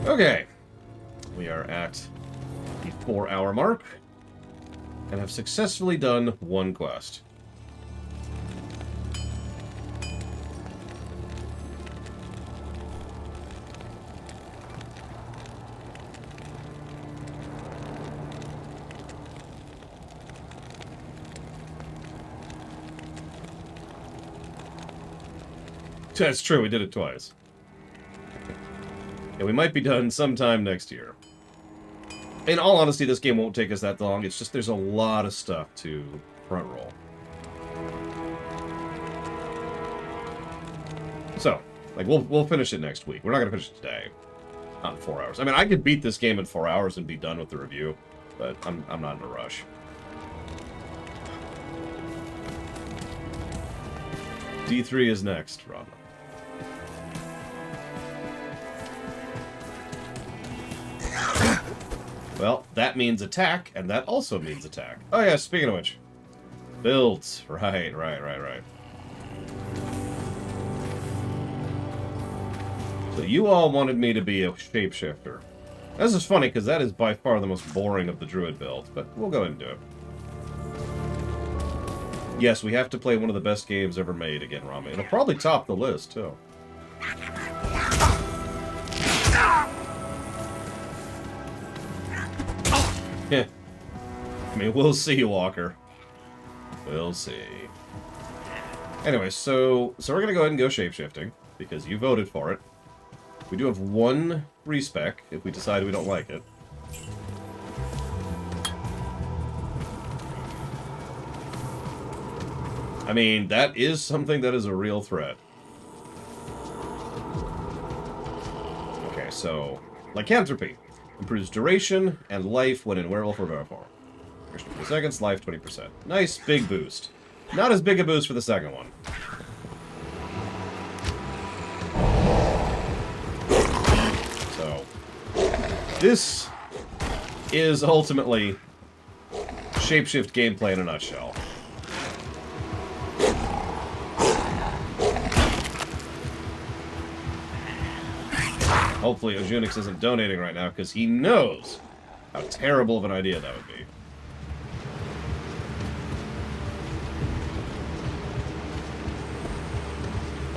Okay. We are at the 4-hour mark and have successfully done one quest. That's true, we did it twice. And we might be done sometime next year. In all honesty, this game won't take us that long. It's just there's a lot of stuff to front roll. So, like, we'll finish it next week. We're not going to finish it today. Not in 4 hours. I mean, I could beat this game in 4 hours and be done with the review, but I'm not in a rush. D3 is next, Rob. Well, that means attack, and that also means attack. Oh yeah, speaking of which. Builds. Right. So you all wanted me to be a shapeshifter. This is funny, because that is by far the most boring of the druid builds, but we'll go ahead and do it. Yes, we have to play one of the best games ever made again, Rami. It'll probably top the list, too. Yeah. I mean, we'll see, Walker. We'll see. Anyway, so we're gonna go ahead and go shapeshifting, because you voted for it. We do have one respec, if we decide we don't like it. I mean, that is something that is a real threat. Okay, so, lycanthropy. Improves duration and life when in werewolf or vampire. Duration 20 seconds, life 20%. Nice big boost. Not as big a boost for the second one. So, this is ultimately shapeshift gameplay in a nutshell. Hopefully Ojunix isn't donating right now, because he knows how terrible of an idea that would be.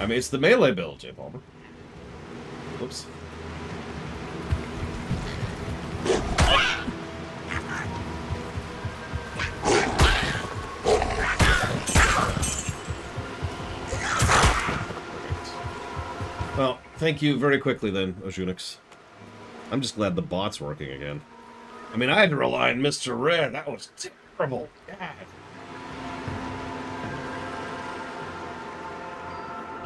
I mean, it's the melee build, J. Palmer. Whoops. Well, thank you very quickly then, Ojunix. I'm just glad the bot's working again. I mean, I had to rely on Mr. Red. That was terrible. God.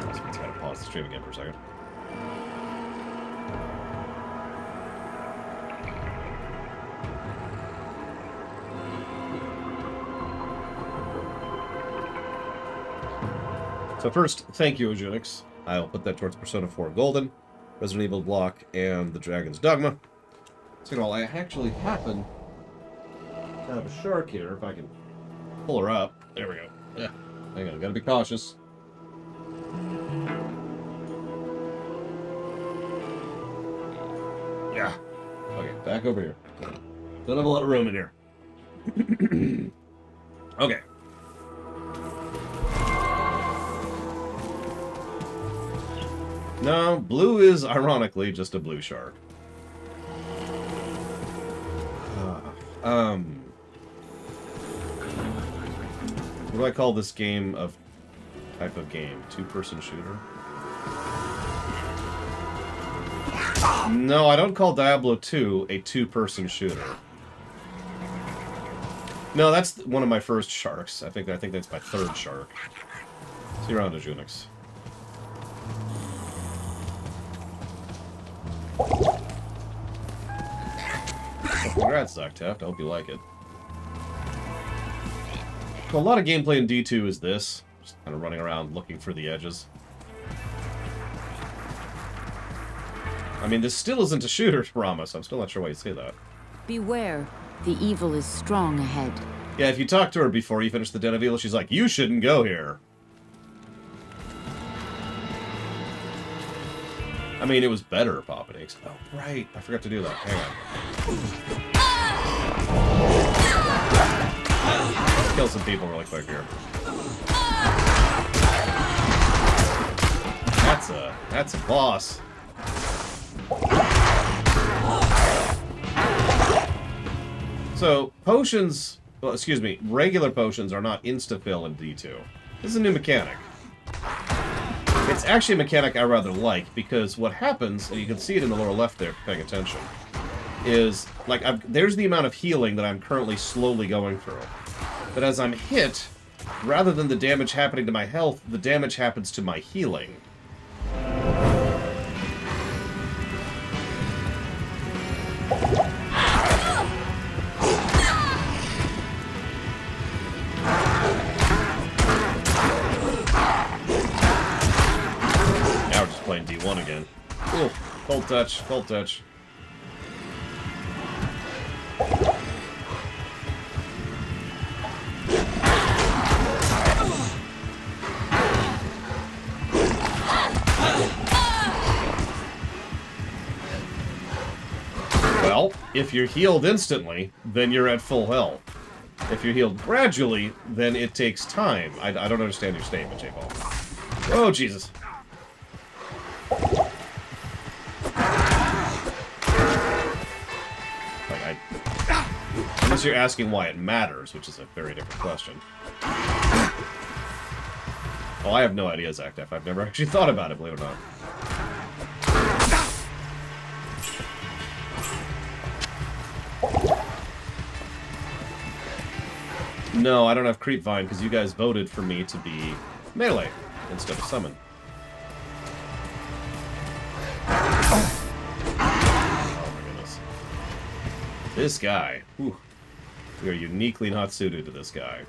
So let's gotta pause the stream again for a second. So first, thank you, Ojunix. I'll put that towards Persona 4 Golden, Resident Evil Block, and the Dragon's Dogma. So, you know, I actually happen to have a shark here, if I can pull her up. There we go. Yeah, hang on, gotta be cautious. Yeah. Okay, back over here. Don't have a lot of room in here. Okay. No, blue is, ironically, just a blue shark. What do I call this game of... type of game? Two-person shooter? No, I don't call Diablo 2 a two-person shooter. No, that's one of my first sharks. I think that's my third shark. See you around, Ojunix. Congrats, Zoctaft. I hope you like it. Well, a lot of gameplay in D2 is this. Just kind of running around looking for the edges. I mean, this still isn't a shooter, Rama, so I'm still not sure why you say that. Beware, the evil is strong ahead. Yeah, if you talk to her before you finish the Den of Evil, she's like, you shouldn't go here. I mean, it was better popping eggs. Oh, right. I forgot to do that. Hang on. Let's kill some people really quick here. That's a boss. So, potions... Well, excuse me. Regular potions are not insta-fill in D2. This is a new mechanic. It's actually a mechanic I rather like, because what happens, and you can see it in the lower left there if you're paying attention, is, like, there's the amount of healing that I'm currently slowly going through. But as I'm hit, rather than the damage happening to my health, the damage happens to my healing. Playing D1 again. Ooh, cold touch, cold touch. Well, if you're healed instantly, then you're at full health. If you're healed gradually, then it takes time. I don't understand your statement, J-Ball. Oh, Jesus. Unless you're asking why it matters, which is a very different question. Oh, I have no idea, Zachdef. I've never actually thought about it, believe it or not. No, I don't have Creep Vine, because you guys voted for me to be melee instead of summon. This guy. Whew. We are uniquely not suited to this guy.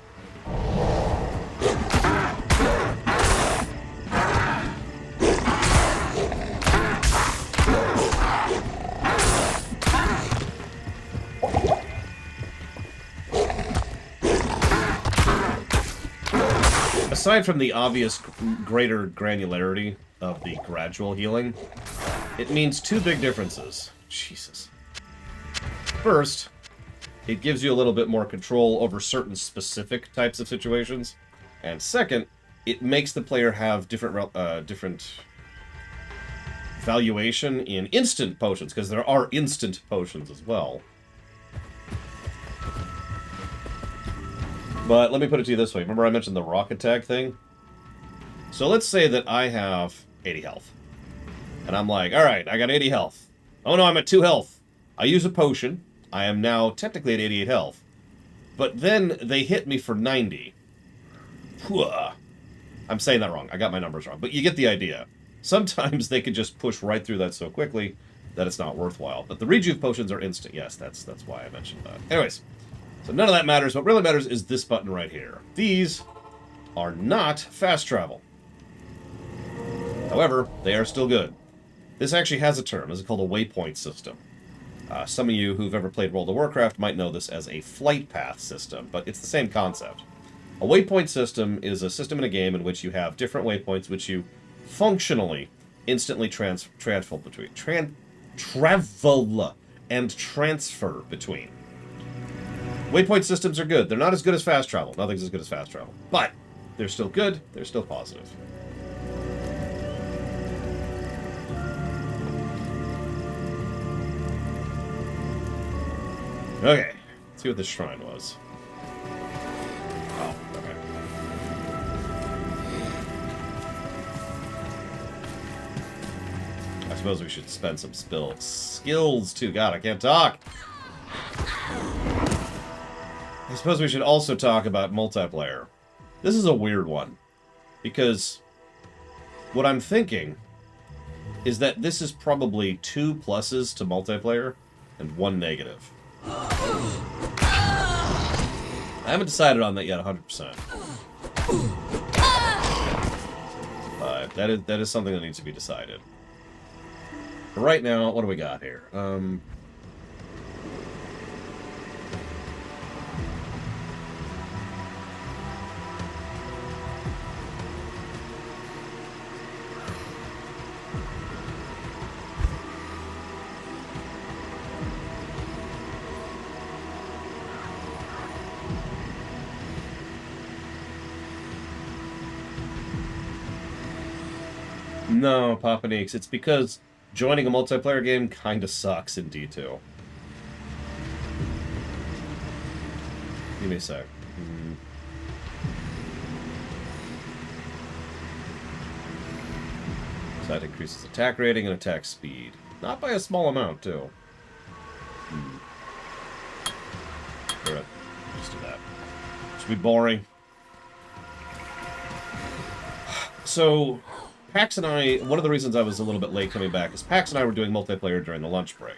Aside from the obvious greater granularity of the gradual healing, it means two big differences. Jesus. First, it gives you a little bit more control over certain specific types of situations. And second, it makes the player have different valuation in instant potions, because there are instant potions as well. But let me put it to you this way. Remember I mentioned the rocket tag thing? So let's say that I have 80 health. And I'm like, alright, I got 80 health. Oh no, I'm at 2 health. I use a potion. I am now technically at 88 health. But then they hit me for 90. I'm saying that wrong. I got my numbers wrong. But you get the idea. Sometimes they can just push right through that so quickly that it's not worthwhile. But the rejuve potions are instant. Yes, that's why I mentioned that. Anyways, so none of that matters. What really matters is this button right here. These are not fast travel. However, they are still good. This actually has a term. It's called a waypoint system. Some of you who've ever played World of Warcraft might know this as a flight path system, but it's the same concept. A waypoint system is a system in a game in which you have different waypoints which you functionally instantly travel and transfer between. Waypoint systems are good. They're not as good as fast travel. Nothing's as good as fast travel. But they're still good. They're still positive. Okay, let's see what this shrine was. Oh, okay. I suppose we should spend some skills too. God, I can't talk. I suppose we should also talk about multiplayer. This is a weird one, because what I'm thinking is that this is probably 2 pluses to multiplayer and 1 negative. I haven't decided on that yet 100%. But that is something that needs to be decided. But right now, what do we got here? No, Papaneeks. It's because joining a multiplayer game kind of sucks in D2. Give me a sec. So that increases attack rating and attack speed. Not by a small amount, too. Alright, just do that. Should be boring. So, Pax and I, one of the reasons I was a little bit late coming back is Pax and I were doing multiplayer during the lunch break.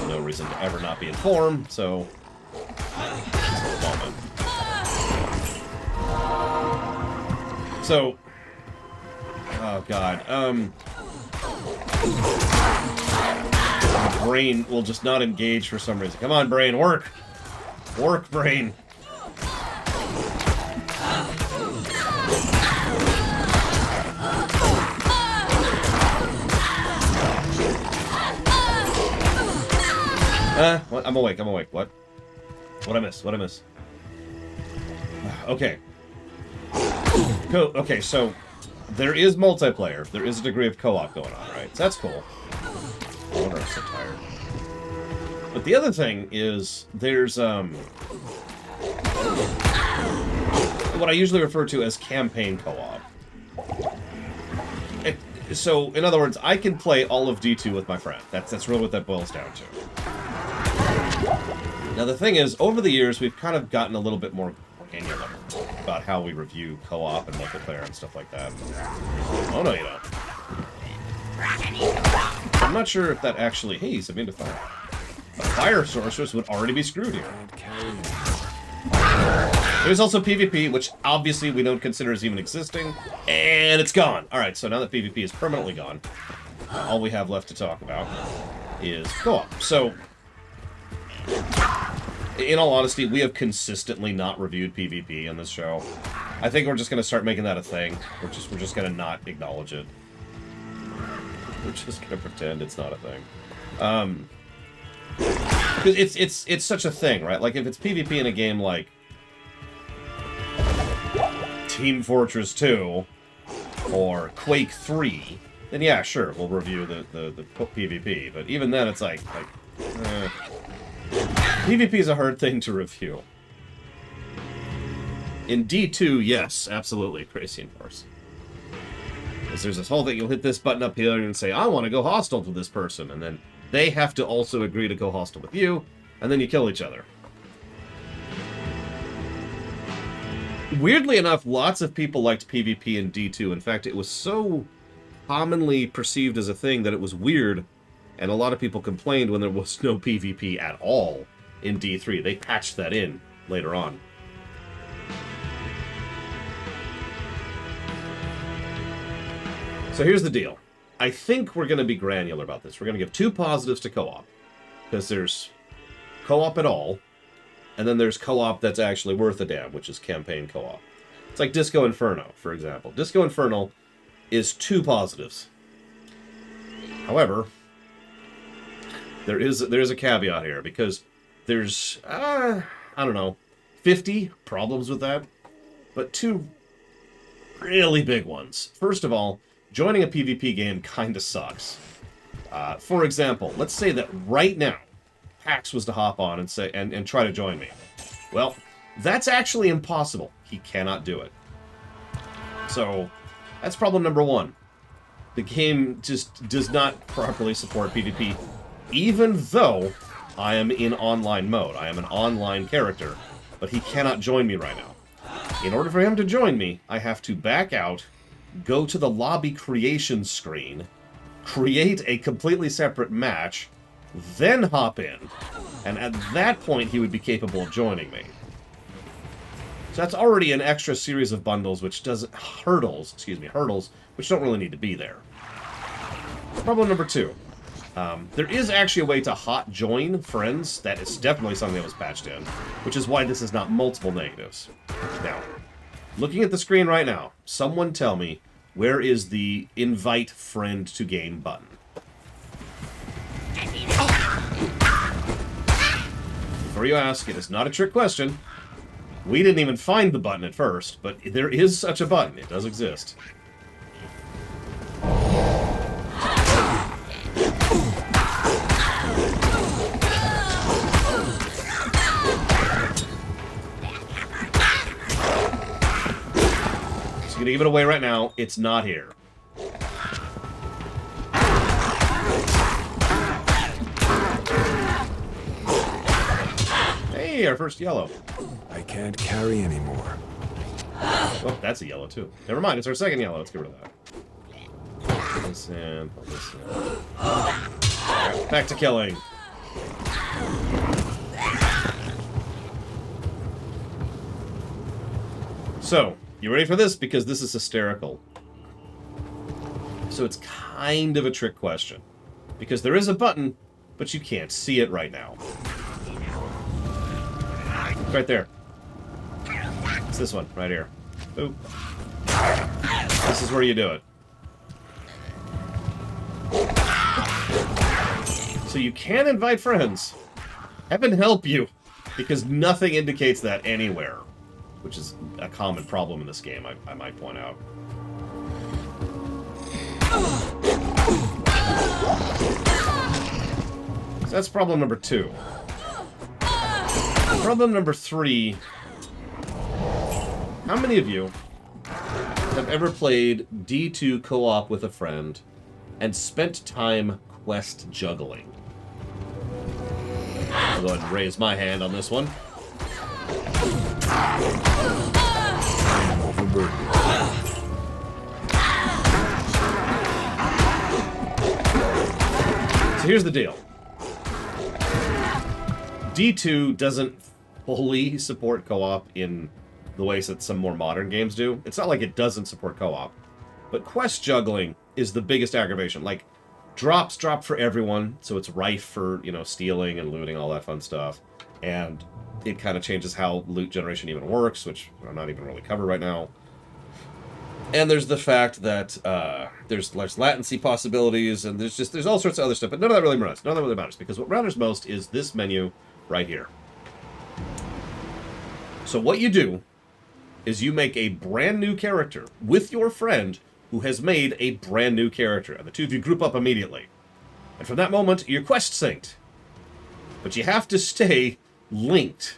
No reason to ever not be informed, so... So... Oh, God. My brain will just not engage for some reason. Come on, brain, work! Work, brain! What? I'm awake, I'm awake. What? What'd I miss? What'd I miss? Okay. Okay, so... There is multiplayer. There is a degree of co-op going on, right? So that's cool. No wonder I'm so tired. But the other thing is, there's, what I usually refer to as campaign co-op. So, in other words, I can play all of D2 with my friend. That's really what that boils down to. Now, the thing is, over the years, we've kind of gotten a little bit more granular about how we review co-op and multiplayer and stuff like that. Oh, no, you don't. I'm not sure if that actually... Hey, he's immune to fire. A fire sorceress would already be screwed here. There's also PvP, which obviously we don't consider as even existing, and it's gone. Alright, so now that PvP is permanently gone, all we have left to talk about is co-op. So, in all honesty, we have consistently not reviewed PvP on this show. I think we're just going to start making that a thing. We're just going to not acknowledge it. We're just going to pretend it's not a thing. It's such a thing, right? Like, if it's PvP in a game like Team Fortress 2 or Quake 3, then yeah, sure, we'll review the PvP. But even then, it's like PvP is a hard thing to review. In D2, yes, absolutely, Crazy Enforce. Because there's this whole thing, you'll hit this button up here and say, I want to go hostile to this person, and then they have to also agree to go hostile with you, and then you kill each other. Weirdly enough, lots of people liked PvP in D2. In fact, it was so commonly perceived as a thing that it was weird, and a lot of people complained when there was no PvP at all in D3. They patched that in later on. So here's the deal. I think we're going to be granular about this. We're going to give 2 positives to co-op. Because there's co-op at all, and then there's co-op that's actually worth a damn, which is campaign co-op. It's like Disco Inferno, for example. Disco Inferno is 2 positives. However, there is a caveat here, because there's, I don't know, 50 problems with that, but 2 really big ones. First of all, joining a PvP game kinda sucks. For example, let's say that right now, Pax was to hop on and say and try to join me. Well, that's actually impossible. He cannot do it. So, that's problem number 1. The game just does not properly support PvP, even though I am in online mode. I am an online character, but he cannot join me right now. In order for him to join me, I have to back out, go to the lobby creation screen, create a completely separate match, then hop in, and at that point he would be capable of joining me. So that's already an extra series of bundles which doesn't... hurdles, which don't really need to be there. Problem number 2. There is actually a way to hot join friends. That is definitely something that was patched in, which is why this is not multiple negatives. Now, looking at the screen right now, someone tell me, where is the invite friend to game button? before you ask, it is not a trick question. We didn't even find the button at first, but there is such a button. It does exist. So I'm gonna give it away right now. It's not here. Hey, our first yellow. I can't carry anymore. Oh, that's a yellow too. Never mind, it's our second yellow. Let's get rid of that. Put this in, put this in. Right, back to killing. So, you ready for this? Because this is hysterical. So it's kind of a trick question. Because there is a button, but you can't see it right now. It's right there. It's this one, right here. Boop. This is where you do it. So you can invite friends. Heaven help you. Because nothing indicates that anywhere. Which is a common problem in this game, I might point out. So that's problem number 2. Problem number 3. How many of you have ever played D2 co-op with a friend and spent time quest juggling? I'll go ahead and raise my hand on this one. I'm overburdened. So here's the deal. D2 doesn't fully support co-op in the ways that some more modern games do. It's not like it doesn't support co-op. But quest juggling is the biggest aggravation. Like, drops drop for everyone, so it's rife for, you know, stealing and looting, all that fun stuff. And it kind of changes how loot generation even works, which I'm not even really covered right now. And there's the fact that there's latency possibilities, and there's all sorts of other stuff, but none of that really matters. None of that really matters, because what matters most is this menu right here. So what you do is you make a brand new character with your friend who has made a brand new character, and the two of you group up immediately. And from that moment, you're quest synced. But you have to stay linked,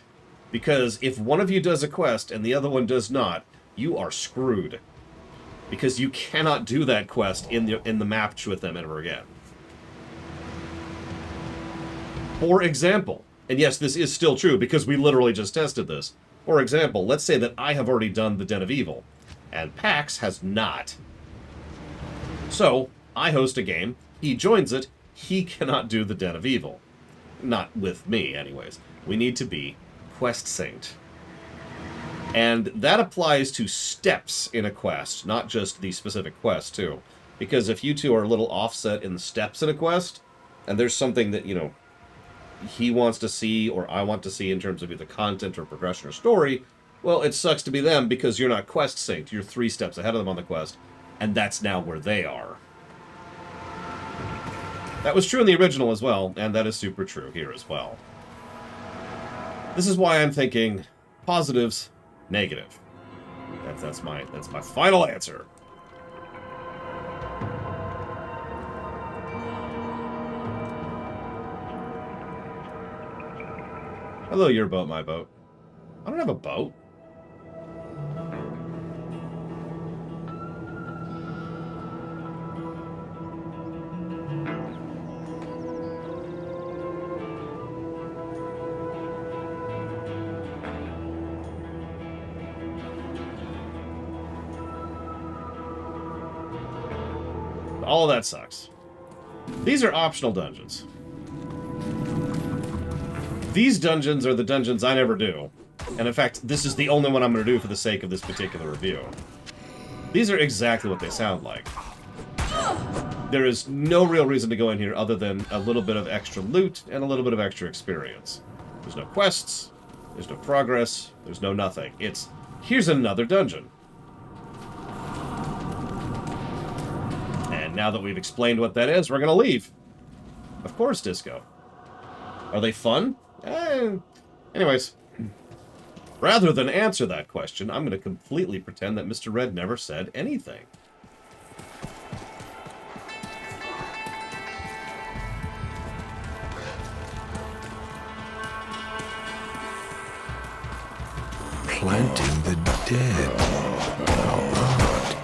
because if one of you does a quest and the other one does not, you are screwed. Because you cannot do that quest in the match with them ever again. For example, and yes, this is still true because we literally just tested this. For example, let's say that I have already done the Den of Evil, and Pax has not. So, I host a game, he joins it, he cannot do the Den of Evil. Not with me, anyways. We need to be quest synced. And that applies to steps in a quest, not just the specific quest, too. Because if you two are a little offset in the steps in a quest, and there's something that, you know, he wants to see or I want to see in terms of either content or progression or story, well, it sucks to be them because you're not quest synced. You're 3 steps ahead of them on the quest, and that's now where they are. That was true in the original as well, and that is super true here as well. This is why I'm thinking positives, negative. That's my final answer. Hello, your boat, my boat. I don't have a boat. All of that sucks. These are optional dungeons. These dungeons are the dungeons I never do. And in fact, this is the only one I'm going to do for the sake of this particular review. These are exactly what they sound like. There is no real reason to go in here other than a little bit of extra loot and a little bit of extra experience. There's no quests, there's no progress, there's no nothing. It's, here's another dungeon. And now that we've explained what that is, we're going to leave. Of course, Disco. Are they fun? Anyways, rather than answer that question, I'm going to completely pretend that Mr. Red never said anything. Planting the dead. How odd.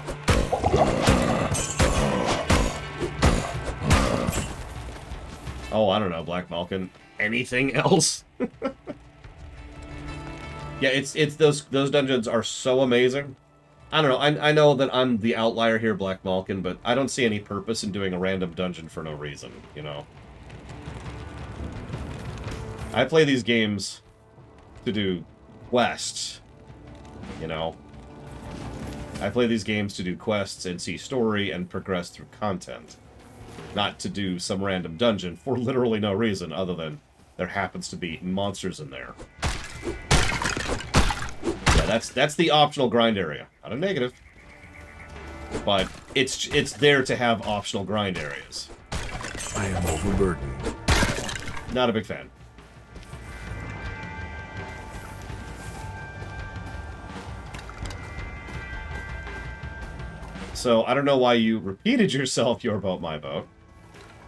Oh, I don't know, Black Malkin. Anything else? Yeah, it's those dungeons are so amazing. I don't know. I know that I'm the outlier here, Black Malkin, but I don't see any purpose in doing a random dungeon for no reason, you know? I play these games to do quests, you know? I play these games to do quests and see story and progress through content. Not to do some random dungeon for literally no reason other than there happens to be monsters in there. Yeah, that's the optional grind area. Not a negative. But it's there to have optional grind areas. I am overburdened. Not a big fan. So, I don't know why you repeated yourself, your boat, my boat.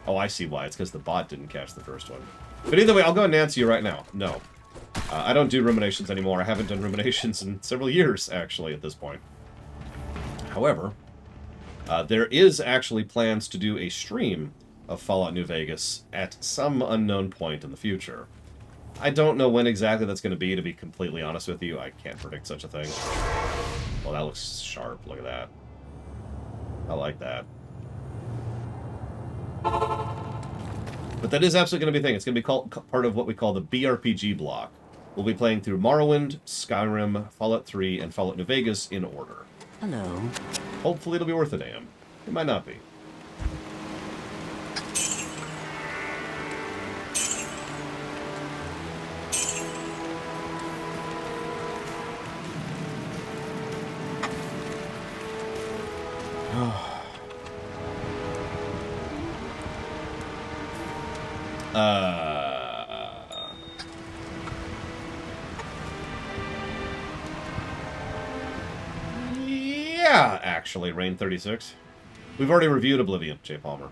Oh, I see why. It's because the bot didn't catch the first one. But either way, I'll go and answer you right now. No. I don't do ruminations anymore. I haven't done ruminations in several years, actually, at this point. However, there is actually plans to do a stream of Fallout New Vegas at some unknown point in the future. I don't know when exactly that's going to be completely honest with you. I can't predict such a thing. Well, that looks sharp. Look at that. I like that. But that is absolutely going to be a thing. It's going to be part of what we call the BRPG block. We'll be playing through Morrowind, Skyrim, Fallout 3, and Fallout New Vegas in order. Hello. Hopefully it'll be worth a damn. It might not be. Yeah, actually, Rain 36. We've already reviewed Oblivion, J. Palmer.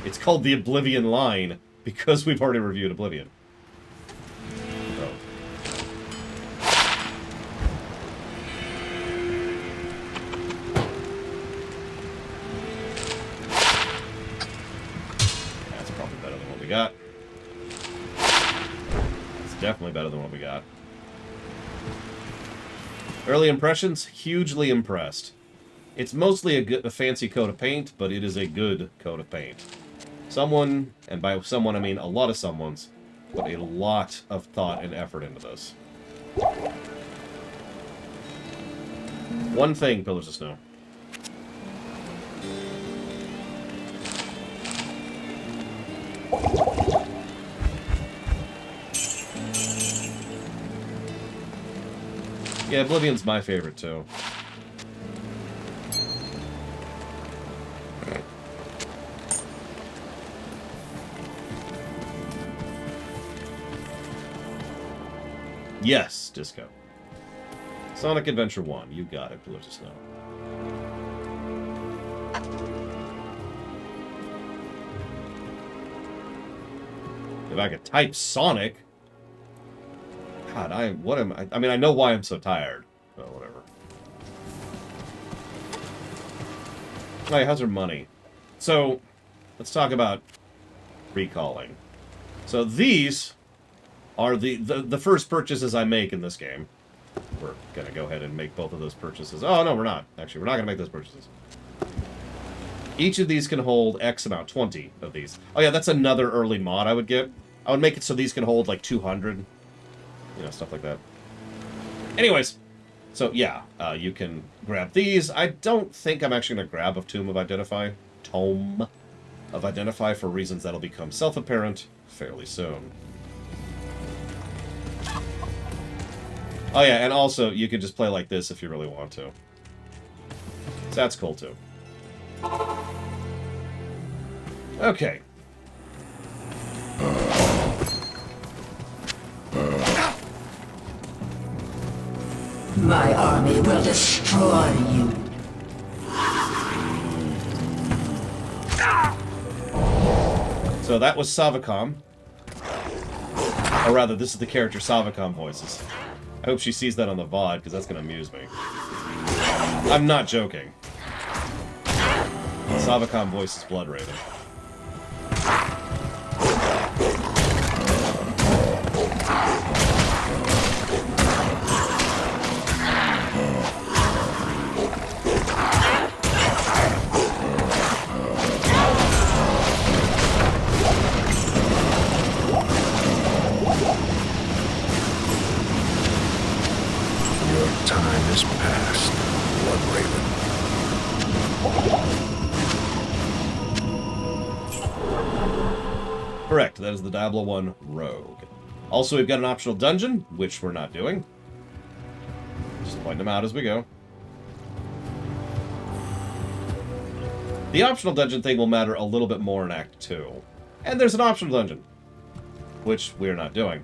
It's called the Oblivion line because we've already reviewed Oblivion. So. That's probably better than what we got. It's definitely better than what we got. Early impressions, hugely impressed. It's mostly a fancy coat of paint, but it is a good coat of paint. Someone, and by someone I mean a lot of someones, put a lot of thought and effort into this. One thing, Pillars of Snow. Yeah, Oblivion's my favorite, too. Yes, Disco. Sonic Adventure 1. You got it, Pillars of Snow. If I could type Sonic... God, I mean, I know why I'm so tired. But whatever. Hey, how's her money? So, let's talk about recalling. So these are the first purchases I make in this game. We're gonna go ahead and make both of those purchases. Oh, no, we're not. Actually, we're not gonna make those purchases. Each of these can hold X amount, 20 of these. Oh yeah, that's another early mod I would get. I would make it so these can hold like 200. You know, stuff like that. Anyways, so yeah, you can grab these. I don't think I'm actually going to grab a Tome of Identify for reasons that'll become self-apparent fairly soon. Oh yeah, and also, you can just play like this if you really want to. So that's cool too. Okay. My army will destroy you. So that was Savacom. Or rather, this is the character Savacom voices. I hope she sees that on the VOD, because that's going to amuse me. I'm not joking. Savacom voices Blood Raven. Your time is past, Blood Raven. Correct, that is the Diablo 1 Rogue. Also, we've got an optional dungeon, which we're not doing. Just point them out as we go. The optional dungeon thing will matter a little bit more in Act 2. And there's an optional dungeon, which we're not doing.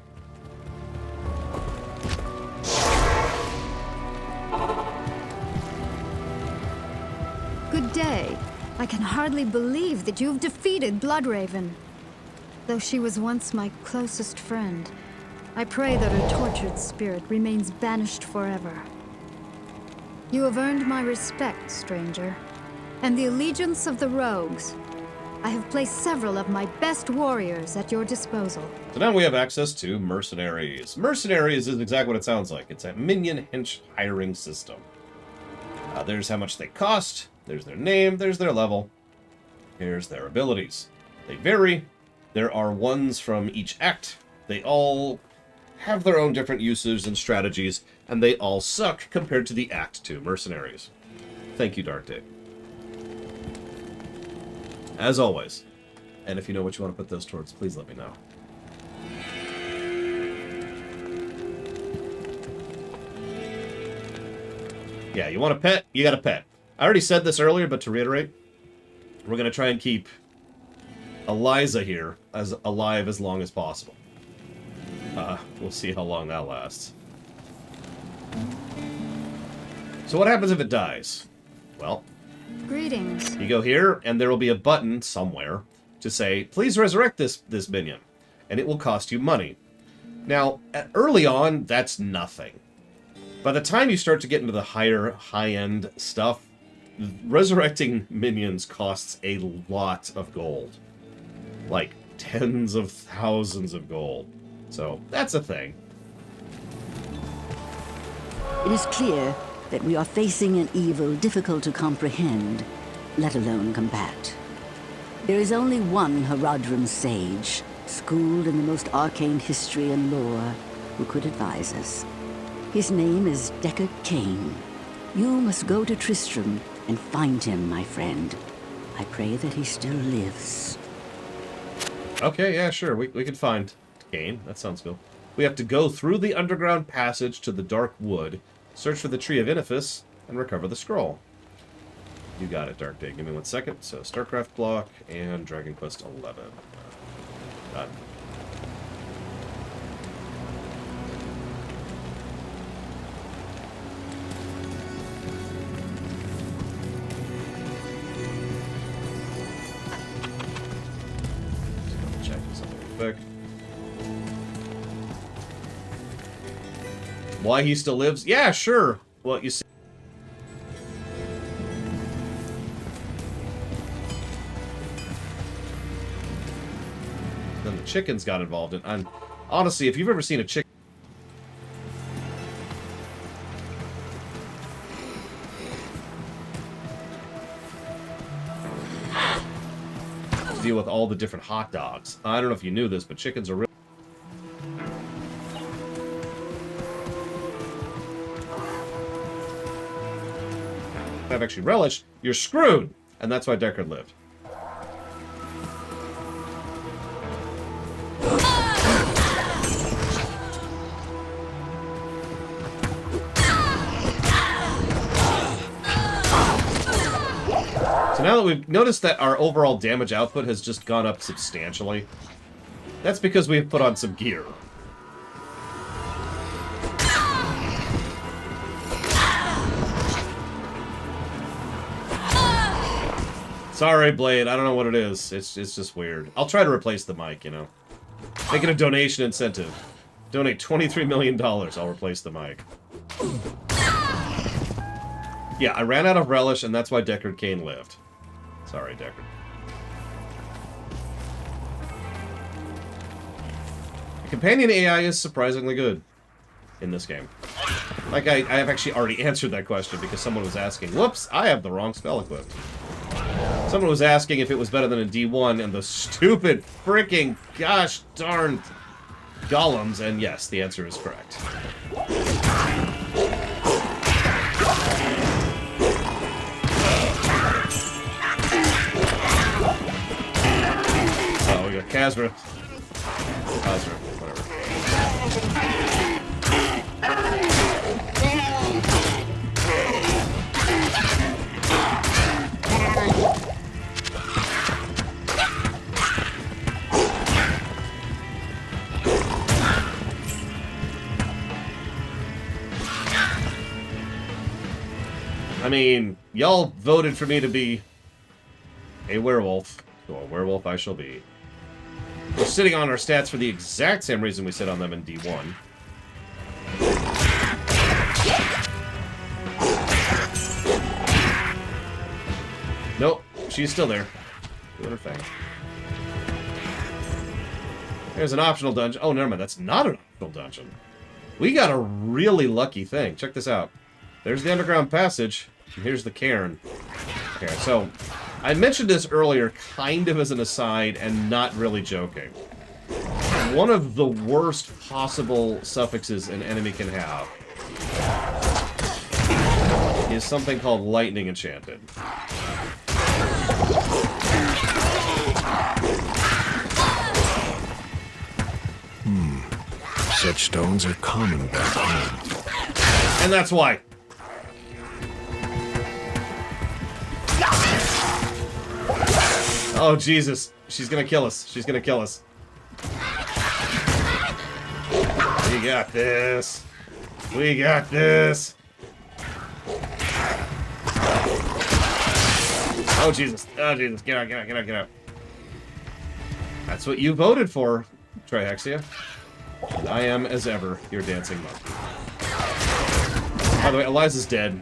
Good day. I can hardly believe that you've defeated Bloodraven. Though she was once my closest friend, I pray that her tortured spirit remains banished forever. You have earned my respect, stranger, and the allegiance of the rogues. I have placed several of my best warriors at your disposal. So now we have access to mercenaries. Mercenaries is exactly what it sounds like. It's a minion hench hiring system. There's how much they cost. There's their name. There's their level. Here's their abilities. They vary. There are ones from each act. They all have their own different uses and strategies, and they all suck compared to the Act 2 mercenaries. Thank you, Dark Day. As always. And if you know what you want to put those towards, please let me know. Yeah, you want a pet? You got a pet. I already said this earlier, but to reiterate, we're going to try and keep Eliza here as alive as long as possible. We'll see how long that lasts. So what happens if it dies? Well, Greetings. you go here, and there will be a button somewhere to say, please resurrect this minion, and it will cost you money. Now, early on, that's nothing. By the time you start to get into the high-end stuff, resurrecting minions costs a lot of gold. Like, tens of thousands of gold. So, that's a thing. It is clear that we are facing an evil difficult to comprehend, let alone combat. There is only one Haradrim sage, schooled in the most arcane history and lore, who could advise us. His name is Deckard Cain. You must go to Tristram and find him, my friend. I pray that he still lives. Okay, yeah, sure. We can find Cain. That sounds cool. We have to go through the underground passage to the Dark Wood, search for the Tree of Inifis, and recover the scroll. You got it, Dark Day. Give me 1 second. So, StarCraft block and Dragon Quest 11. Done. Check something real quick. Why he still lives? Yeah, sure. Well, you see. Then the chickens got involved, and honestly, if you've ever seen a chicken deal with all the different hot dogs. I don't know if you knew this, but chickens are really have actually relish, you're screwed. And that's why Deckard lived. So now that we've noticed that our overall damage output has just gone up substantially, that's because we've put on some gear. Sorry, Blade. I don't know what it is. It's just weird. I'll try to replace the mic, you know. Make it a donation incentive. Donate $23 million. I'll replace the mic. Yeah, I ran out of relish, and that's why Deckard Cain lived. Sorry, Deckard. The companion AI is surprisingly good in this game. Like, I have actually already answered that question because someone was asking, whoops, I have the wrong spell equipped. Someone was asking if it was better than a D1, and the stupid freaking gosh darn golems, and yes, the answer is correct. Oh, we got Kazra. Kazra, whatever. I mean, y'all voted for me to be a werewolf, so a werewolf I shall be. We're sitting on our stats for the exact same reason we sit on them in D1. Nope, she's still there. Doing her thing. There's an optional dungeon. Oh, never mind, that's not an optional dungeon. We got a really lucky thing. Check this out. There's the underground passage, and here's the cairn. Okay, so I mentioned this earlier kind of as an aside and not really joking. One of the worst possible suffixes an enemy can have is something called lightning enchanted. Such stones are common back home. And that's why. Oh, Jesus. She's gonna kill us. She's gonna kill us. We got this. We got this. Oh, Jesus. Oh, Jesus. Get out, get out, get out, get out. That's what you voted for, Trihexia. And I am, as ever, your dancing monkey. By the way, Eliza's dead.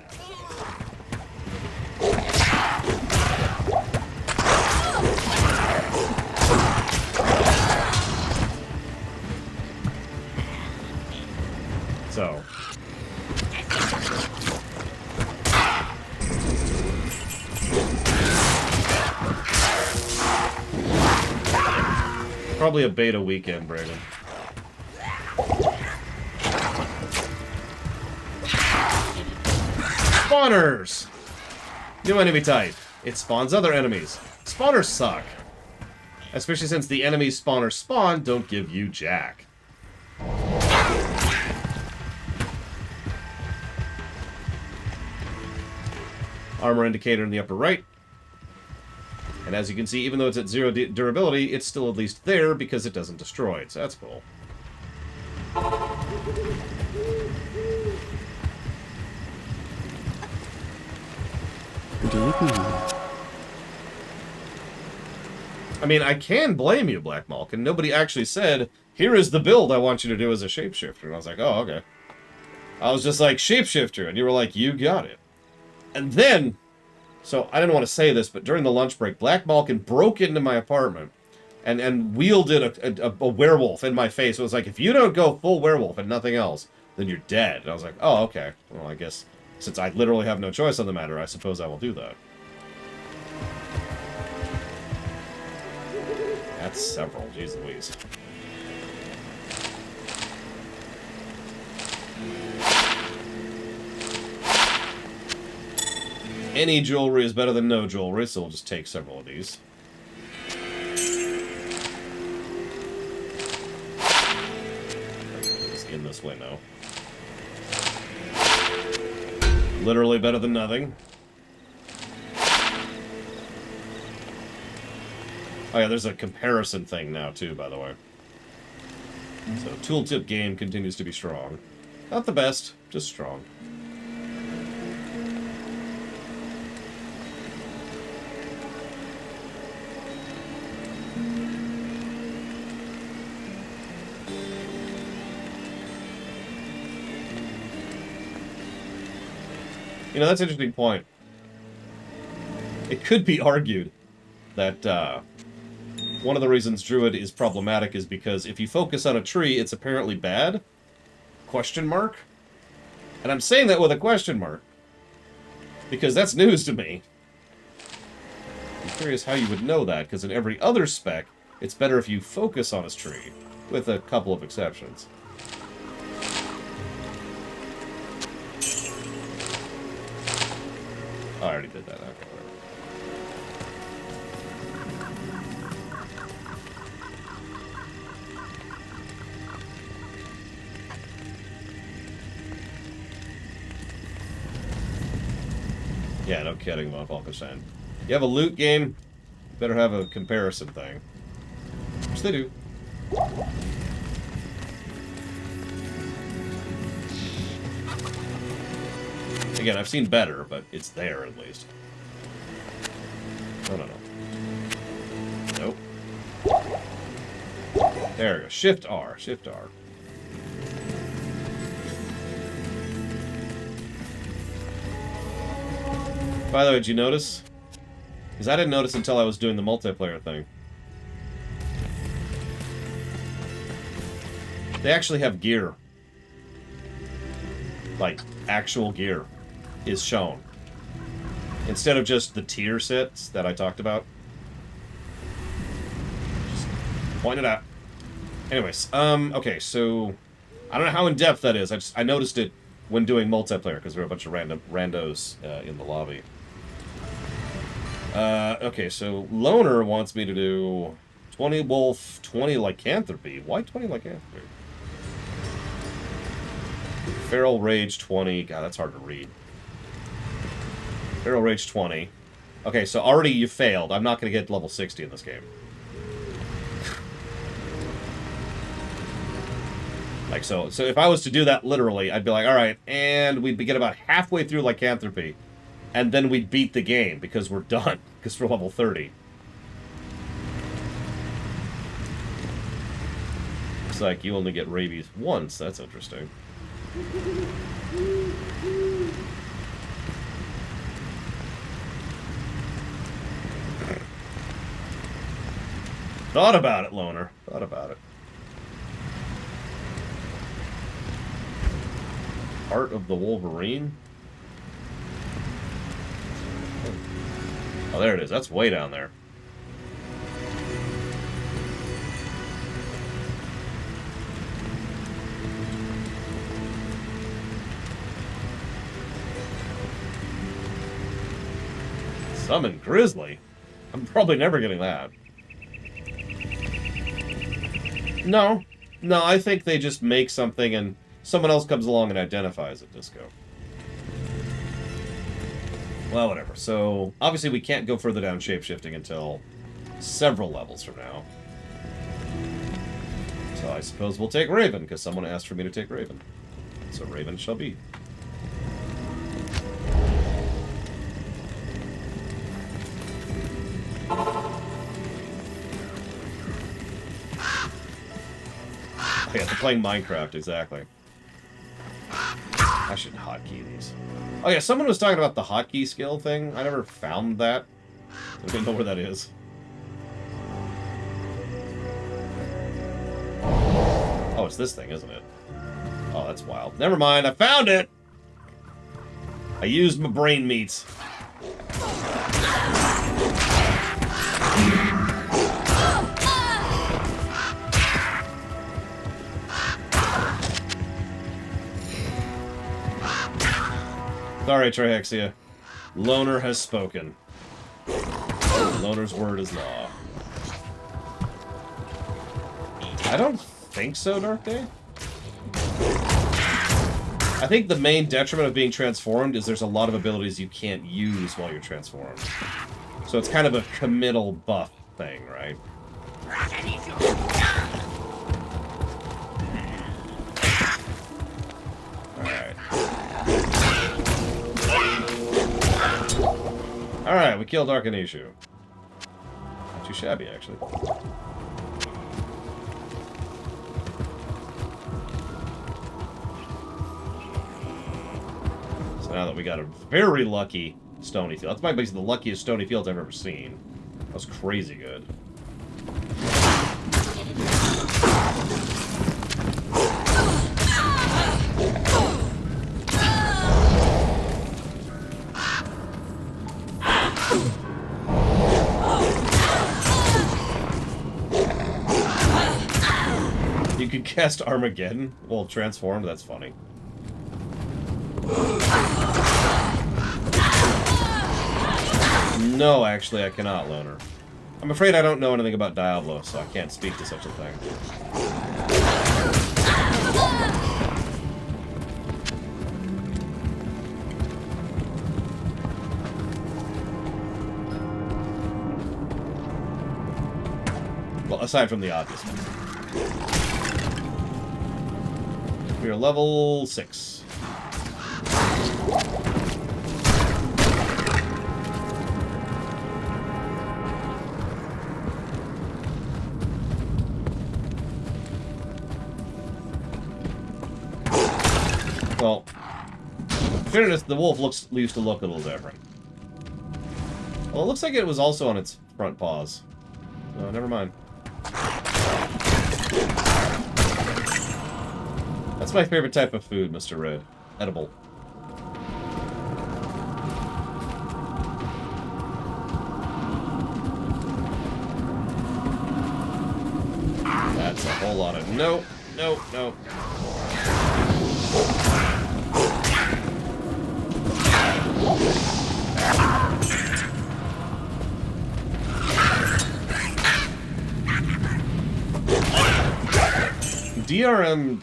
So. Probably a beta weekend, Braden. Spawners! New enemy type. It spawns other enemies. Spawners suck. Especially since the enemies spawners spawn don't give you jack. Armor indicator in the upper right. And as you can see, even though it's at 0 durability, it's still at least there because it doesn't destroy it, so that's cool. Good evening. I mean, I can blame you, Black Malkin. Nobody actually said, here is the build I want you to do as a shapeshifter. And I was like, oh, okay. I was just like, shapeshifter. And you were like, you got it. And then, so I didn't want to say this, but during the lunch break, Black Malkin broke into my apartment and wielded a werewolf in my face. It was like, if you don't go full werewolf and nothing else, then you're dead. And I was like, oh, okay. Well, I guess since I literally have no choice on the matter, I suppose I will do that. That's several. Jeez Louise. Any jewelry is better than no jewelry, so we'll just take several of these. It's in this way now. Literally better than nothing. Oh yeah, there's a comparison thing now too, by the way. So tooltip game continues to be strong. Not the best, just strong. You know, that's an interesting point. It could be argued that one of the reasons Druid is problematic is because if you focus on a tree, it's apparently bad? Question mark? And I'm saying that with a question mark. Because that's news to me. I'm curious how you would know that, because in every other spec, it's better if you focus on a tree, with a couple of exceptions. Oh, I already did that. Okay, whatever. Yeah, no kidding, Von Falkenstein. You have a loot game, you better have a comparison thing. Which they do. Again, I've seen better, but it's there at least. No. Nope. There we go. Shift R. Shift R. By the way, did you notice? Because I didn't notice until I was doing the multiplayer thing. They actually have gear. Like, actual gear is shown. Instead of just the tier sets that I talked about. Just point it out. Anyways, okay, so I don't know how in-depth that is. I noticed it when doing multiplayer, because there were a bunch of randos in the lobby. Okay, so Loner wants me to do 20 Wolf, 20 Lycanthropy. Why 20 Lycanthropy? Feral Rage 20. God, that's hard to read. Feral Rage 20. Okay, so already you failed. I'm not going to get level 60 in this game. Like, so if I was to do that literally, I'd be like, alright, and we'd get about halfway through Lycanthropy, and then we'd beat the game, because we're done, because we're level 30. Looks like you only get rabies once. That's interesting. Thought about it, Loner. Thought about it. Heart of the Wolverine? Oh, there it is. That's way down there. Summon Grizzly? I'm probably never getting that. No. No, I think they just make something and someone else comes along and identifies it, Disco. Well, whatever. So, obviously we can't go further down shapeshifting until several levels from now. So I suppose we'll take Raven, because someone asked for me to take Raven. So Raven shall be. Oh, yeah, they're playing Minecraft, exactly. I should hotkey these. Oh yeah, someone was talking about the hotkey skill thing. I never found that. I don't know where that is. Oh, it's this thing, isn't it? Oh, that's wild. Never mind, I found it! I used my brain meats. Sorry, Trihexia. Loner has spoken. Loner's word is law. I don't think so, Dark Day. I think the main detriment of being transformed is there's a lot of abilities you can't use while you're transformed. So it's kind of a committal buff thing, right? Alright, we killed Arcanishu. Not too shabby, actually. So now that we got a very lucky stony field. That's might be the luckiest stony fields I've ever seen. That was crazy good. You could cast Armageddon while transformed. That's funny. No, actually, I cannot, Loner. I'm afraid I don't know anything about Diablo, so I can't speak to such a thing. Well, aside from the obvious one. We are level 6. Well, in fairness, the wolf used to look a little different. Well, it looks like it was also on its front paws. So, never mind. That's my favorite type of food, Mr. Red. Edible. That's a whole lot of... Nope, nope, nope. DRM...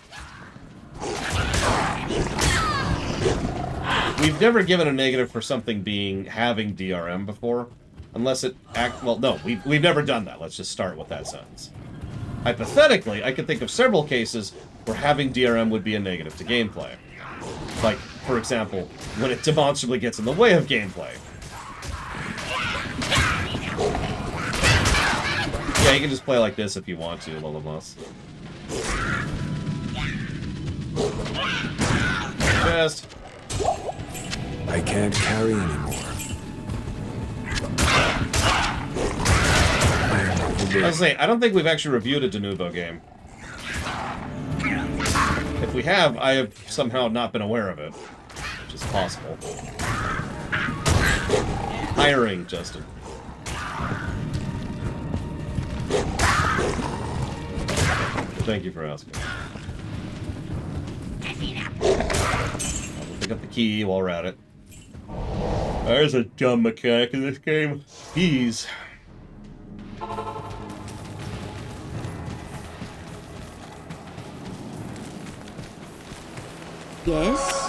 We've never given a negative for something having DRM before. Unless it well, no, we've never done that. Let's just start with that sentence. Hypothetically, I could think of several cases where having DRM would be a negative to gameplay. Like, for example, when it demonstrably gets in the way of gameplay. Yeah, you can just play like this if you want to, Lulamas. Just... I can't carry anymore. I was saying, I don't think we've actually reviewed a De Novo game. If we have, I have somehow not been aware of it. Which is possible. Hiring, Justin. Thank you for asking. I'll pick up the key while we're at it. There's a dumb mechanic in this game. Bees. Yes?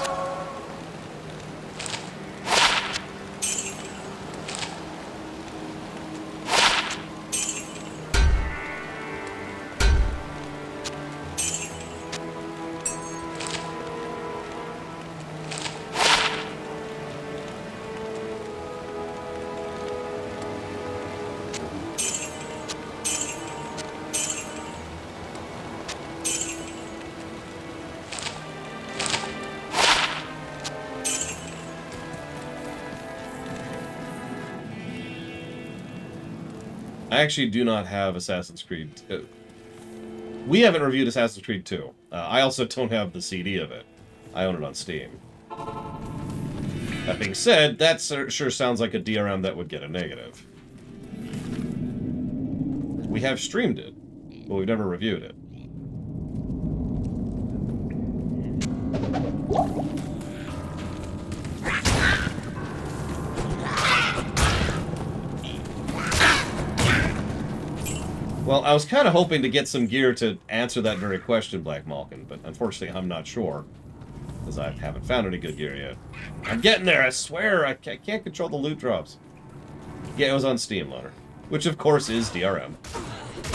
I actually do not have Assassin's Creed 2. We haven't reviewed Assassin's Creed 2. I also don't have the CD of it. I own it on Steam. That being said, that sure sounds like a DRM that would get a negative. We have streamed it, but we've never reviewed it. Well, I was kind of hoping to get some gear to answer that very question, Black Malkin, but unfortunately I'm not sure. Because I haven't found any good gear yet. I'm getting there, I swear! I can't control the loot drops. Yeah, it was on Steam, Loner. Which, of course, is DRM.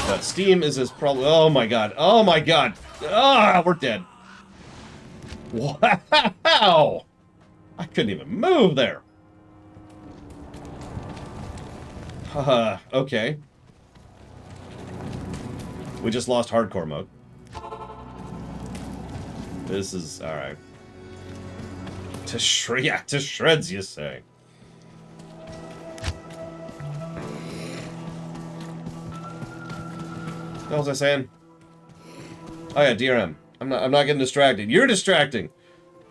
But Steam is as probably... Oh my god! Oh my god! Ah, we're dead! Wow! I couldn't even move there! Okay. We just lost hardcore mode. This is... alright. To shreds, you say. What was I saying? Oh yeah, DRM. I'm not getting distracted. You're distracting.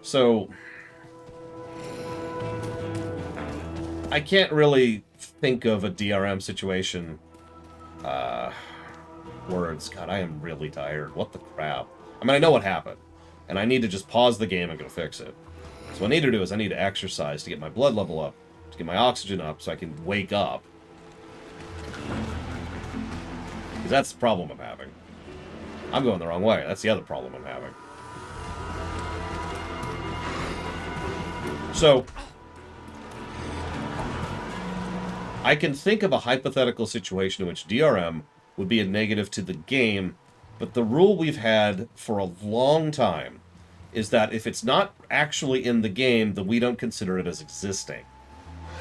So I can't really think of a DRM situation. Words. God, I am really tired. What the crap? I mean, I know what happened. And I need to just pause the game and go fix it. So what I need to do is I need to exercise to get my blood level up, to get my oxygen up so I can wake up. Because that's the problem I'm having. I'm going the wrong way. That's the other problem I'm having. So, I can think of a hypothetical situation in which DRM would be a negative to the game, but the rule we've had for a long time is that if it's not actually in the game, then we don't consider it as existing.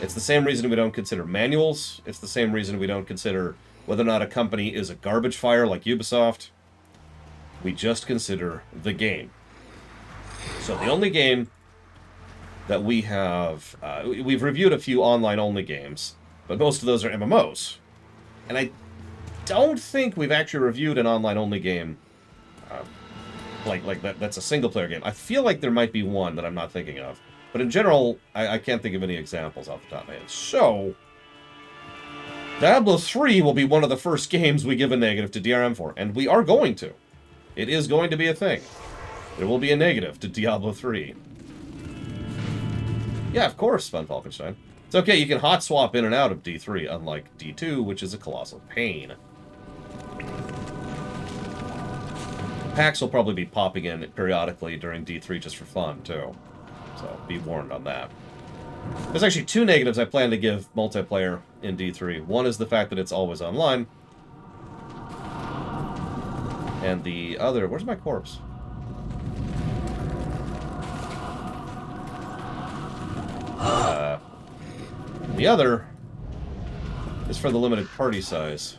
It's the same reason we don't consider manuals. It's the same reason we don't consider whether or not a company is a garbage fire like Ubisoft. We just consider the game. So the only game that we have... we've reviewed a few online-only games, but most of those are MMOs. And I don't think we've actually reviewed an online-only game like that's a single-player game. I feel like there might be one that I'm not thinking of. But in general, I can't think of any examples off the top of my head. So, Diablo 3 will be one of the first games we give a negative to DRM for. And we are going to. It is going to be a thing. There will be a negative to Diablo 3. Yeah, of course, Fun Falkenstein. It's okay, you can hot swap in and out of D3, unlike D2, which is a colossal pain. Packs will probably be popping in periodically during D3 just for fun, too. So, be warned on that. There's actually two negatives I plan to give multiplayer in D3. One is the fact that it's always online. And the other... Where's my corpse? The other is for the limited party size.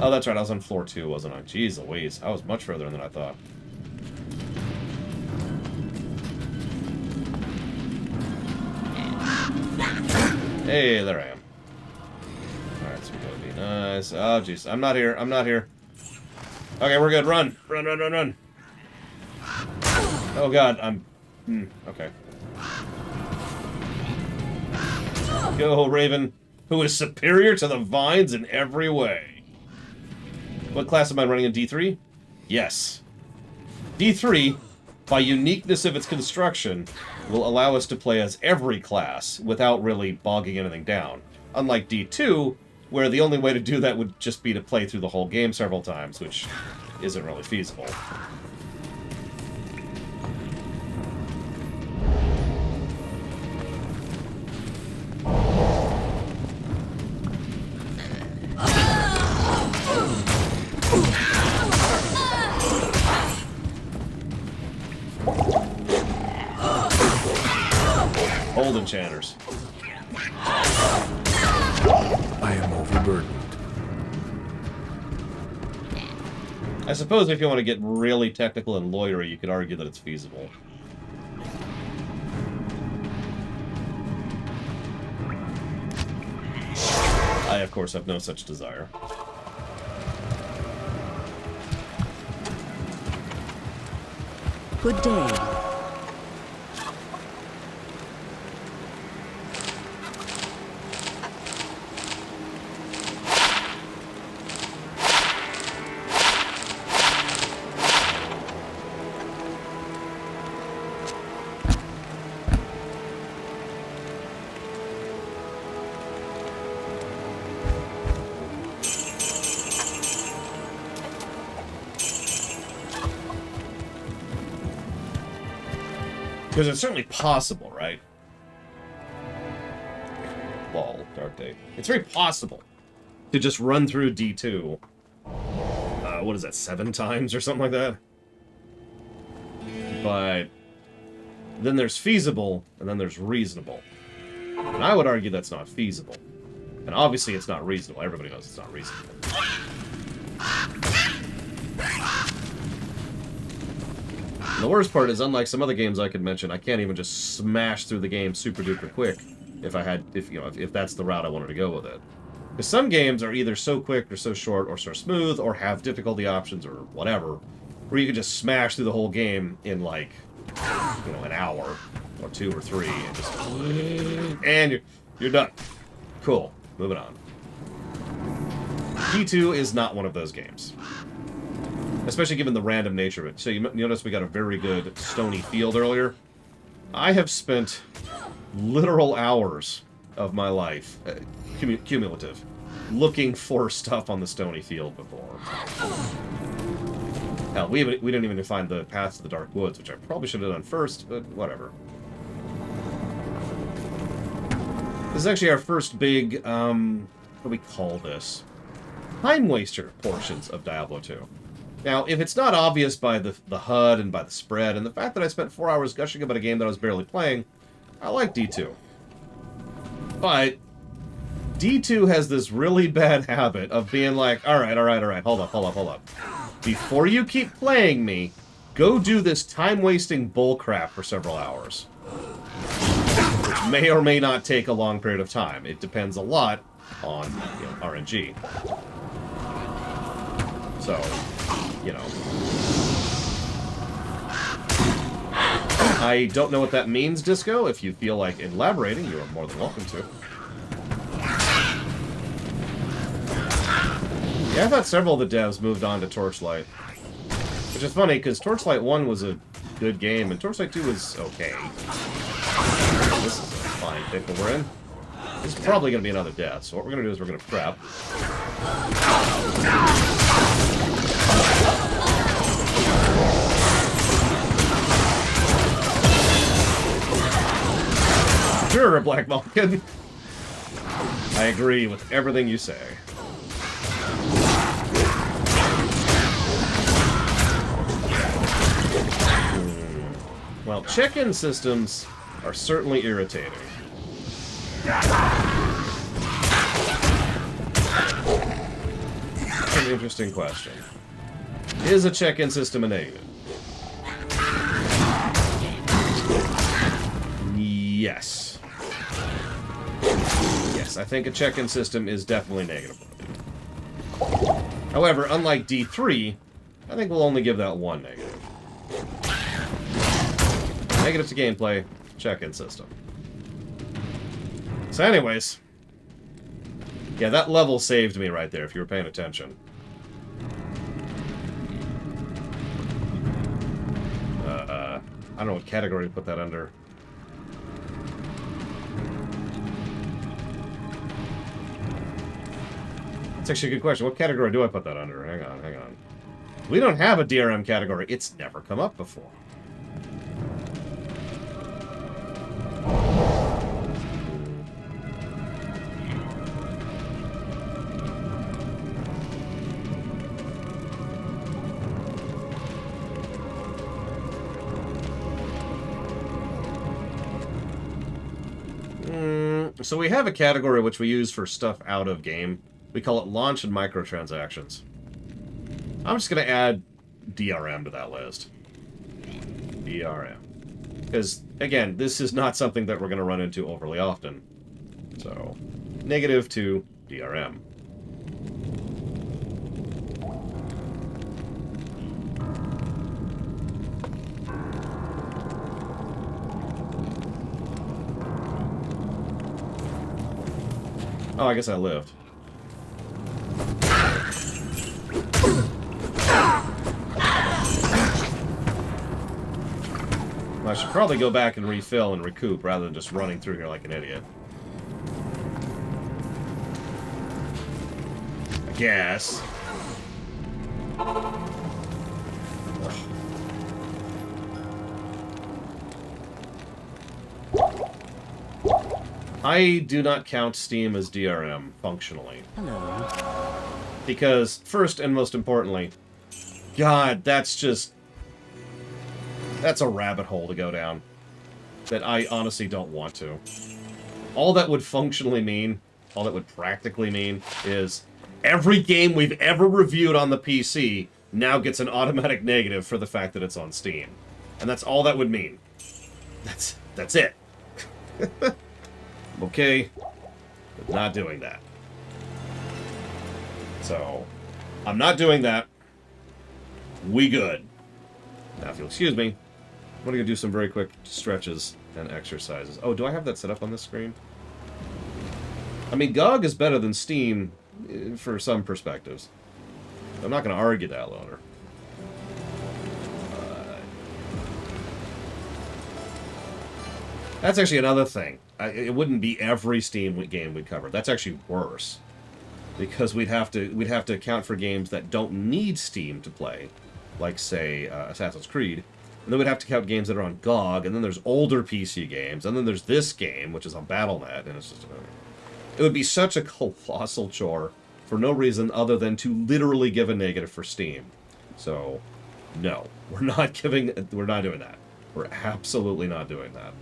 Oh, that's right, I was on floor 2, wasn't I? Jeez Louise, I was much further than I thought. Hey, there I am. Alright, so we gotta be nice. Oh, jeez, I'm not here, I'm not here. Okay, we're good, run! Run, run, run, run! Oh god, I'm... okay. Go, Raven, who is superior to the vines in every way. What class am I running in D3? Yes. D3, by uniqueness of its construction, will allow us to play as every class without really bogging anything down. Unlike D2, where the only way to do that would just be to play through the whole game several times, which isn't really feasible. Old enchanters. I am overburdened. I suppose if you want to get really technical and lawyery, you could argue that it's feasible. I, of course, have no such desire. Good day. Because it's certainly possible, right? Lol, Dark Day. It's very possible to just run through D2. What is that, 7 times or something like that? But then there's feasible, and then there's reasonable. And I would argue that's not feasible. And obviously it's not reasonable. Everybody knows it's not reasonable. And the worst part is, unlike some other games I could mention, I can't even just smash through the game super duper quick if that's the route I wanted to go with it. Because some games are either so quick or so short or so smooth or have difficulty options or whatever, where you can just smash through the whole game in like, an hour or 2 or 3 and just and you're done. Cool. Moving on. D2 is not one of those games. Especially given the random nature of it. So you notice we got a very good stony field earlier. I have spent literal hours of my life, cumulative, looking for stuff on the stony field before. Hell, we didn't even find the path to the Dark Woods, which I probably should have done first, but whatever. This is actually our first big, what do we call this? Time waster portions of Diablo 2. Now, if it's not obvious by the HUD and by the spread, and the fact that I spent 4 hours gushing about a game that I was barely playing, I like D2. But D2 has this really bad habit of being like, alright, hold up. Before you keep playing me, go do this time-wasting bullcrap for several hours. Which may or may not take a long period of time. It depends a lot on, RNG. So, I don't know what that means, Disco. If you feel like elaborating, you are more than welcome to. Yeah, I thought several of the devs moved on to Torchlight. Which is funny, because Torchlight 1 was a good game, and Torchlight 2 was okay. This is a fine pickle we're in. This is probably going to be another death, so what we're going to do is we're going to prep. Sure, Black Vulcan. I agree with everything you say. Well, check-in systems are certainly irritating. That's an interesting question. Is a check-in system a negative? Yes. Yes, I think a check-in system is definitely negative. However, unlike D3, I think we'll only give that one negative. Negative to gameplay, check-in system. So anyways, yeah, that level saved me right there, if you were paying attention. I don't know what category to put that under. That's actually a good question. What category do I put that under? Hang on. We don't have a DRM category. It's never come up before. So we have a category which we use for stuff out of game. We call it launch and microtransactions. I'm just going to add DRM to that list. DRM. Because, again, this is not something that we're going to run into overly often. So, negative to DRM. Oh, I guess I lived. I should probably go back and refill and recoup rather than just running through here like an idiot. I guess. I do not count Steam as DRM, functionally. Hello. Because, first and most importantly, God, that's a rabbit hole to go down that I honestly don't want to. All that would functionally mean all that would practically mean is every game we've ever reviewed on the PC now gets an automatic negative for the fact that it's on Steam. And that's all that would mean. That's it. Okay, but not doing that. So, I'm not doing that. We good. Now, if you'll excuse me, I'm going to do some very quick stretches and exercises. Oh, do I have that set up on this screen? I mean, GOG is better than Steam for some perspectives. I'm not going to argue that, Loner. That's actually another thing. It wouldn't be every Steam game we covered. That's actually worse, because we'd have to account for games that don't need Steam to play, like say Assassin's Creed, and then we'd have to count games that are on GOG, and then there's older PC games, and then there's this game which is on Battle.net, and it's just it would be such a colossal chore for no reason other than to literally give a negative for Steam. So, no, we're not doing that. We're absolutely not doing that.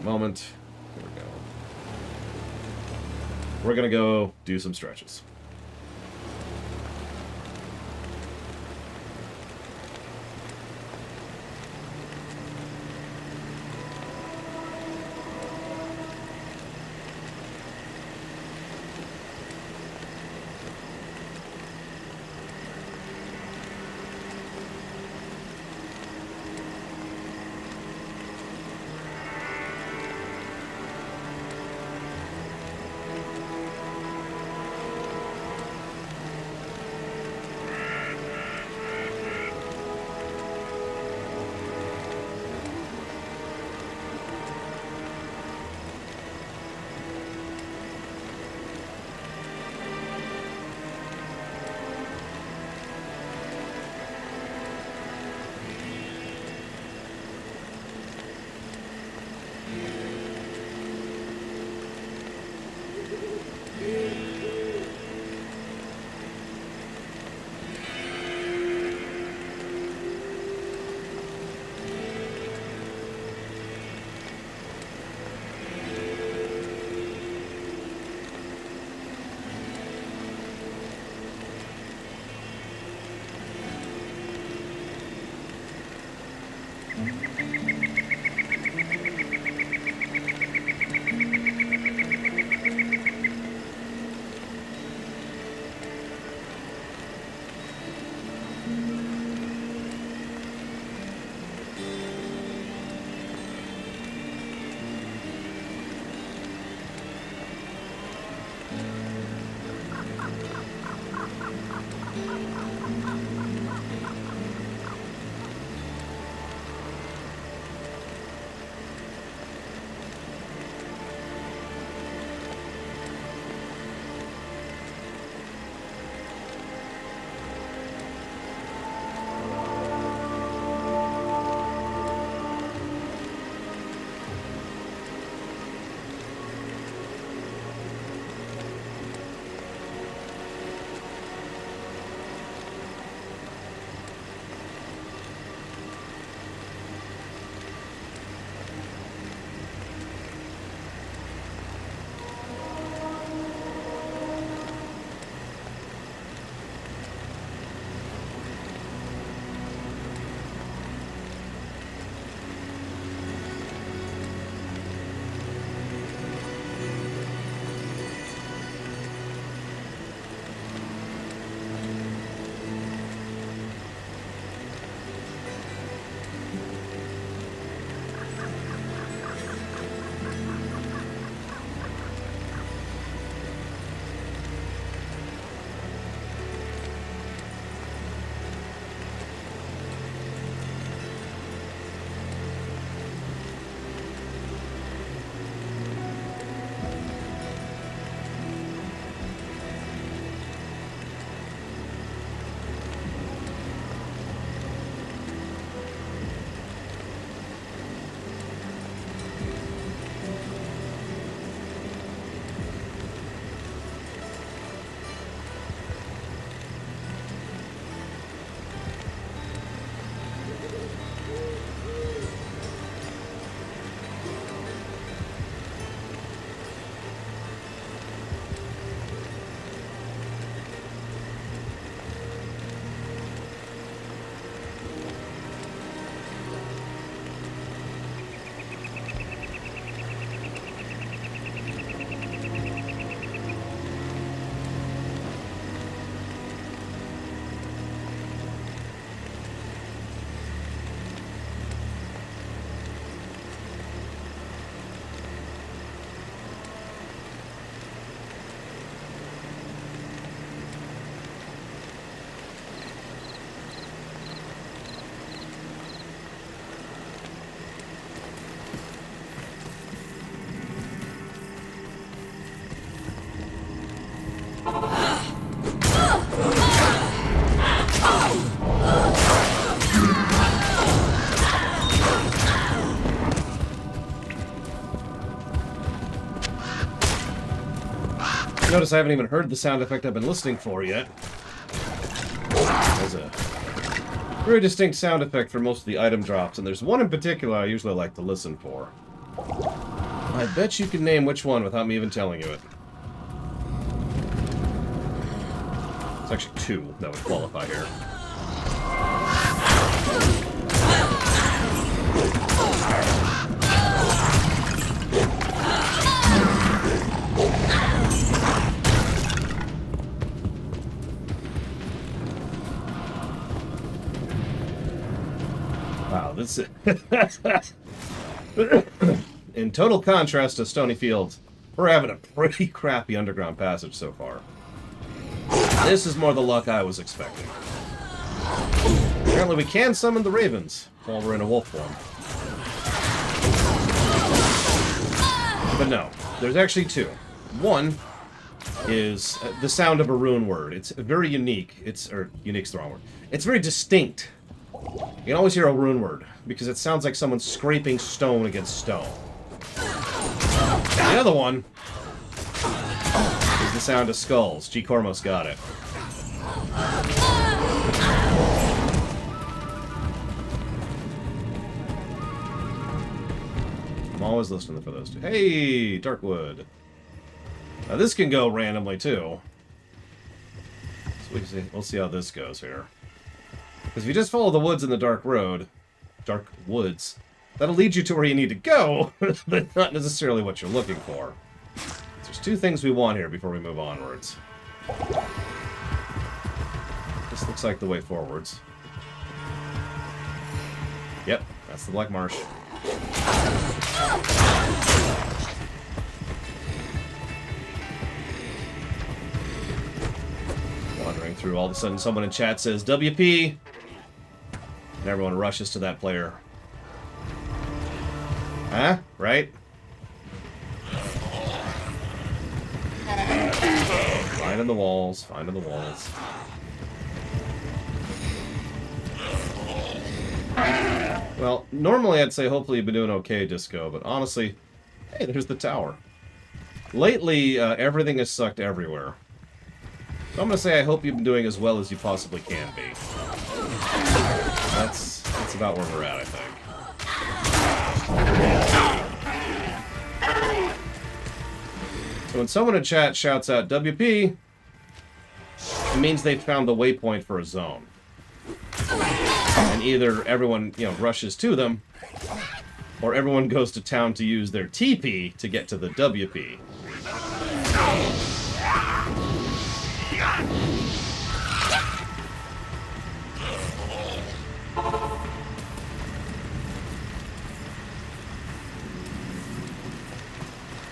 Moment. Here we go. We're gonna go do some stretches. Notice I haven't even heard the sound effect I've been listening for yet. There's a very distinct sound effect for most of the item drops, and there's one in particular I usually like to listen for. I bet you can name which one without me even telling you it. It's actually two that would qualify here. Wow, this is... In total contrast to Stony Fields, we're having a pretty crappy underground passage so far. This is more the luck I was expecting. Apparently we can summon the ravens while we're in a wolf form. But no, there's actually two. One is the sound of a rune word. It's very unique. Or unique's the wrong word. It's very distinct. You can always hear a rune word, because it sounds like someone scraping stone against stone. The other one is the sound of skulls. G. Cormos got it. I'm always listening for those two. Hey, Darkwood. Now this can go randomly too. So we'll see how this goes here. Because if you just follow the woods in the dark woods, that'll lead you to where you need to go, but not necessarily what you're looking for. There's two things we want here before we move onwards. This looks like the way forwards. Yep, that's the Black Marsh. Wandering through, all of a sudden someone in chat says, WP! And everyone rushes to that player. Huh? Right? Finding the walls, finding the walls. Well, normally I'd say hopefully you've been doing okay, Disco, but honestly, hey, there's the tower. Lately, everything has sucked everywhere. So I'm going to say I hope you've been doing as well as you possibly can be. That's about where we're at, I think. So when someone in chat shouts out WP, it means they've found the waypoint for a zone. And either everyone, rushes to them, or everyone goes to town to use their TP to get to the WP.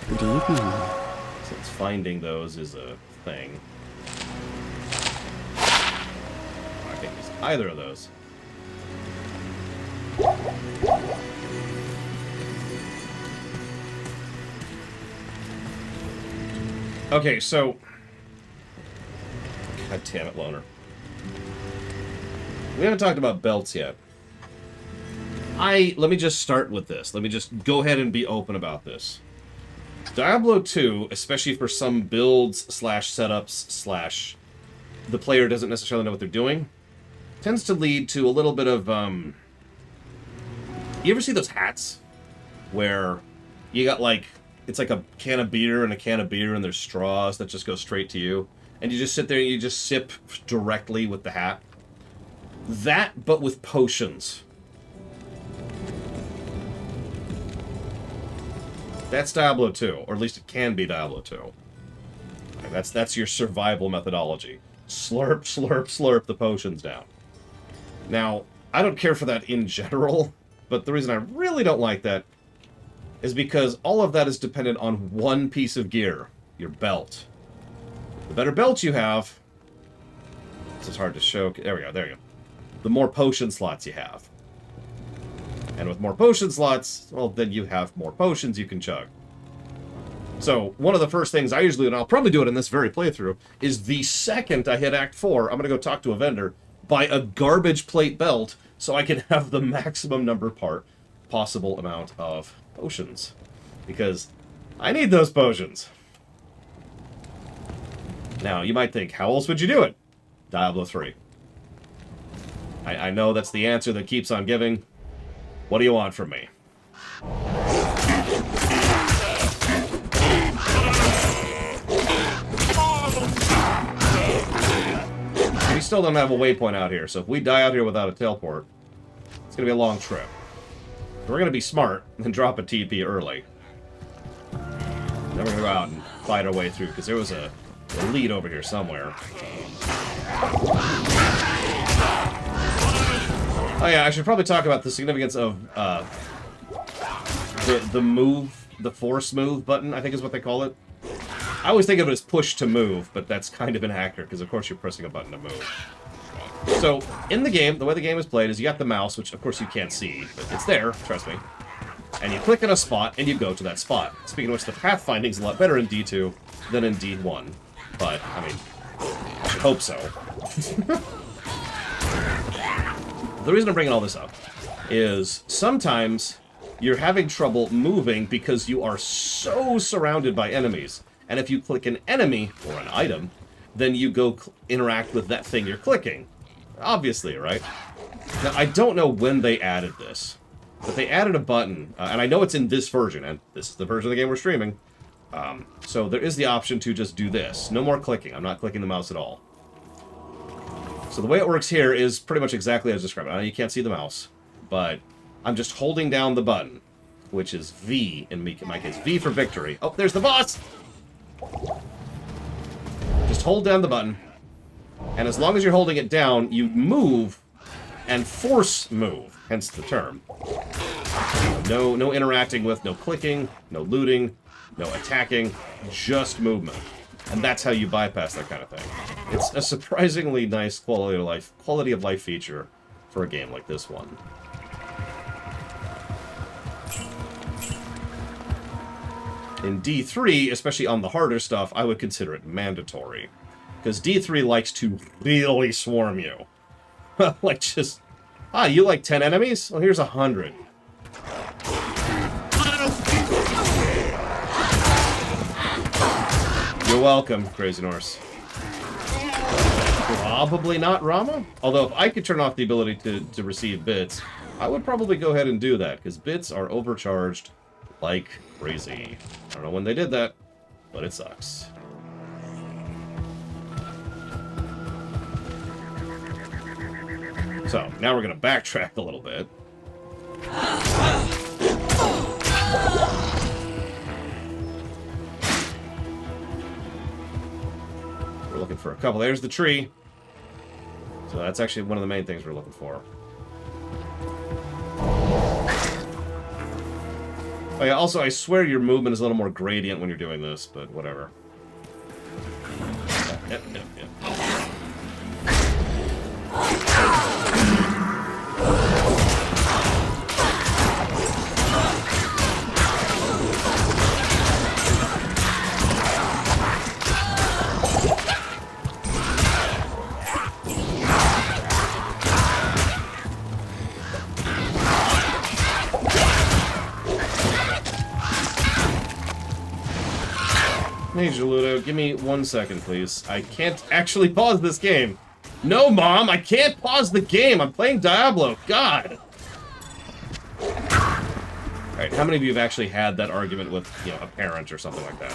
Good evening. Since finding those is a thing. I think it's either of those. Okay, so... God damn it, Loner. We haven't talked about belts yet. Let me just start with this. Let me just go ahead and be open about this. Diablo 2, especially for some builds / setups / the player doesn't necessarily know what they're doing, tends to lead to a little bit of, You ever see those hats? Where you got, it's like a can of beer and a can of beer and there's straws that just go straight to you. And you just sit there and you just sip directly with the hat. That, but with potions. That's Diablo 2, or at least it can be Diablo 2. That's your survival methodology. Slurp, slurp, slurp the potions down. Now, I don't care for that in general, but the reason I really don't like that is because all of that is dependent on one piece of gear, your belt. The better belt you have, this is hard to show, there we go, there you go. The more potion slots you have. And with more potion slots, well, then you have more potions you can chug. So, one of the first things I usually do, and I'll probably do it in this very playthrough, is the second I hit Act 4, I'm going to go talk to a vendor, buy a garbage plate belt, so I can have the maximum possible amount of potions. Because I need those potions. Now, you might think, how else would you do it? Diablo 3. I know that's the answer that keeps on giving. What do you want from me? We still don't have a waypoint out here, so if we die out here without a teleport, it's going to be a long trip. We're going to be smart and drop a TP early. Then we're going to go out and fight our way through, because there was a lead over here somewhere. Oh yeah, I should probably talk about the significance of the move, the force move button, I think is what they call it. I always think of it as push to move, but that's kind of inaccurate, because of course you're pressing a button to move. So, in the game, the way the game is played is you got the mouse, which of course you can't see, but it's there, trust me. And you click on a spot, and you go to that spot. Speaking of which, the pathfinding's a lot better in D2 than in D1. But, I mean, I should hope so. The reason I'm bringing all this up is sometimes you're having trouble moving because you are so surrounded by enemies. And if you click an enemy, or an item, then you go interact with that thing you're clicking. Obviously, right? Now, I don't know when they added this, but they added a button, and I know it's in this version, and this is the version of the game we're streaming. So there is the option to just do this. No more clicking. I'm not clicking the mouse at all. So the way it works here is pretty much exactly as described. I know you can't see the mouse, but I'm just holding down the button, which is V in my case. V for victory. Oh, there's the boss! Just hold down the button, and as long as you're holding it down, you move and force move, hence the term. No interacting with, no clicking, no looting, no attacking, just movement. And that's how you bypass that kind of thing. It's a surprisingly nice quality of life feature for a game like this one. In D3, especially on the harder stuff, I would consider it mandatory. Because D3 likes to really swarm you. Like just, you like 10 enemies? Well, here's 100. You're welcome, Crazy Norse. Probably not Rama? Although if I could turn off the ability to receive bits, I would probably go ahead and do that, because bits are overcharged like crazy. I don't know when they did that, but it sucks. So, now we're going to backtrack a little bit. We're looking for a couple. There's the tree. So that's actually one of the main things we're looking for. Oh yeah, also, I swear your movement is a little more gradient when you're doing this, but whatever. Yep. Hey, Geludo, give me 1 second, please. I can't actually pause this game. No, Mom, I can't pause the game. I'm playing Diablo. God. Alright, how many of you have actually had that argument with, you know, a parent or something like that?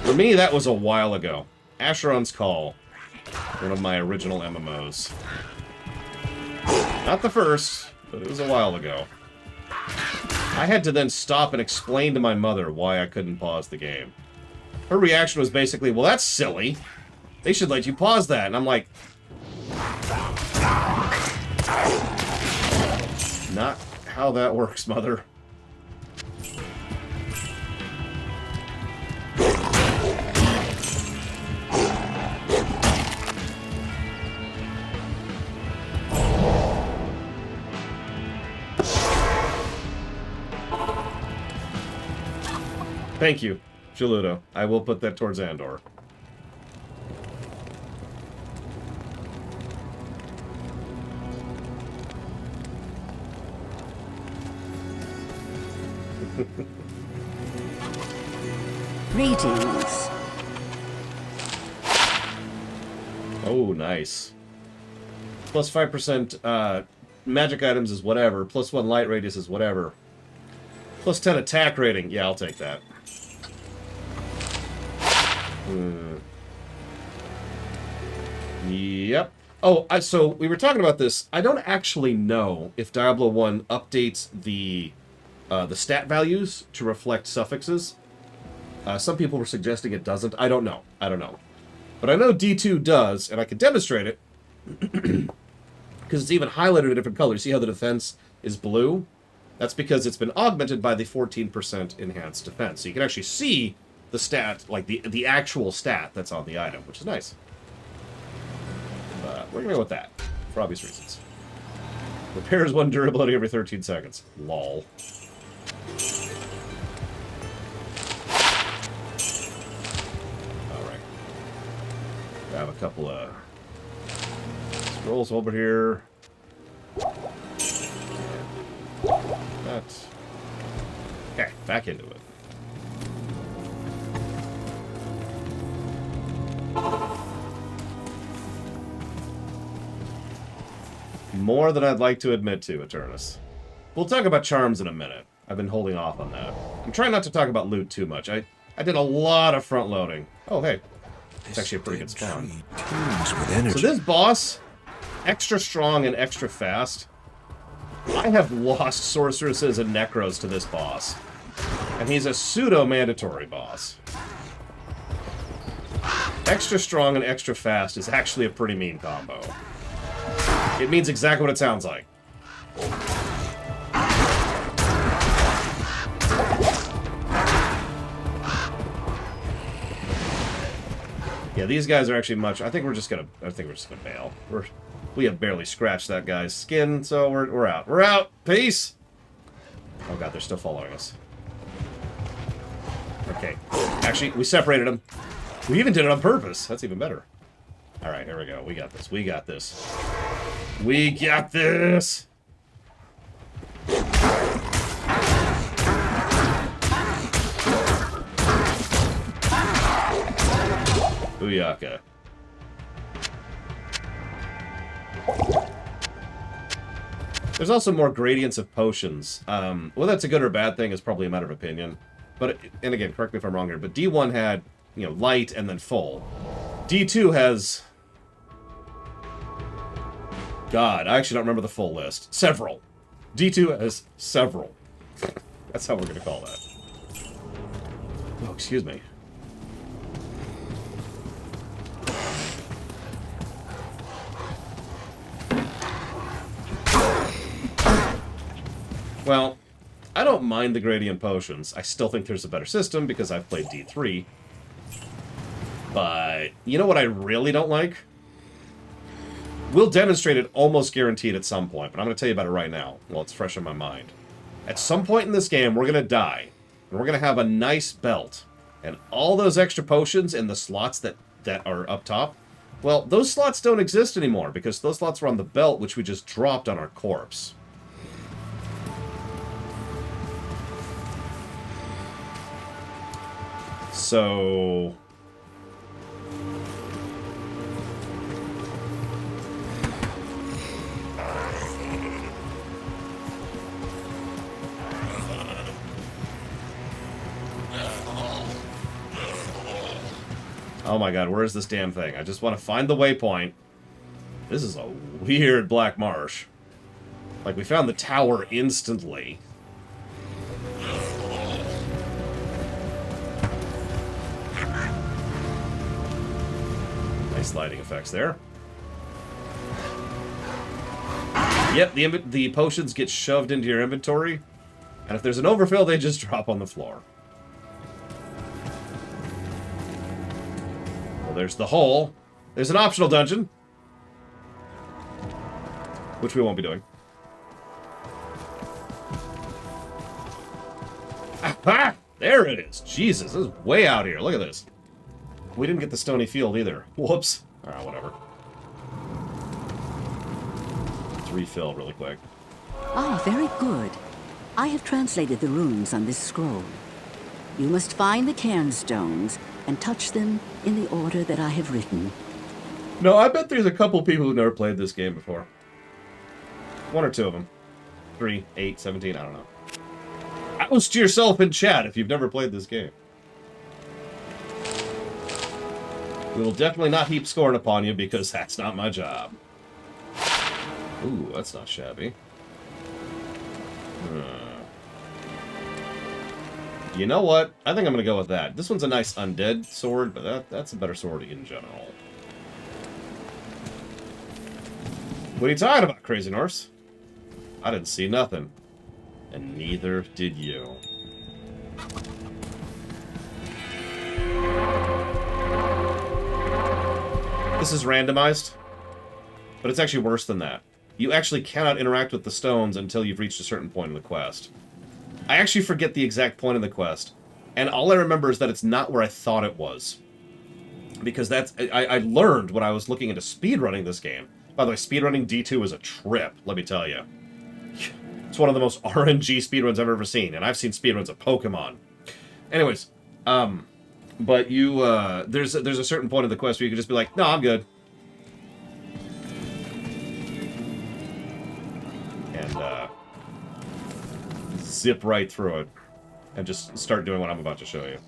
For me, that was a while ago. Asheron's Call. One of my original MMOs. Not the first, but it was a while ago. I had to then stop and explain to my mother why I couldn't pause the game. Her reaction was basically, well, that's silly. They should let you pause that. And I'm like... Not how that works, Mother. Thank you, Jaludo. I will put that towards Andor. Greetings. Oh, nice. Plus 5% magic items is whatever. Plus 1 light radius is whatever. Plus 10 attack rating. Yeah, I'll take that. Yep. Oh, so we were talking about this. I don't actually know if Diablo 1 updates the stat values to reflect suffixes. Some people were suggesting it doesn't. I don't know. But I know D2 does, and I can demonstrate it. Because it's even highlighted in different colors. See how the defense is blue? That's because it's been augmented by the 14% enhanced defense. So you can actually see the stat, like the actual stat that's on the item, which is nice. We're going to go with that, for obvious reasons. Repairs 1 durability every 13 seconds. Lol. Alright. I have a couple of scrolls over here. That. Okay, back into it. More than I'd like to admit to, Eternus. We'll talk about charms in a minute. I've been holding off on that. I'm trying not to talk about loot too much. I did a lot of front loading. Oh, hey. It's actually a pretty good spawn. So this boss, extra strong and extra fast. I have lost sorceresses and necros to this boss. And he's a pseudo-mandatory boss. Extra strong and extra fast is actually a pretty mean combo. It means exactly what it sounds like. Yeah, these guys are actually much. I think we're just gonna bail. We have barely scratched that guy's skin, so we're out. We're out. Peace. Oh god, they're still following us. Okay. Actually, we separated them. We even did it on purpose. That's even better. All right, here we go. We got this. We got this. We got this. Booyaka. There's also more gradients of potions. Whether that's a good or bad thing is probably a matter of opinion. But, and again, correct me if I'm wrong here, but D1 had, you know, light and then full. D2 has... God, I actually don't remember the full list. Several. D2 has several. That's how we're going to call that. Oh, excuse me. Well, I don't mind the gradient potions. I still think there's a better system because I've played D3. But you know what I really don't like? We'll demonstrate it almost guaranteed at some point, but I'm going to tell you about it right now while it's fresh in my mind. At some point in this game, we're going to die, and we're going to have a nice belt. And all those extra potions in the slots that are up top, well, those slots don't exist anymore because those slots were on the belt, which we just dropped on our corpse. So... oh my god, where is this damn thing? I just want to find the waypoint. This is a weird black marsh. Like, we found the tower instantly. Nice lighting effects there. Yep, the potions get shoved into your inventory. And if there's an overfill, they just drop on the floor. There's the hole. There's an optional dungeon. Which we won't be doing. Ah! There it is. Jesus, this is way out here. Look at this. We didn't get the stony field either. Whoops. Alright, whatever. Let's refill really quick. Ah, very good. I have translated the runes on this scroll. You must find the cairnstones and touch them in the order that I have written. No, I bet there's a couple people who've never played this game before. One or two of them. 3, 8, 17, I don't know. Oust yourself in chat if you've never played this game. We will definitely not heap scorn upon you because that's not my job. Ooh, that's not shabby. You know what? I think I'm going to go with that. This one's a nice undead sword, but that's a better sword in general. What are you talking about, Crazy Norse? I didn't see nothing. And neither did you. This is randomized, but it's actually worse than that. You actually cannot interact with the stones until you've reached a certain point in the quest. I actually forget the exact point of the quest, and all I remember is that it's not where I thought it was. Because I learned when I was looking into speedrunning this game. By the way, speedrunning D2 is a trip, let me tell you. It's one of the most RNG speedruns I've ever seen, and I've seen speedruns of Pokemon. Anyways, but you, there's a certain point of the quest where you can just be like, no, I'm good. And, zip right through it. And just start doing what I'm about to show you.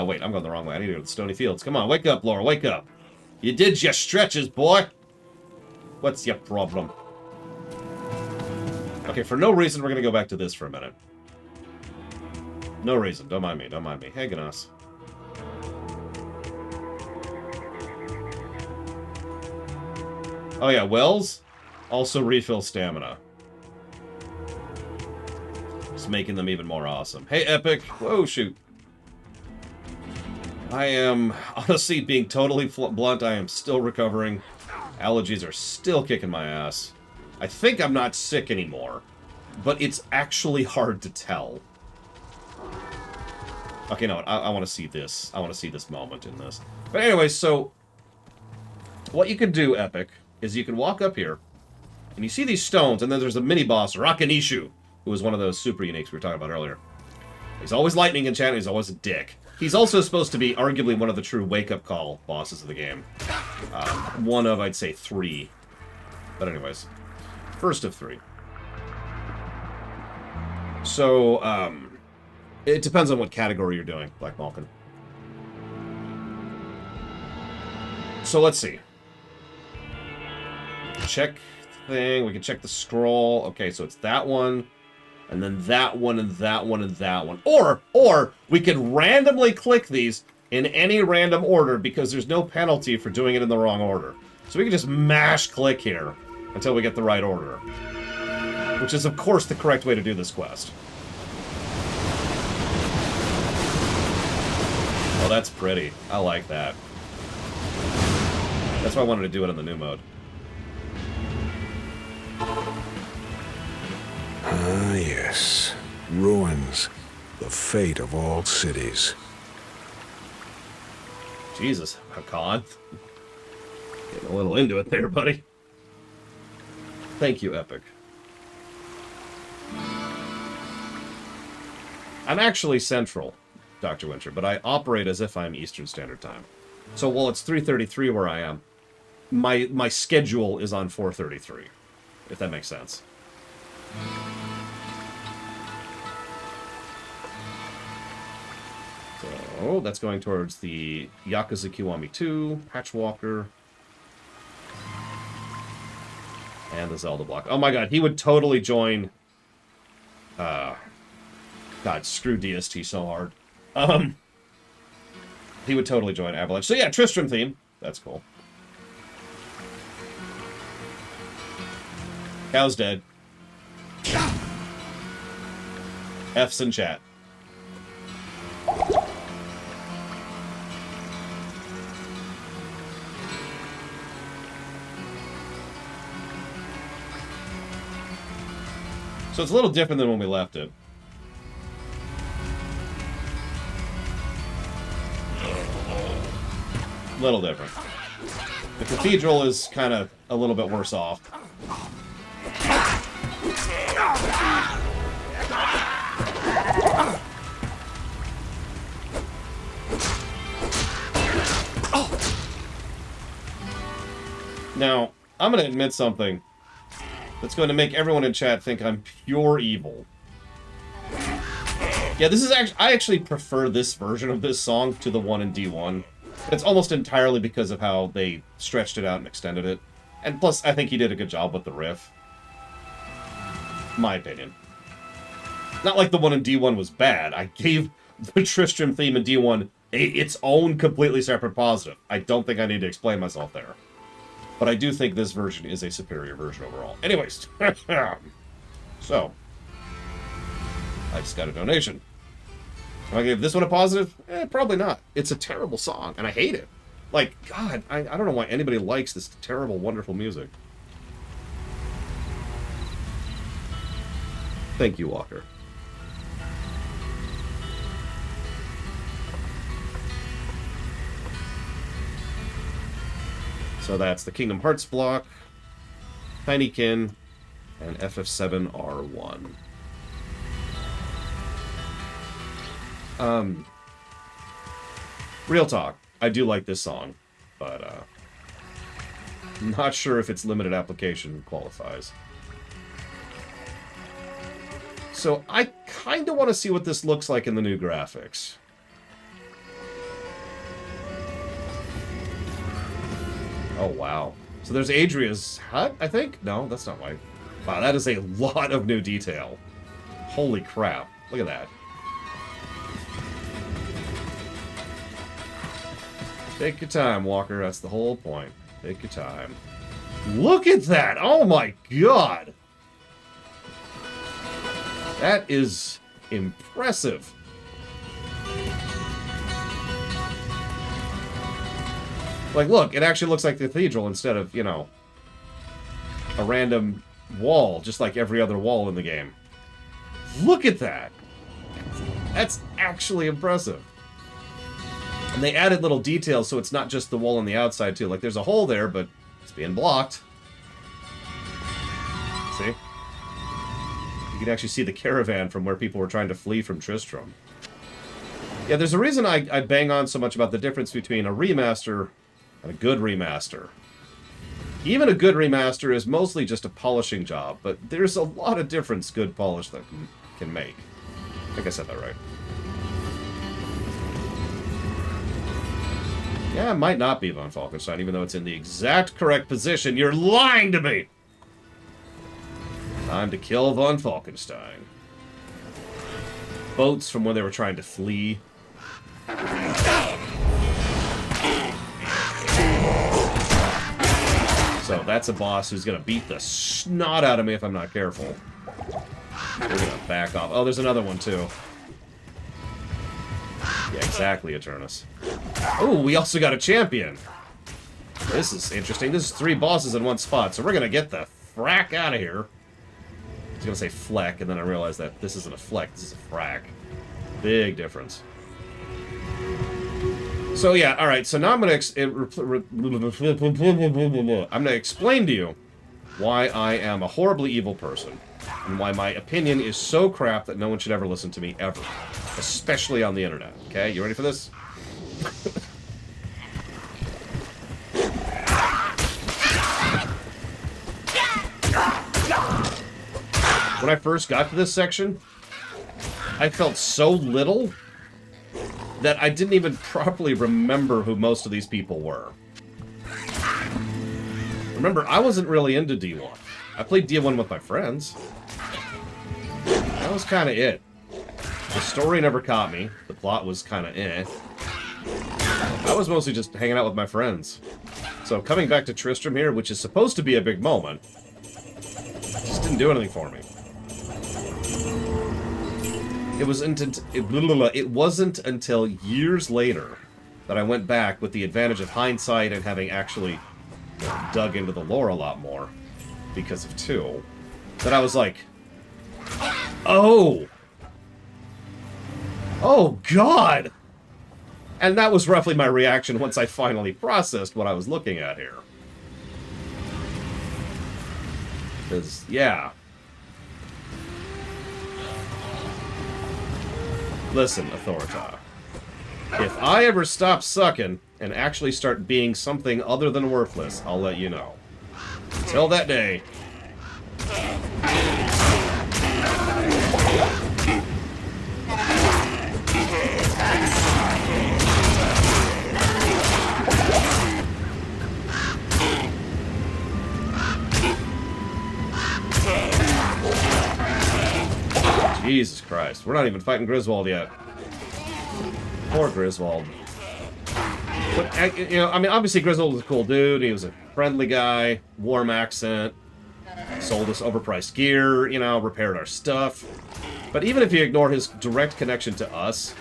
Wait, I'm going the wrong way. I need to go to the Stony Fields. Come on, wake up, Laura, wake up. You did your stretches, boy. What's your problem? Okay, for no reason, we're going to go back to this for a minute. No reason. Don't mind me. Don't mind me. Hey, Gnas. Oh, yeah. Wells also refill stamina. Just making them even more awesome. Hey, Epic. Whoa, shoot. I am, honestly, being totally blunt, I am still recovering. Allergies are still kicking my ass. I think I'm not sick anymore, but it's actually hard to tell. Okay, no, I want to see this. I want to see this moment in this. But anyway, so what you can do, Epic, is you can walk up here, and you see these stones, and then there's a mini-boss, Rakanishu, who was one of those super uniques we were talking about earlier. He's always lightning in chat, and he's always a dick. He's also supposed to be arguably one of the true wake-up call bosses of the game. One of, I'd say, 3. But anyways, first of 3. So, it depends on what category you're doing, Black Malkin. So let's see. Check thing. We can check the scroll. Okay, so it's that one, and then that one, and that one, and that one. Or we could randomly click these in any random order because there's no penalty for doing it in the wrong order. So we can just mash click here until we get the right order. Which is, of course, the correct way to do this quest. Oh, that's pretty. I like that. That's why I wanted to do it in the new mode. Ah, yes. Ruins. The fate of all cities. Jesus, Hakan. Getting a little into it there, buddy. Thank you, Epic. I'm actually Central, Dr. Winter, but I operate as if I'm Eastern Standard Time. So while it's 3:33 where I am, my schedule is on 4:33, if that makes sense. So that's going towards the Yakuza Kiwami 2, Patchwalker, and the Zelda block. Oh my god, he would totally join... God, screw DST so hard. He would totally join Avalanche. So yeah, Tristram theme. That's cool. Cow's dead. F's in chat. So it's a little different than when we left it. Little different. The cathedral is kind of a little bit worse off. Now, I'm going to admit something that's going to make everyone in chat think I'm pure evil. Yeah, this is actually... I actually prefer this version of this song to the one in D1. It's almost entirely because of how they stretched it out and extended it. And plus, I think he did a good job with the riff. My opinion. Not like the one in D1 was bad. I gave the Tristram theme in D1 its own completely separate positive. I don't think I need to explain myself there. But I do think this version is a superior version overall. Anyways. So. I just got a donation. Am I give this one a positive? Probably not. It's a terrible song, and I hate it. Like, God, I don't know why anybody likes this terrible, wonderful music. Thank you, Walker. So that's the Kingdom Hearts block, Tinykin, and FF7R1. Real talk, I do like this song, but not sure if its limited application qualifies. So I kind of want to see what this looks like in the new graphics. Oh, wow. So there's Adria's hut, I think? No, that's not right. Wow, that is a lot of new detail. Holy crap. Look at that. Take your time, Walker. That's the whole point. Take your time. Look at that! Oh my god! That is impressive. Like, look, it actually looks like the cathedral instead of, you know, a random wall, just like every other wall in the game. Look at that! That's actually impressive. And they added little details so it's not just the wall on the outside, too. Like, there's a hole there, but it's being blocked. See? You can actually see the caravan from where people were trying to flee from Tristram. Yeah, there's a reason I bang on so much about the difference between a remaster and a good remaster. Even a good remaster is mostly just a polishing job, but there's a lot of difference good polish that can make. I think I said that right. Yeah, it might not be Von Falkenstein, even though it's in the exact correct position. You're lying to me! Time to kill Von Falkenstein. Boats from when they were trying to flee. So that's a boss who's gonna beat the snot out of me if I'm not careful. We're gonna back off. Oh, there's another one too. Yeah, exactly, Eternus. Oh, we also got a champion. This is interesting. This is 3 bosses in one spot, so we're gonna get the frack out of here. I was gonna say fleck, and then I realized that this isn't a fleck, this is a frack. Big difference. So yeah, alright, so now I'm gonna explain to you why I am a horribly evil person. And why my opinion is so crap that no one should ever listen to me, ever. Especially on the internet. Okay, you ready for this? When I first got to this section, I felt so little that I didn't even properly remember who most of these people were. Remember, I wasn't really into D1. I played D1 with my friends. That was kind of it. The story never caught me. The plot was kind of eh. I was mostly just hanging out with my friends. So coming back to Tristram here, which is supposed to be a big moment, just didn't do anything for me. It wasn't until years later that I went back with the advantage of hindsight and having actually dug into the lore a lot more because of 2, that I was like, oh! Oh, God! And that was roughly my reaction once I finally processed what I was looking at here. Because, yeah. Listen, Authorita. If I ever stop sucking and actually start being something other than worthless, I'll let you know. Until that day. Jesus Christ. We're not even fighting Griswold yet. Poor Griswold. But, you know, I mean, obviously Griswold was a cool dude. He was a friendly guy, warm accent, sold us overpriced gear, you know, repaired our stuff. But even if you ignore his direct connection to us,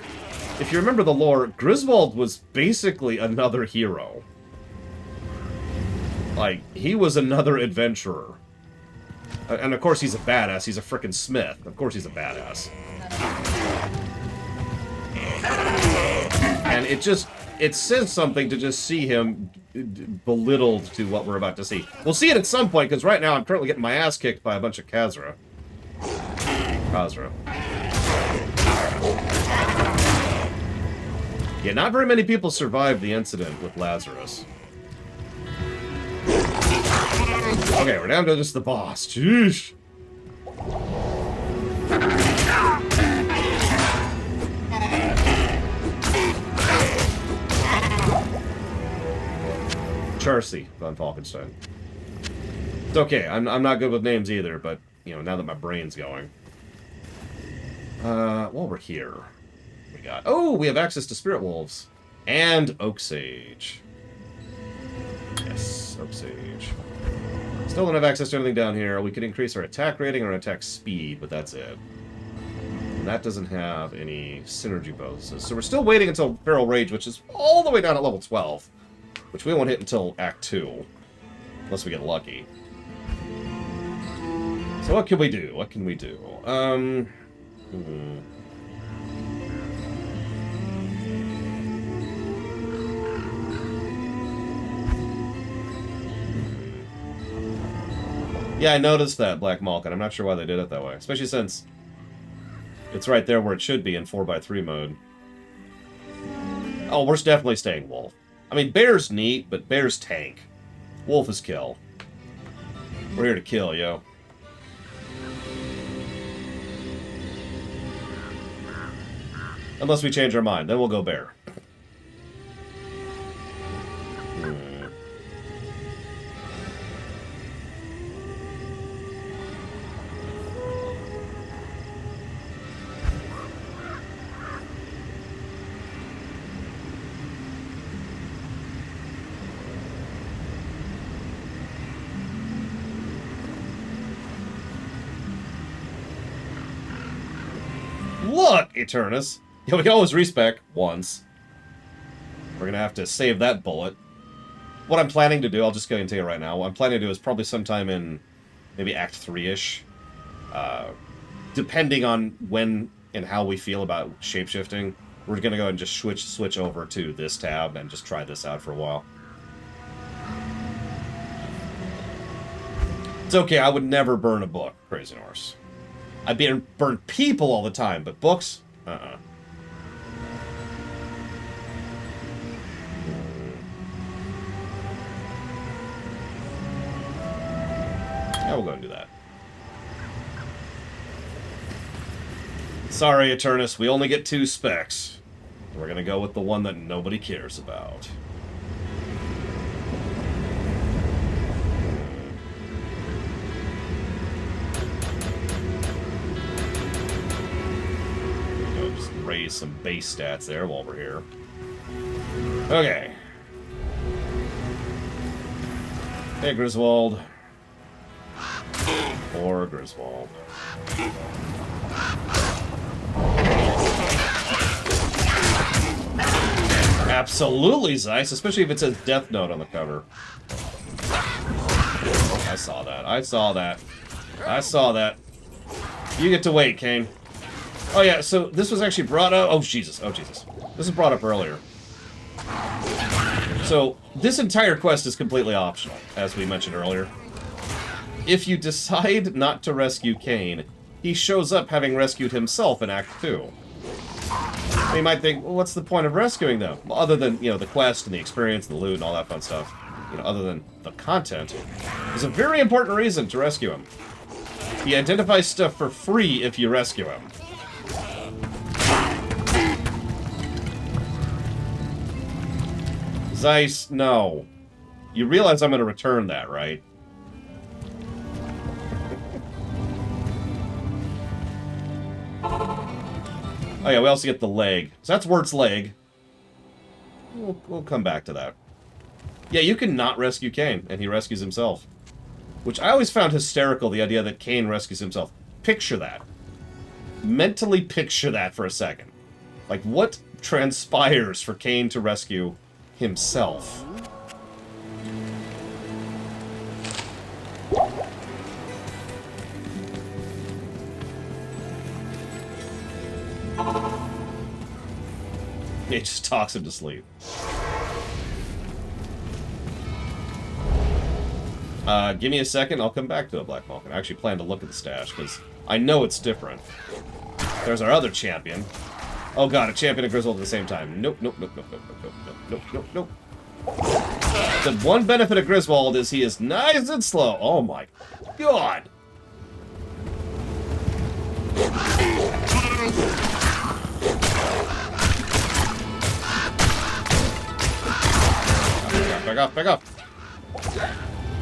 if you remember the lore, Griswold was basically another hero. Like, he was another adventurer. And of course he's a badass. He's a frickin' smith. Of course he's a badass. And it says something to just see him belittled to what we're about to see. We'll see it at some point, because right now I'm currently getting my ass kicked by a bunch of Khazra. Yeah, not very many people survived the incident with Lazarus. Okay, we're down to just the boss. Jeez. Charcy von Falkenstein. It's okay. I'm not good with names either, but you know, now that my brain's going. While we're here, we have access to Spirit Wolves and Oak Sage. Yes, Oak Sage. Still don't have access to anything down here. We could increase our attack rating or attack speed, but that's it. And that doesn't have any synergy bonuses. So we're still waiting until Feral Rage, which is all the way down at level 12. Which we won't hit until Act 2. Unless we get lucky. So what can we do? What can we do? Yeah, I noticed that, Black Malkin. I'm not sure why they did it that way. Especially since it's right there where it should be in 4x3 mode. Oh, we're definitely staying Wolf. I mean, Bear's neat, but Bear's tank. Wolf is kill. We're here to kill, yo. Unless we change our mind, then we'll go Bear. Look, Eternus! Yeah, we can always respec once. We're gonna have to save that bullet. What I'm planning to do, I'll just go and tell you right now, what I'm planning to do is probably sometime in maybe Act 3-ish. Depending on when and how we feel about shapeshifting, we're gonna go and just switch over to this tab and just try this out for a while. It's okay, I would never burn a book, Crazy Norse. I'd burn people all the time, but books? Uh-uh. Yeah, we'll go and do that. Sorry, Eternus, we only get 2 specs. We're gonna go with the one that nobody cares about. Raise some base stats there while we're here. Okay. Hey, Griswold. Or Griswold. Absolutely, Zeiss, especially if it says Death Note on the cover. I saw that. I saw that. I saw that. You get to wait, Kane. Oh yeah, so this was actually brought up... Oh, Jesus. Oh, Jesus. This was brought up earlier. So, this entire quest is completely optional, as we mentioned earlier. If you decide not to rescue Cain, he shows up having rescued himself in Act 2. You might think, well, what's the point of rescuing them? Well, other than, you know, the quest and the experience and the loot and all that fun stuff. You know, other than the content. There's a very important reason to rescue him. He identifies stuff for free if you rescue him. Zeiss, no. You realize I'm going to return that, right? Oh yeah, we also get the leg. So that's Wirt's leg. We'll come back to that. Yeah, you can not rescue Cain, and he rescues himself. Which I always found hysterical, the idea that Cain rescues himself. Picture that. Mentally picture that for a second. Like, what transpires for Cain to rescue himself? It just talks him to sleep. Give me a second, I'll come back to it, Black Malkin. I actually plan to look at the stash, because I know it's different. There's our other champion. Oh god, a champion and Griswold at the same time. Nope, nope, nope, nope, nope, nope, nope, nope, nope, nope. The one benefit of Griswold is he is nice and slow. Oh my god! Back off, back off.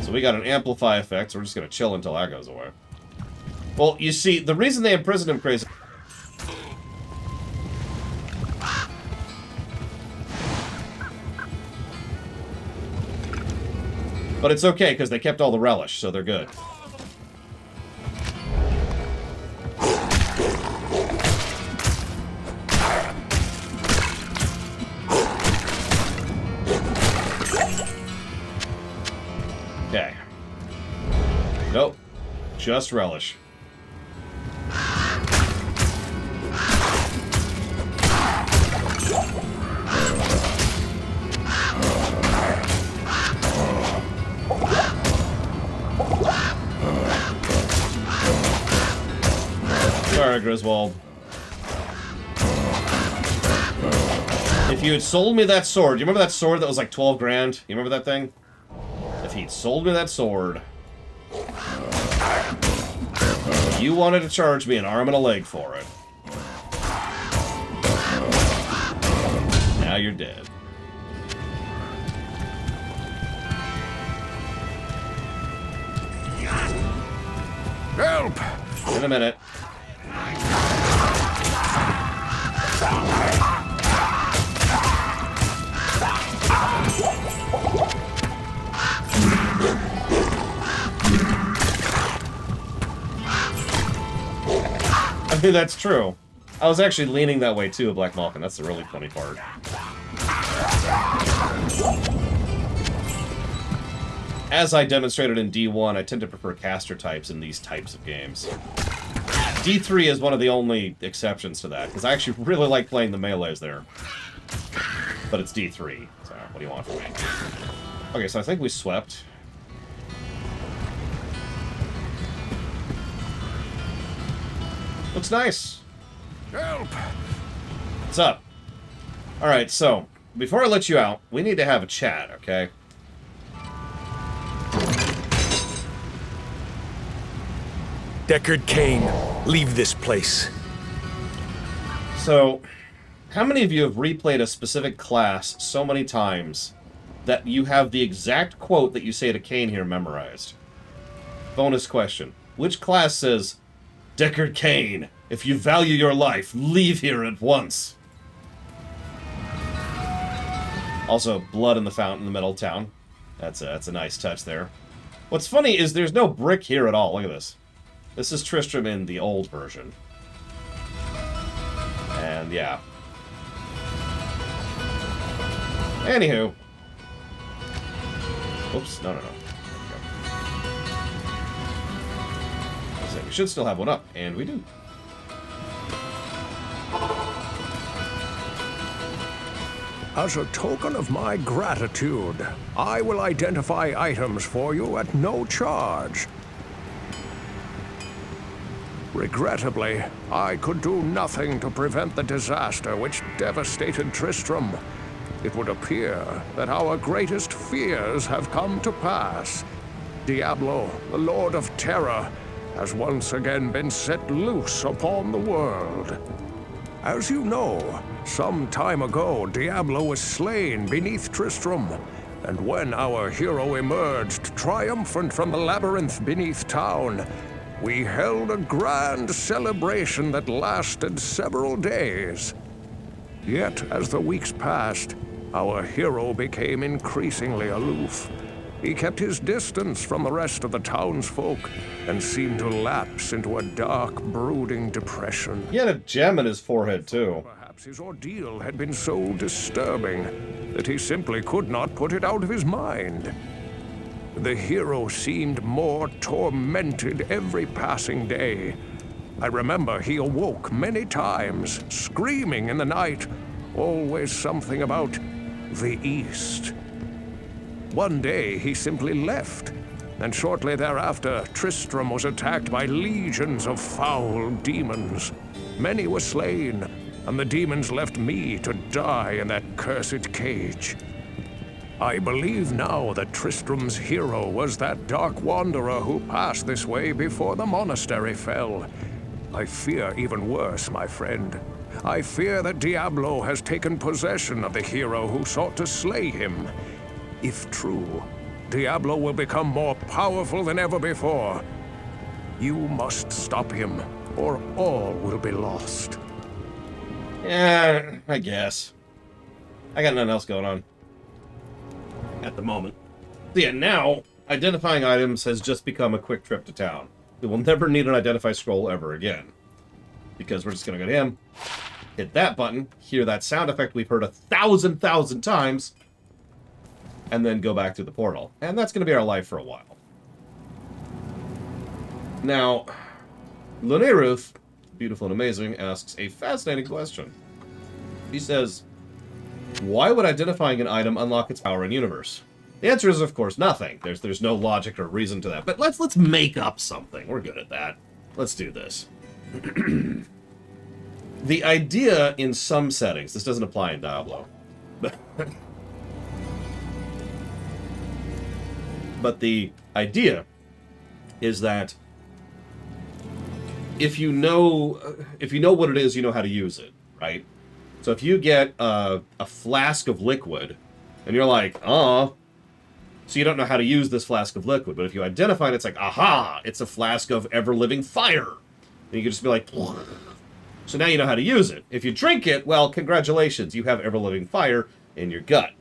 So we got an amplify effect, so we're just gonna chill until that goes away. Well, you see, the reason they imprisoned him crazy... But it's okay, because they kept all the relish, so they're good. Okay. Nope. Just relish. Sorry, Griswold. If you had sold me that sword, you remember that sword that was like 12 grand? You remember that thing? If he'd sold me that sword, you wanted to charge me an arm and a leg for it. Now you're dead. Help! In a minute. I mean, that's true. I was actually leaning that way too, Black Malkin. That's the really funny part. As I demonstrated in D1, I tend to prefer caster types in these types of games. D3 is one of the only exceptions to that, because I actually really like playing the melees there. But it's D3, so what do you want from me? Okay, so I think we swept. Looks nice. Help! What's up? Alright, so, before I let you out, we need to have a chat, okay? Deckard Cain, leave this place. So, how many of you have replayed a specific class so many times that you have the exact quote that you say to Cain here memorized? Bonus question. Which class says, Deckard Cain, if you value your life, leave here at once? Also, blood in the fountain in the middle of town. That's a nice touch there. What's funny is there's no brick here at all. Look at this. This is Tristram in the old version. And yeah. Anywho. Oops, no. We should still have one up, and we do. As a token of my gratitude, I will identify items for you at no charge. Regrettably, I could do nothing to prevent the disaster which devastated Tristram. It would appear that our greatest fears have come to pass. Diablo, the Lord of Terror, has once again been set loose upon the world. As you know, some time ago, Diablo was slain beneath Tristram, and when our hero emerged triumphant from the labyrinth beneath town, we held a grand celebration that lasted several days. Yet, as the weeks passed, our hero became increasingly aloof. He kept his distance from the rest of the townsfolk and seemed to lapse into a dark, brooding depression. He had a gem in his forehead, too. Perhaps his ordeal had been so disturbing that he simply could not put it out of his mind. The hero seemed more tormented every passing day. I remember he awoke many times, screaming in the night, always something about the East. One day he simply left, and shortly thereafter Tristram was attacked by legions of foul demons. Many were slain, and the demons left me to die in that cursed cage. I believe now that Tristram's hero was that dark wanderer who passed this way before the monastery fell. I fear even worse, my friend. I fear that Diablo has taken possession of the hero who sought to slay him. If true, Diablo will become more powerful than ever before. You must stop him, or all will be lost. Yeah, I guess. I got nothing else going on at the moment. So yeah, now, identifying items has just become a quick trip to town. We will never need an identify scroll ever again. Because we're just going to go to him, hit that button, hear that sound effect we've heard 1,000 times, and then go back to the portal. And that's going to be our life for a while. Now, Luneruth, beautiful and amazing, asks a fascinating question. He says, why would identifying an item unlock its power in universe? The answer is, of course, nothing. There's no logic or reason to that. But let's make up something. We're good at that. Let's do this. The idea in some settings, this doesn't apply in Diablo, but the idea is that if you know what it is, you know how to use it, right? So if you get a flask of liquid, and you're like, oh, so you don't know how to use this flask of liquid, but if you identify it, it's like, aha, it's a flask of ever-living fire. And you can just be like, so now you know how to use it. If you drink it, well, congratulations, you have ever-living fire in your gut.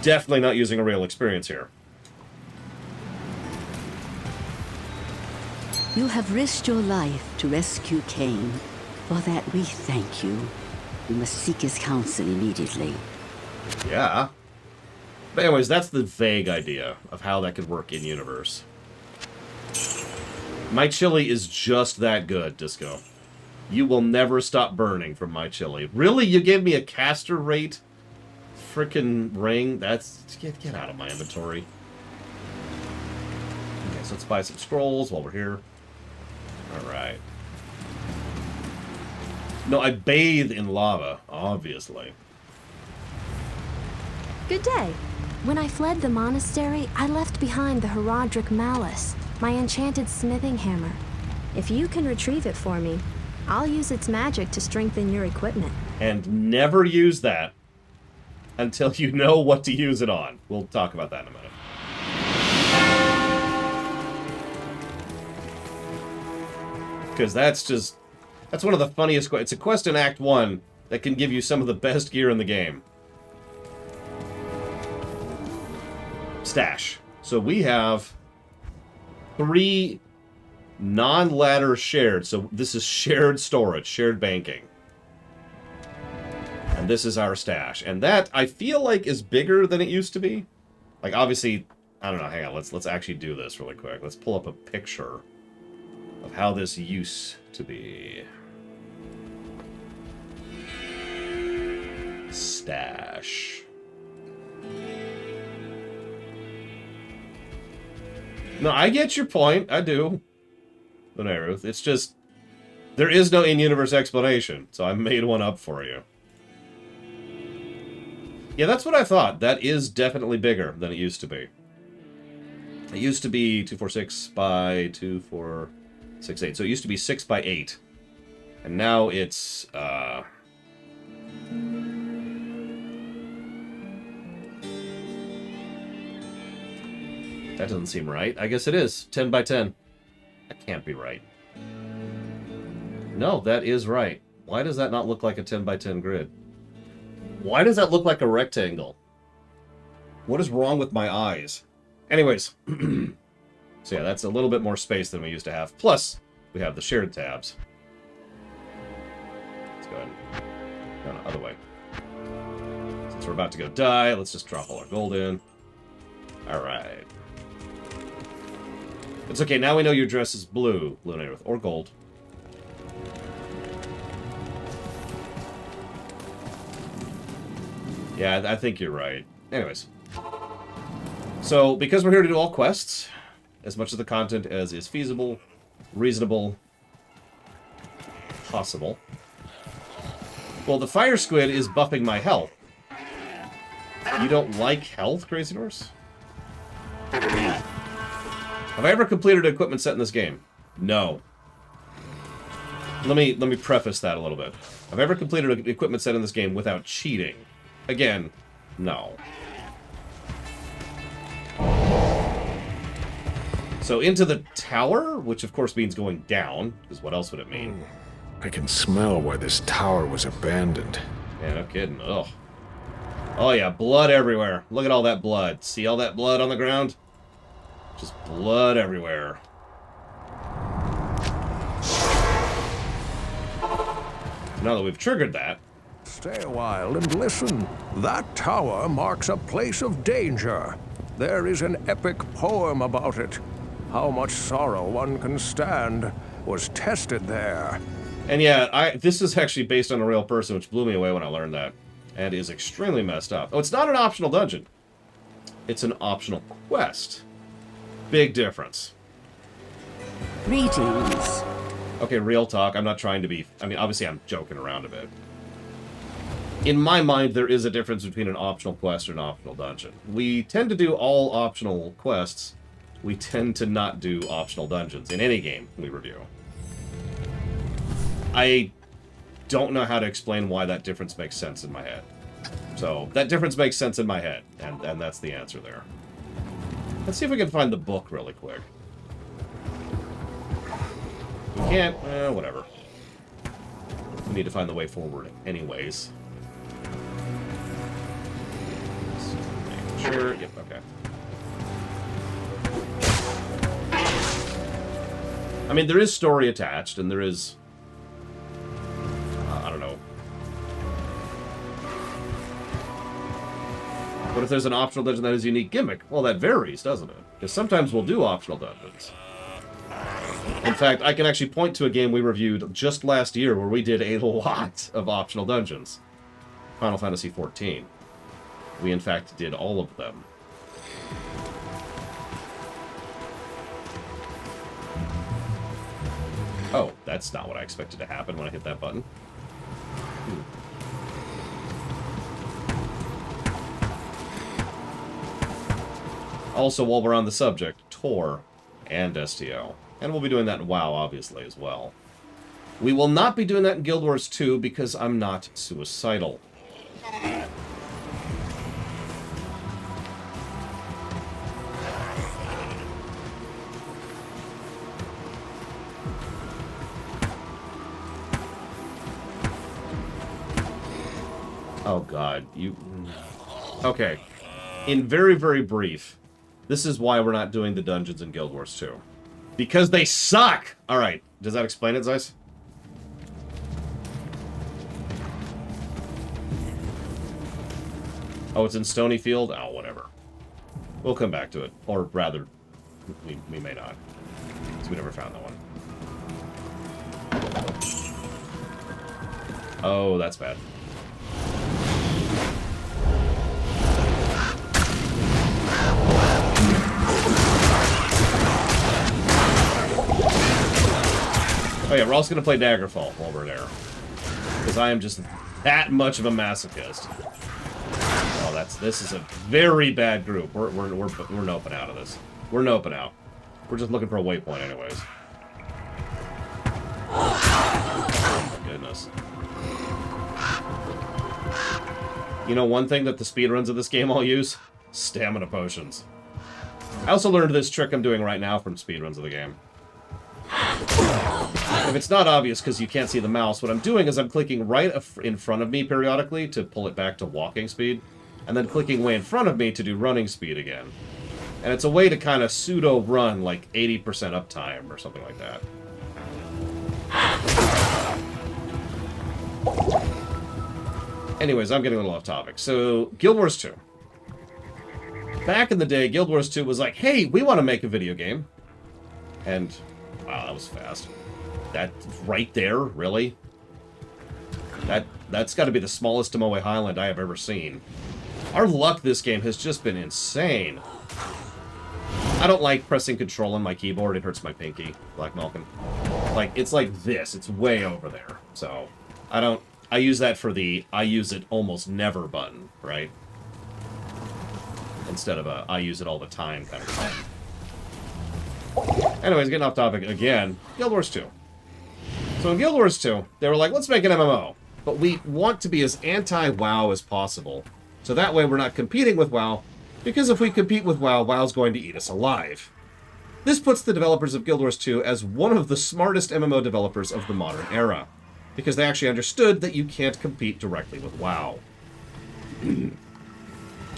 Definitely not using a real experience here. You have risked your life to rescue Cain. For that we thank you. You must seek his counsel immediately. Yeah. But anyways, that's the vague idea of how that could work in-universe. My chili is just that good, Disco. You will never stop burning from my chili. Really? You gave me a caster rate frickin' ring? That's... Get out of my inventory. Okay, so let's buy some scrolls while we're here. Alright. No, I bathe in lava, obviously. Good day. When I fled the monastery, I left behind the Herodric Malice, my enchanted smithing hammer. If you can retrieve it for me, I'll use its magic to strengthen your equipment. And never use that until you know what to use it on. We'll talk about that in a minute. Because that's one of the funniest quests. It's a quest in Act 1 that can give you some of the best gear in the game. Stash. So we have 3 non-ladder shared. So this is shared storage, shared banking. And this is our stash. And that, I feel like, is bigger than it used to be. Like, obviously, I don't know, hang on, let's actually do this really quick. Let's pull up a picture of how this used to be. stash. No, I get your point. I do. Lunaruth. It's just... There is no in-universe explanation, so I made one up for you. Yeah, that's what I thought. That is definitely bigger than it used to be. It used to be 246 by 2468. So it used to be 6 by 8. And now it's, That doesn't seem right. I guess it is. 10 by 10. That can't be right. No, that is right. Why does that not look like a 10 by 10 grid? Why does that look like a rectangle? What is wrong with my eyes? Anyways. So yeah, that's a little bit more space than we used to have. Plus, we have the shared tabs. Let's go ahead and go the other way. Since we're about to go die, let's just drop all our gold in. Alright. It's okay, now we know your dress is blue, Lunaruth, or gold. Yeah, I think you're right. Anyways. So, because we're here to do all quests, as much of the content as is feasible, reasonable, possible. Well, the fire squid is buffing my health. You don't like health, Crazy Horse? Have I ever completed an equipment set in this game? No. Let me preface that a little bit. Have I ever completed an equipment set in this game without cheating? Again, no. So into the tower, which of course means going down, because what else would it mean? I can smell where this tower was abandoned. Yeah, no kidding. Ugh. Oh yeah, blood everywhere. Look at all that blood. See all that blood on the ground? Just blood everywhere. Now that we've triggered that... Stay a while and listen. That tower marks a place of danger. There is an epic poem about it. How much sorrow one can stand was tested there. And yeah, this is actually based on a real person, which blew me away when I learned that. And is extremely messed up. Oh, it's not an optional dungeon. It's an optional quest. Big difference. Greetings. Okay, real talk. I'm not trying to be... I mean, obviously I'm joking around a bit. In my mind, there is a difference between an optional quest and an optional dungeon. We tend to do all optional quests. We tend to not do optional dungeons in any game we review. I don't know how to explain why that difference makes sense in my head. So, that difference makes sense in my head, and that's the answer there. Let's see if we can find the book really quick. We can't, whatever. We need to find the way forward anyways. Sure, yep, okay. I mean, there is story attached, and there is... I don't know. What if there's an optional dungeon that has a unique gimmick? Well, that varies, doesn't it? Because sometimes we'll do optional dungeons. In fact, I can actually point to a game we reviewed just last year where we did a lot of optional dungeons. Final Fantasy XIV. We, in fact, did all of them. Oh, that's not what I expected to happen when I hit that button. Also, while we're on the subject, Tor and STO. And we'll be doing that in WoW, obviously, as well. We will not be doing that in Guild Wars 2 because I'm not suicidal. Oh god, you... Okay. In very, very brief, this is why we're not doing the dungeons in Guild Wars 2. Because they suck! Alright, does that explain it, Zeiss? Oh, it's in Stonyfield? Oh, whatever. We'll come back to it. Or rather, we may not. Because we never found that one. Oh, that's bad. Oh yeah, we're also gonna play Daggerfall while we're there. Because I am just that much of a masochist. Oh, this is a very bad group. We're noping out of this. We're noping out. We're just looking for a waypoint anyways. Oh my goodness. You know one thing that the speedruns of this game all use? Stamina potions. I also learned this trick I'm doing right now from speedruns of the game. If it's not obvious because you can't see the mouse, what I'm doing is I'm clicking right in front of me periodically to pull it back to walking speed, and then clicking way in front of me to do running speed again. And it's a way to kind of pseudo-run like 80% uptime or something like that. Anyways, I'm getting a little off topic. So, Guild Wars 2. Back in the day, Guild Wars 2 was like, hey, we want to make a video game. And, wow, that was fast. That right there, really? That's got to be the smallest Tomoe Highland I have ever seen. Our luck this game has just been insane. I don't like pressing control on my keyboard. It hurts my pinky, Black Malkin. Like, it's like this. It's way over there. So, I use that for the I use it almost never button, right? Instead of a I use it all the time kind of thing. Anyways, getting off topic again. Guild Wars 2. So in Guild Wars 2, they were like, let's make an MMO. But we want to be as anti-WoW as possible. So that way we're not competing with WoW. Because if we compete with WoW, WoW's going to eat us alive. This puts the developers of Guild Wars 2 as one of the smartest MMO developers of the modern era. Because they actually understood that you can't compete directly with WoW.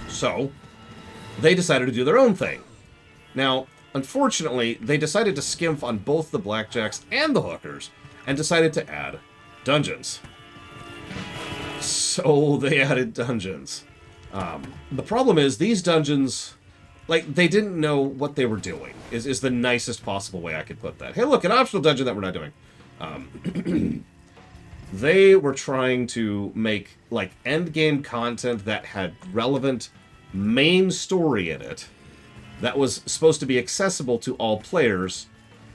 So, they decided to do their own thing. Now, unfortunately, they decided to skimp on both the blackjacks and the hookers, and decided to add dungeons. So they added dungeons. The problem is, these dungeons, like, they didn't know what they were doing, is the nicest possible way I could put that. Hey, look, an optional dungeon that we're not doing. They were trying to make, like, endgame content that had relevant main story in it, that was supposed to be accessible to all players,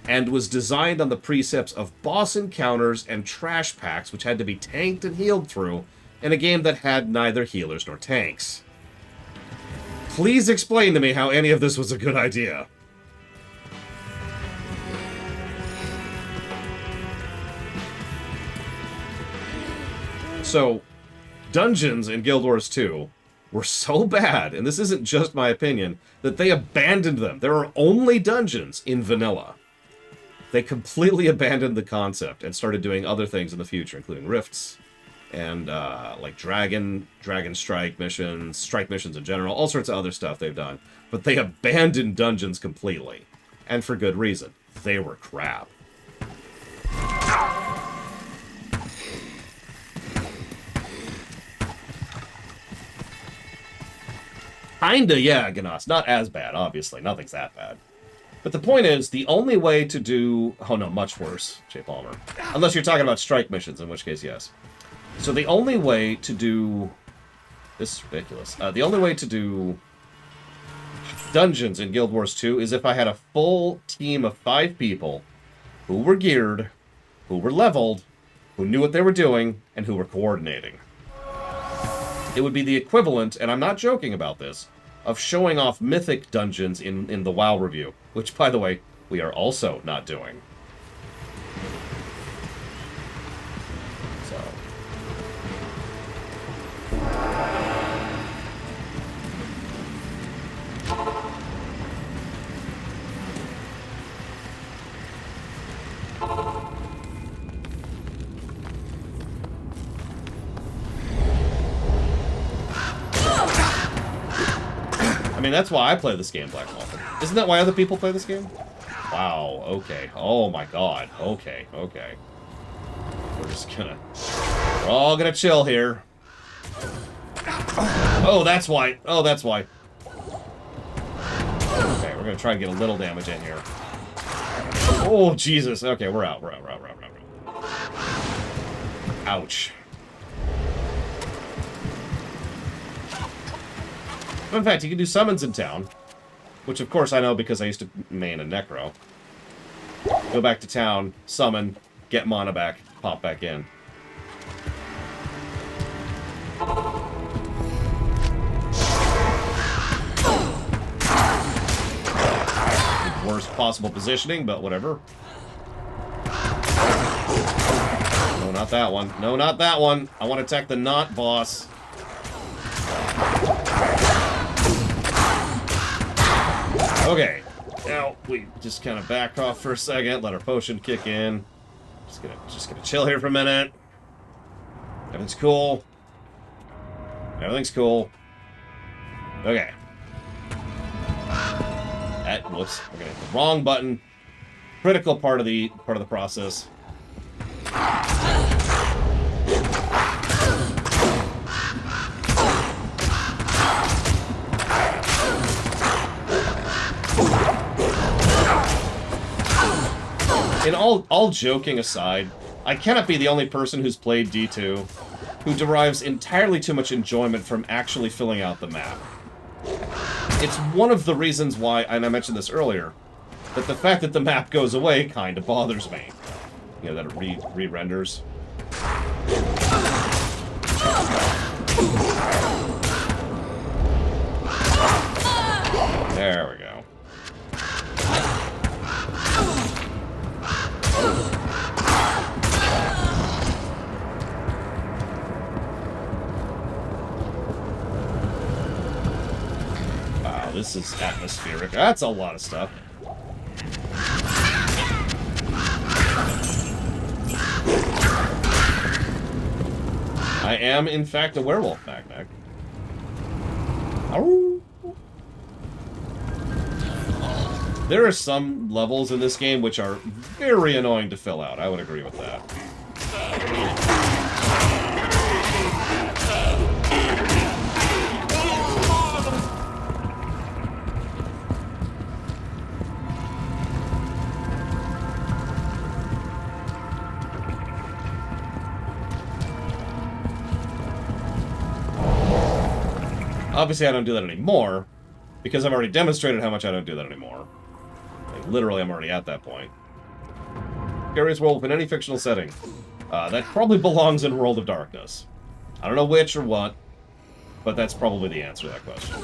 and was designed on the precepts of boss encounters and trash packs, which had to be tanked and healed through, in a game that had neither healers nor tanks. Please explain to me how any of this was a good idea. So, dungeons in Guild Wars 2 were so bad, and this isn't just my opinion, that they abandoned them. There are only dungeons in vanilla. They completely abandoned the concept and started doing other things in the future, including rifts, and like Dragon Strike missions in general, all sorts of other stuff they've done. But they abandoned dungeons completely. And for good reason. They were crap. Kinda, yeah, Ganas. Not as bad, obviously. Nothing's that bad. But the point is, the only way to do... Oh no, much worse, Jay Palmer. Unless you're talking about strike missions, in which case, yes. So the only way to do... This is ridiculous. The only way to do dungeons in Guild Wars 2 is if I had a full team of 5 people who were geared, who were leveled, who knew what they were doing, and who were coordinating. It would be the equivalent, and I'm not joking about this, of showing off mythic dungeons in the WoW review, which, by the way, we are also not doing. So. I mean, that's why I play this game, Black Dolphin. Isn't that why other people play this game? Wow, okay. Oh my god. Okay, okay. We're all gonna chill here. Oh, that's why. Oh, that's why. Okay, we're gonna try and get a little damage in here. Oh, Jesus. Okay, we're out. We're out. Ouch. In fact, you can do summons in town, which of course I know because I used to main a Necro. Go back to town, summon, get mana back, pop back in. Worst possible positioning, but whatever. No, not that one. No, not that one. I want to attack the not boss. Okay. Now, we just kind of back off for a second, let our potion kick in. Just gonna chill here for a minute. Everything's cool. Everything's cool. Okay. Whoops. Okay, the wrong button. Critical part of the process. And all joking aside, I cannot be the only person who's played D2 who derives entirely too much enjoyment from actually filling out the map. It's one of the reasons why, and I mentioned this earlier, that the fact that the map goes away kind of bothers me. You know, that it re-renders. There we go. Wow, this is atmospheric. That's a lot of stuff. I am, in fact, a werewolf, Mac. Ow. There are some levels in this game which are very annoying to fill out. I would agree with that. Obviously, I don't do that anymore, because I've already demonstrated how much I don't do that anymore. Like, literally, I'm already at that point. Curious werewolf in any fictional setting. That probably belongs in World of Darkness. I don't know which or what, but that's probably the answer to that question.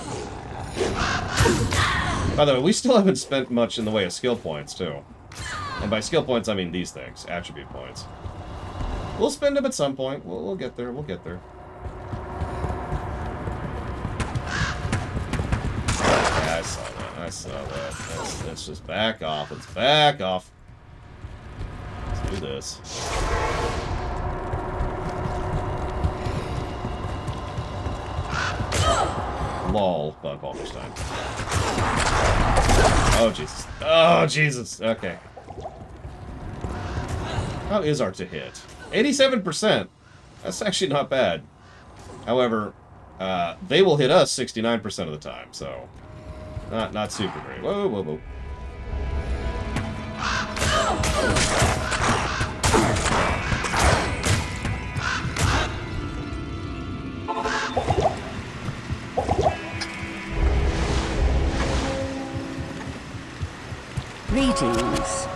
By the way, we still haven't spent much in the way of skill points, too. And by skill points, I mean these things, attribute points. We'll spend them at some point. We'll get there, we'll get there. I saw that. Let's just back off. Let's back off. Let's do this. Lol, Bug Wolfenstein. Oh, Jesus. Oh, Jesus. Okay. How is our to hit? 87%. That's actually not bad. However, they will hit us 69% of the time, so... Not super great. Whoa, whoa, whoa. Greetings.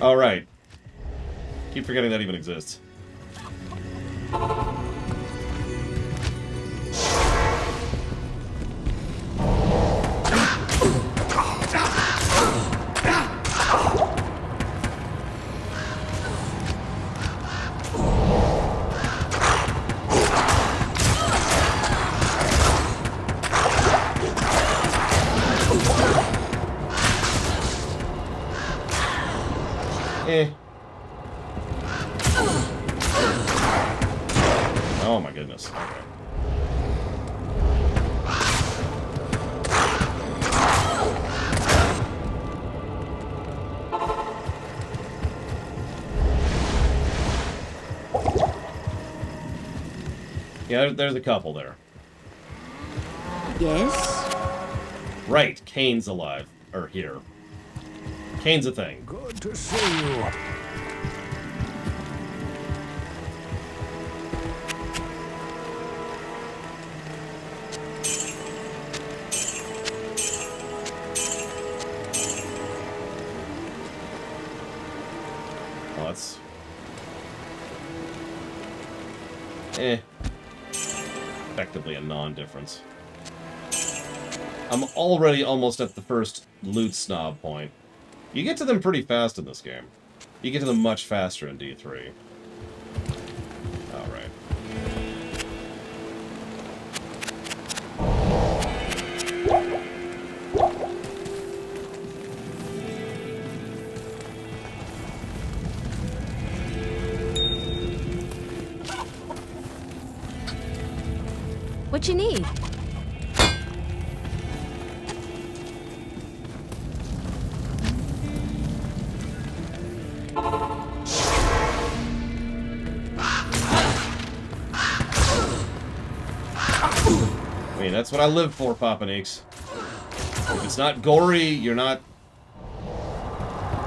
All right. Keep forgetting that even exists. Oh my goodness. Okay. Yeah, there's a couple there. Yes? Right, Kane's alive. Or here. Kane's a thing. Good to see you. Well, that's... effectively a non-difference. I'm already almost at the first loot snob point. You get to them pretty fast in this game. You get to them much faster in D3. Alright. What you need? I mean, that's what I live for, Papaneeks. If it's not gory, you're not...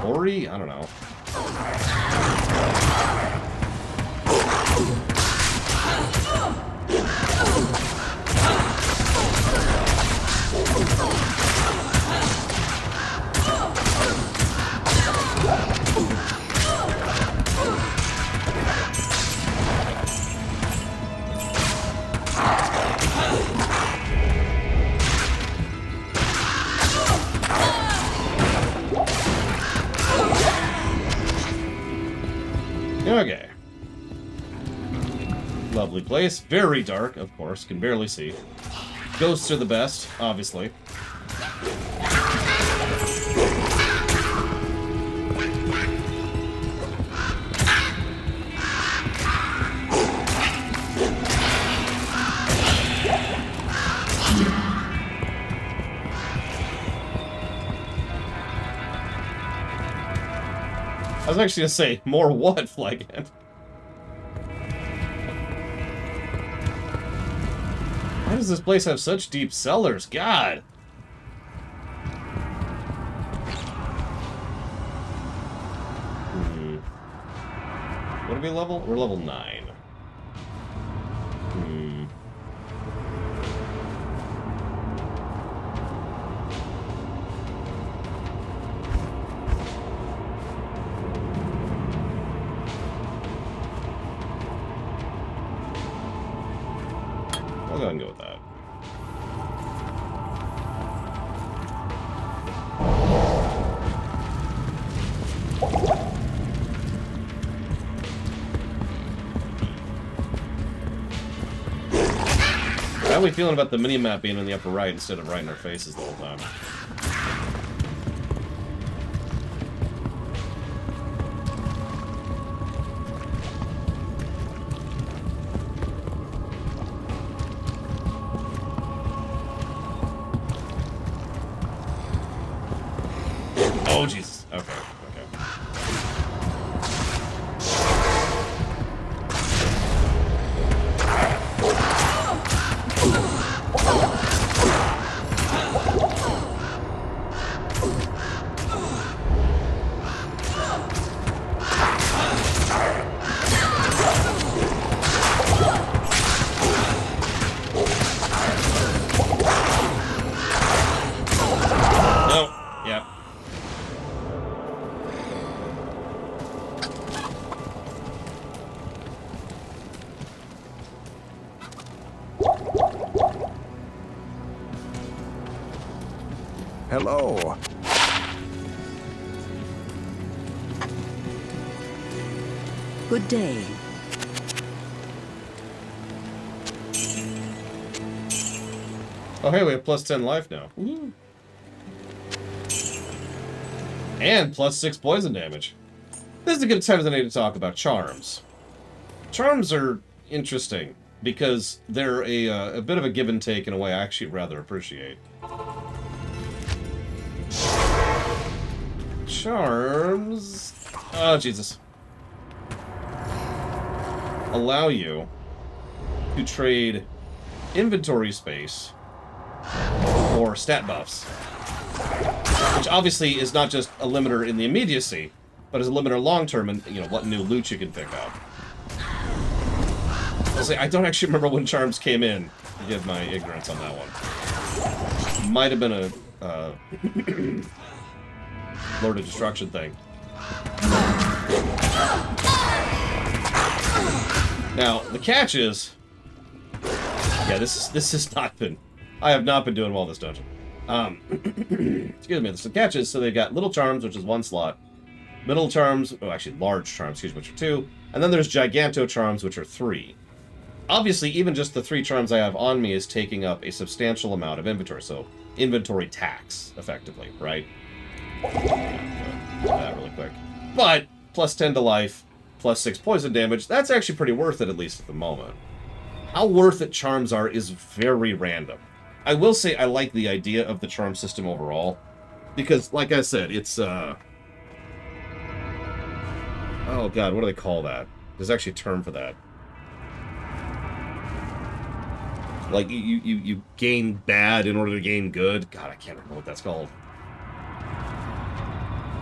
Gory? I don't know. Okay. Lovely place. Very dark, of course. Can barely see. Ghosts are the best, obviously. I was actually gonna say, more what, Flygan? Why does this place have such deep cellars? God! What are we level? We're level 9. I'll go ahead and go with that. How are we feeling about the mini-map being in the upper right instead of right in our faces the whole time? Oh, Jesus. Okay, okay. No. Yep. Hello. Good day. Oh, hey, we have plus 10 life now. Woo. And plus 6 poison damage. This is a good time as any to talk about charms. Charms are interesting because they're a bit of a give and take in a way I actually rather appreciate. Charms... Oh, Jesus. Allow you to trade inventory space for stat buffs. Which obviously is not just a limiter in the immediacy, but is a limiter long-term in, you know, what new loot you can pick up. I'll say, I don't actually remember when charms came in. Forgive my ignorance on that one. Might have been a Lord of Destruction thing. Now, the catch is... Yeah, this has not been... I have not been doing well this dungeon. Excuse me. The catch is, so they've got little charms, which is 1 slot. Middle charms... Oh, actually, large charms, excuse me, which are 2. And then there's giganto charms, which are 3. Obviously, even just the 3 charms I have on me is taking up a substantial amount of inventory. So, inventory tax, effectively, right? That really quick. But, plus 10 to life, plus 6 poison damage, that's actually pretty worth it, at least at the moment. How worth it charms are is very random. I will say I like the idea of the charm system overall. Because, like I said, it's, oh god, what do they call that? There's actually a term for that. Like, you gain bad in order to gain good. God, I can't remember what that's called.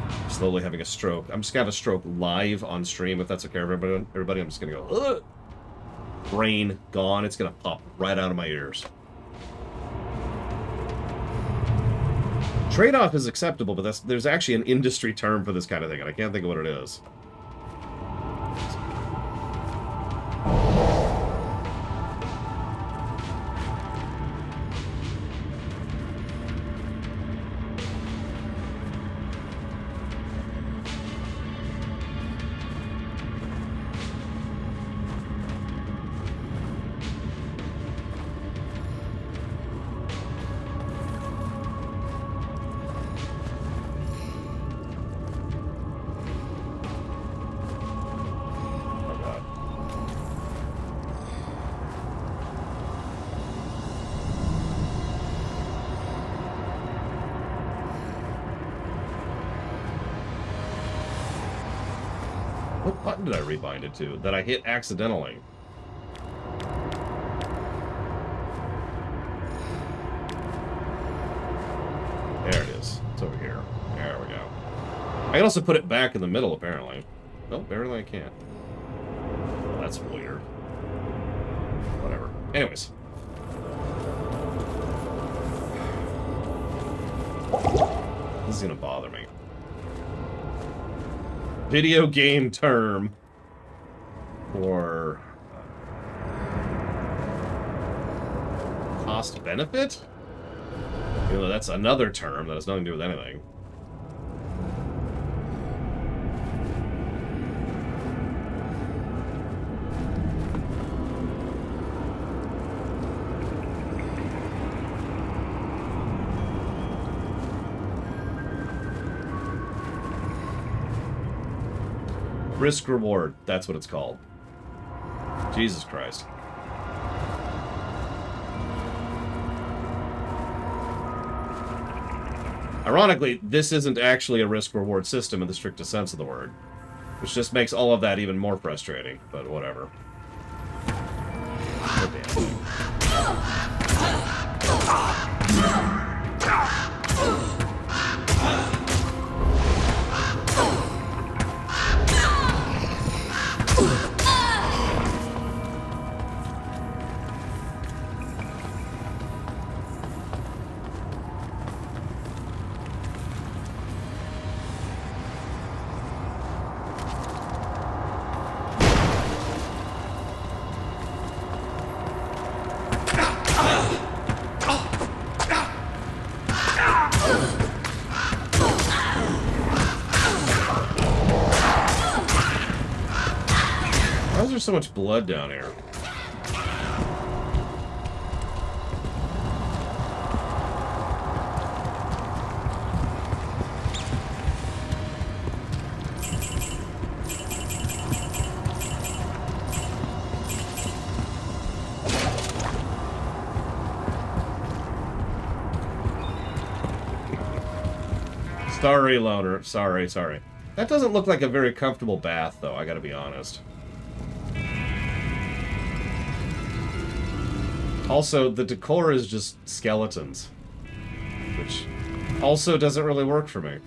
I'm slowly having a stroke. I'm just gonna have a stroke live on stream, if that's okay, everybody. I'm just gonna go, ugh! Brain gone. It's gonna pop right out of my ears. Trade-off is acceptable, but there's actually an industry term for this kind of thing, and I can't think of what it is. What button did I rebind it to that I hit accidentally? There it is. It's over here. There we go. I can also put it back in the middle, apparently. Nope, apparently I can't. Well, that's weird. Whatever. Anyways. This is gonna bother me. Video game term for cost benefit? You know, that's another term that has nothing to do with anything. Risk reward, that's what it's called. Jesus Christ. Ironically, this isn't actually a risk reward system in the strictest sense of the word, which just makes all of that even more frustrating, but whatever. Oh, damn. Why is there so much blood down here? Sorry, loner. Sorry. That doesn't look like a very comfortable bath, though, I gotta be honest. Also, the decor is just skeletons, which also doesn't really work for me.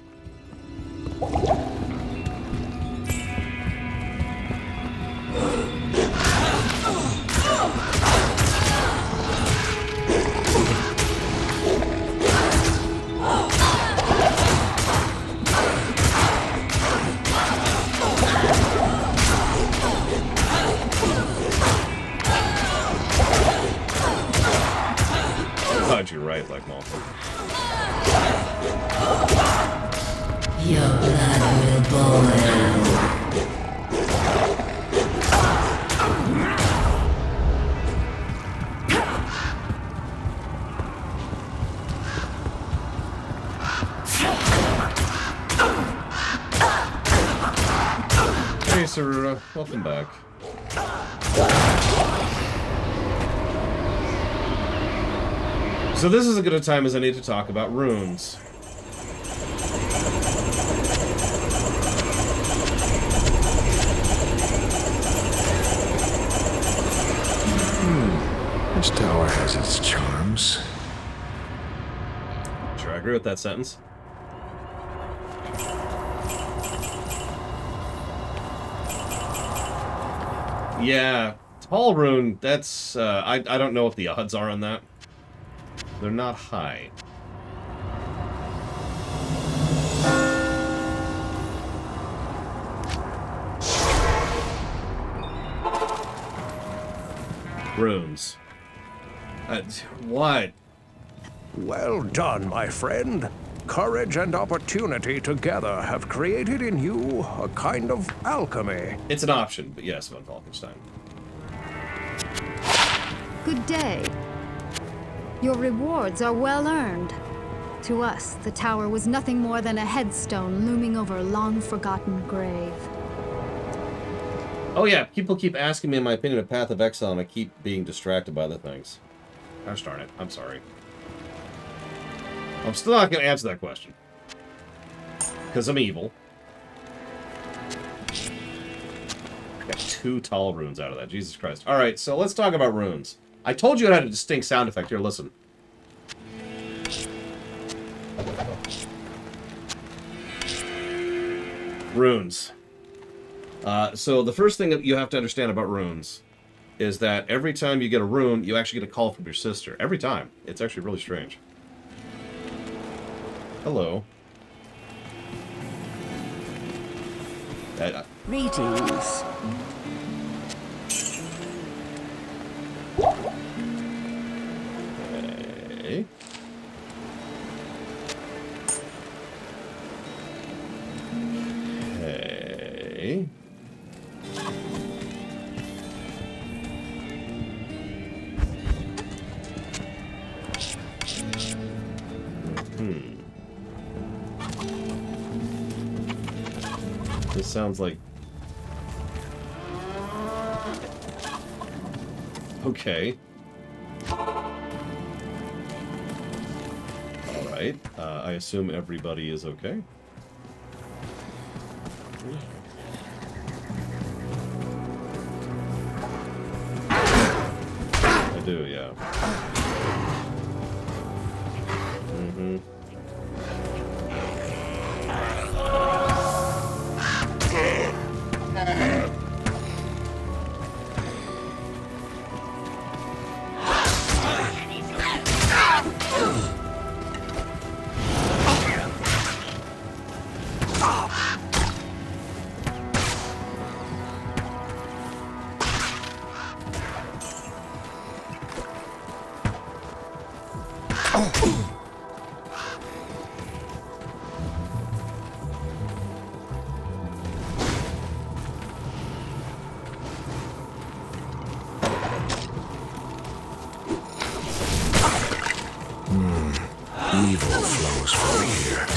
Tracer, welcome back. So this is as good a time as any to talk about runes. This tower has its charms. Sure, I agree with that sentence. Yeah, tall rune, that's, I don't know what the odds are on that. They're not high. Runes. What? Well done, my friend. Courage and opportunity together have created in you a kind of alchemy. It's an option, but yes, von Falkenstein. Good day. Your rewards are well earned. To us, the tower was nothing more than a headstone looming over a long-forgotten grave. Oh yeah, people keep asking me my opinion of Path of Exile, and I keep being distracted by other things. Gosh darn it, I'm sorry. I'm still not going to answer that question. Because I'm evil. Got 2 tall runes out of that, Jesus Christ. Alright, so let's talk about runes. I told you it had a distinct sound effect. Here, listen. Runes. So the first thing that you have to understand about runes is that every time you get a rune, you actually get a call from your sister. Every time. It's actually really strange. Hello. Greetings. Hey. Hey. This sounds like... Okay. Alright. I assume everybody is okay. I do, yeah. Mm-hmm. Evil flows from here.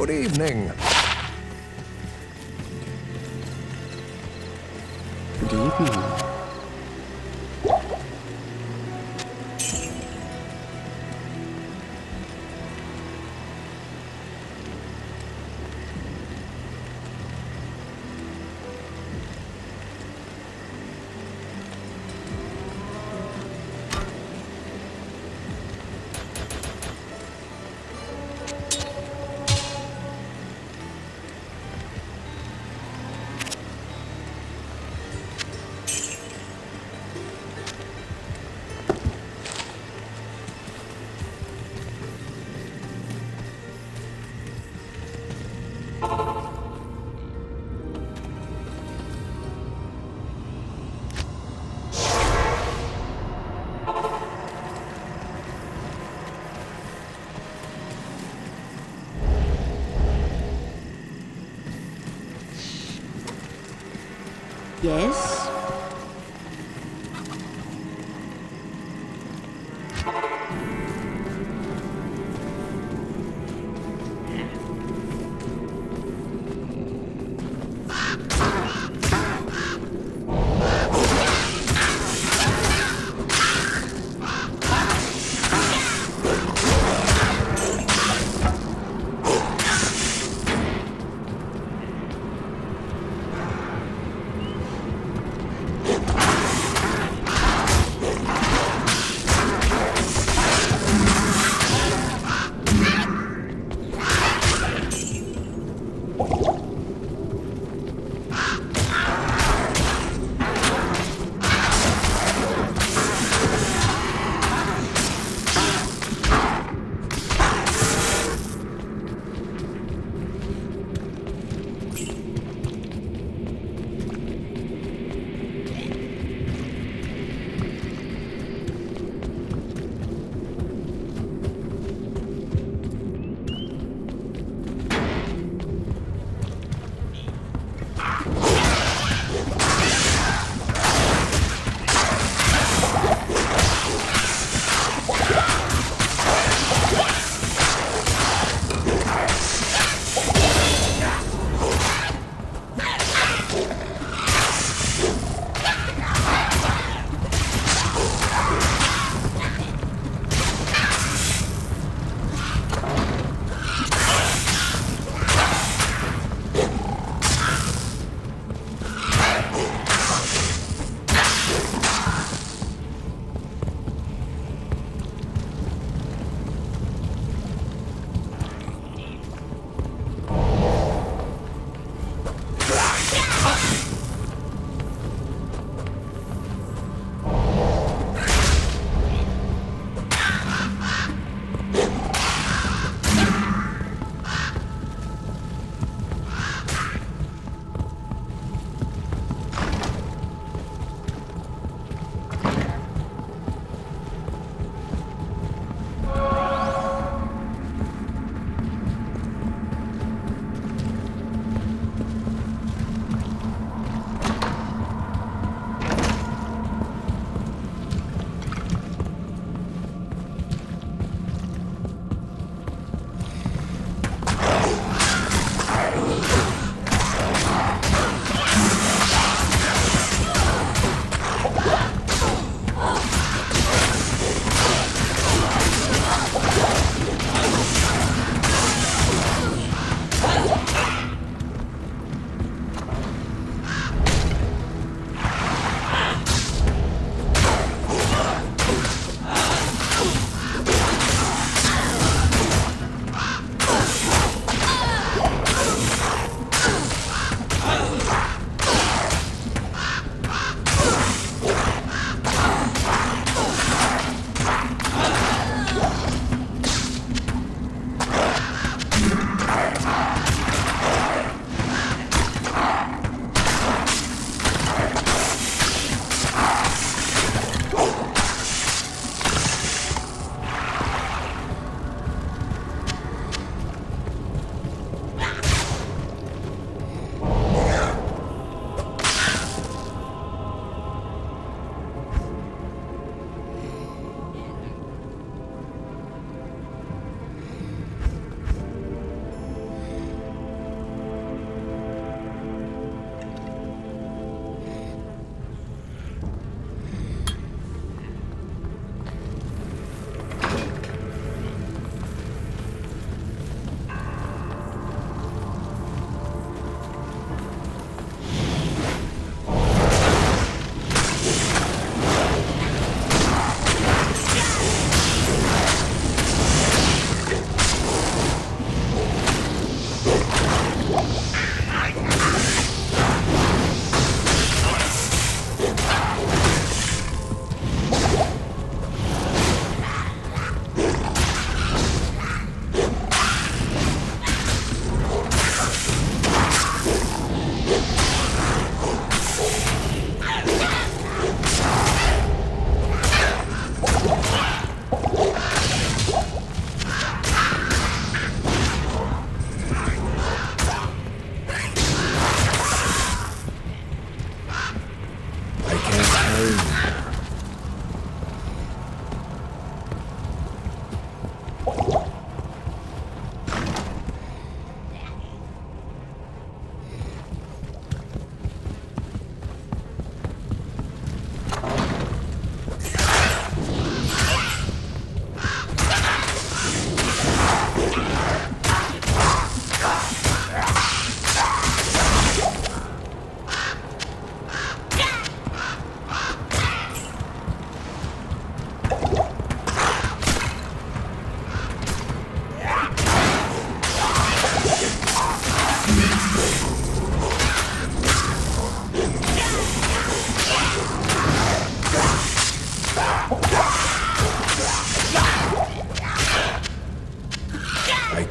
Good evening. Good evening. Yes?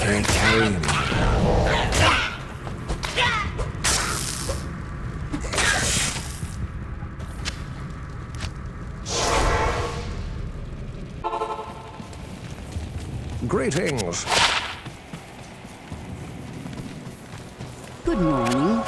can't carry him. Greetings. Good morning.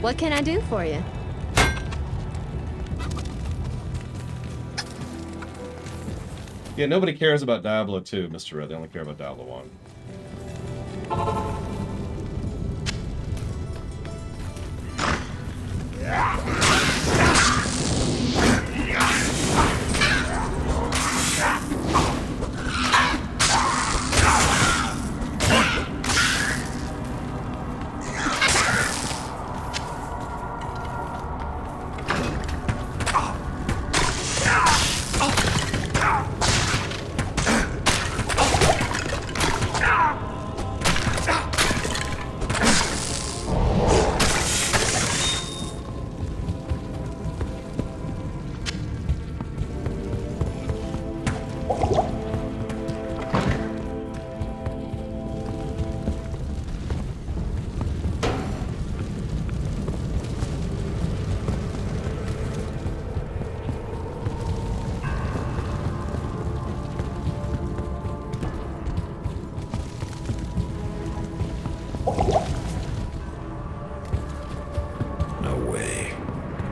What can I do for you? Yeah, nobody cares about Diablo 2, Mr. Red. They only care about Diablo 1. No way.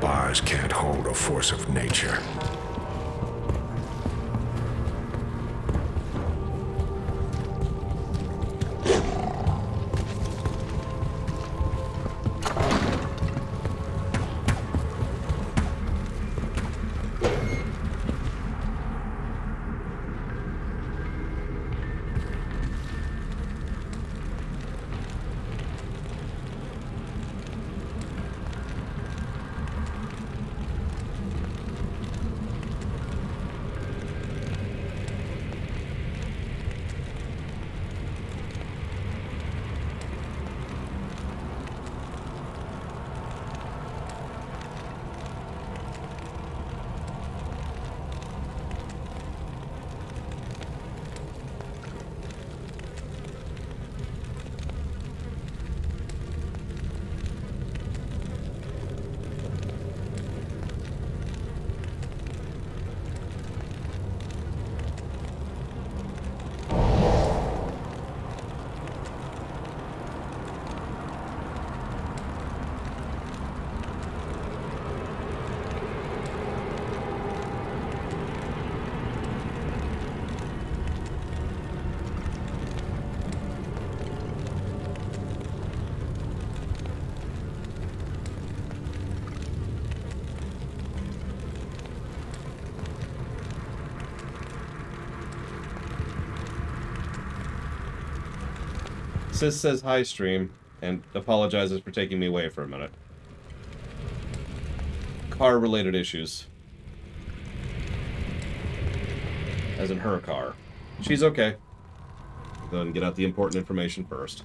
Bars can't hold a force of nature. Sis says hi, stream, and apologizes for taking me away for a minute. Car-related issues. As in her car. She's okay. Go ahead and get out the important information first.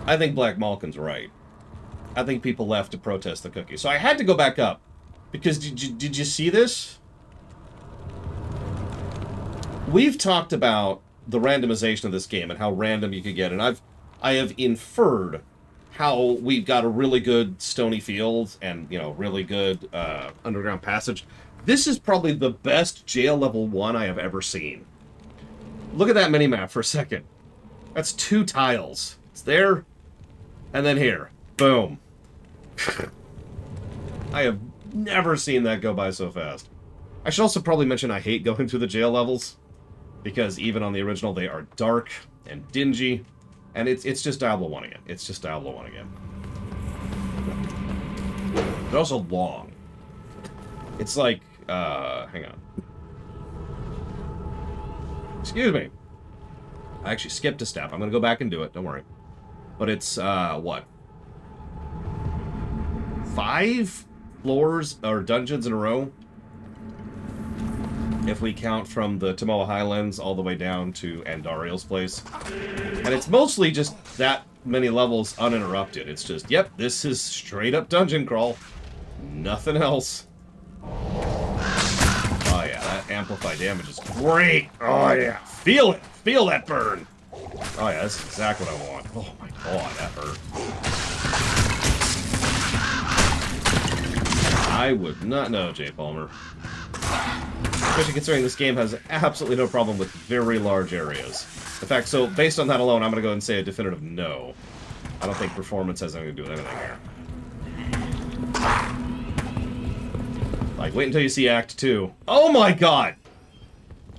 I think Black Malkin's right. I think people left to protest the cookie. So I had to go back up. Because did you see this? We've talked about the randomization of this game and how random you could get. And I have inferred how we've got a really good stony field and, you know, really good underground passage. This is probably the best jail level 1 I have ever seen. Look at that minimap for a second. That's 2 tiles. It's there, and then here. Boom. I have never seen that go by so fast. I should also probably mention I hate going through the jail levels, because even on the original, they are dark and dingy, and it's just Diablo 1 again. It's just Diablo 1 again. They're also long. It's like, hang on. Excuse me. I actually skipped a step. I'm going to go back and do it. Don't worry. But it's, what? 5 floors or dungeons in a row? If we count from the Tomoa Highlands all the way down to Andariel's place. And it's mostly just that many levels uninterrupted. It's just, yep, this is straight up dungeon crawl. Nothing else. Oh yeah, that amplified damage is great. Oh yeah, feel it. Feel that burn. Oh yeah, that's exactly what I want. Oh my god, that hurt. I would not know, Jay Palmer. Especially considering this game has absolutely no problem with very large areas. In fact, so based on that alone, I'm going to go and say a definitive no. I don't think performance has anything to do with anything here. Like, wait until you see Act 2. Oh my god!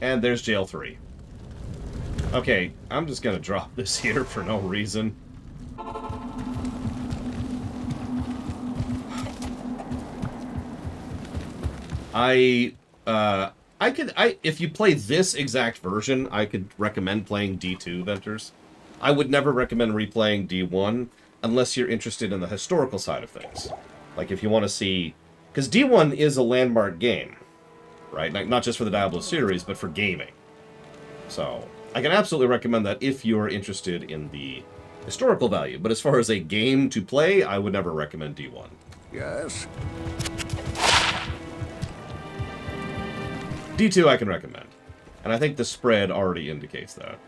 And there's Jail 3. Okay, I'm just gonna drop this here for no reason. If you play this exact version, I could recommend playing D2 Venters. I would never recommend replaying D1 unless you're interested in the historical side of things. Like, if you want to see... Because D1 is a landmark game, right? Not just for the Diablo series, but for gaming. So, I can absolutely recommend that if you're interested in the historical value. But as far as a game to play, I would never recommend D1. Yes? D2 I can recommend. And I think the spread already indicates that.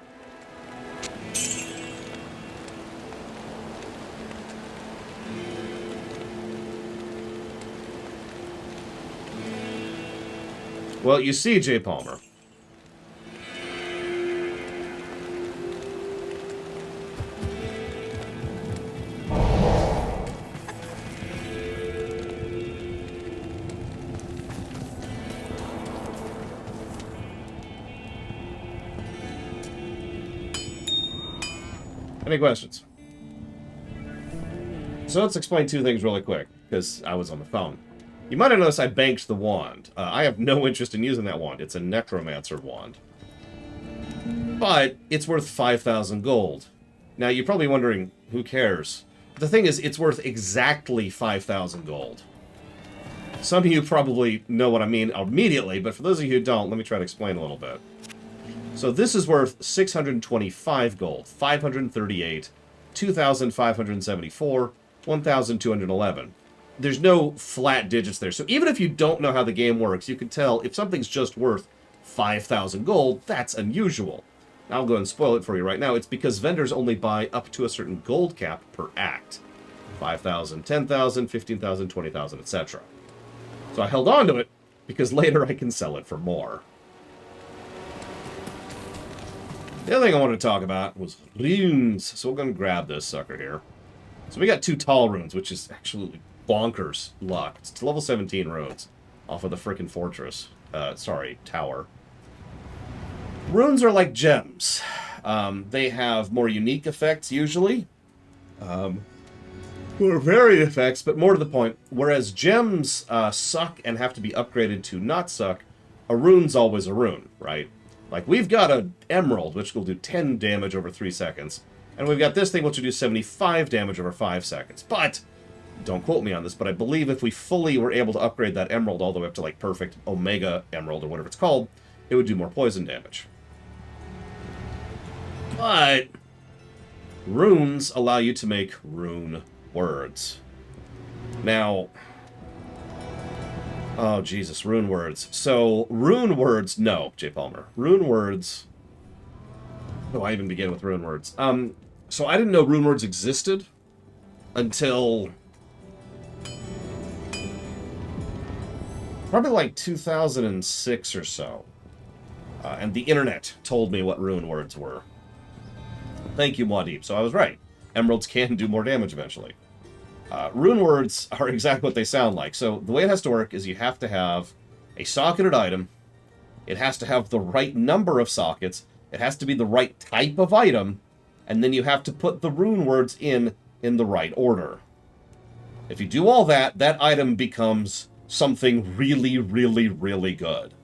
Well, you see, Jay Palmer. Any questions? So let's explain two things really quick, because I was on the phone. You might have noticed I banked the wand. I have no interest in using that wand. It's a necromancer wand. But it's worth 5,000 gold. Now, you're probably wondering, who cares? The thing is, it's worth exactly 5,000 gold. Some of you probably know what I mean immediately, but for those of you who don't, let me try to explain a little bit. So this is worth 625 gold, 538, 2,574, 1,211. There's no flat digits there. So even if you don't know how the game works, you can tell if something's just worth 5,000 gold, that's unusual. I'll go and spoil it for you right now. It's because vendors only buy up to a certain gold cap per act. 5,000, 10,000, 15,000, 20,000, etc. So I held on to it because later I can sell it for more. The other thing I wanted to talk about was runes. So we're going to grab this sucker here. So we got 2 tall runes, which is actually bonkers luck. It's level 17 runes off of the frickin' fortress. Tower. Runes are like gems. They have more unique effects, usually. More varied effects, but more to the point. Whereas gems suck and have to be upgraded to not suck, a rune's always a rune, right? Like, we've got an emerald, which will do 10 damage over 3 seconds. And we've got this thing, which will do 75 damage over 5 seconds. But, don't quote me on this, but I believe if we fully were able to upgrade that emerald all the way up to, like, perfect Omega Emerald, or whatever it's called, it would do more poison damage. But, runes allow you to make rune words. Now... Oh, Jesus, rune words. So, rune words... No, Jay Palmer. Rune words... Oh, I even begin with rune words. So I didn't know rune words existed until... probably like 2006 or so. And the internet told me what rune words were. Thank you, Muad'Dib. So I was right. Emeralds can do more damage eventually. Rune words are exactly what they sound like. So the way it has to work is you have to have a socketed item. It has to have the right number of sockets. It has to be the right type of item. And then you have to put the rune words in the right order. If you do all that, that item becomes something really, really, really good.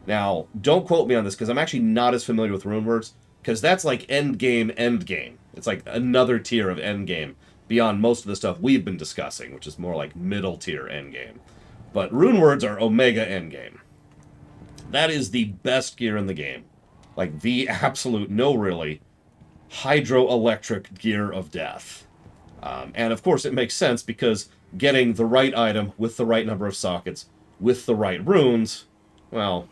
Now, don't quote me on this, because I'm actually not as familiar with rune words, because that's like end game. It's like another tier of end game beyond most of the stuff we've been discussing, which is more like middle tier end game. But rune words are omega end game. That is the best gear in the game. Like the absolute, no really, hydroelectric gear of death. And of course it makes sense because getting the right item with the right number of sockets, with the right runes, well...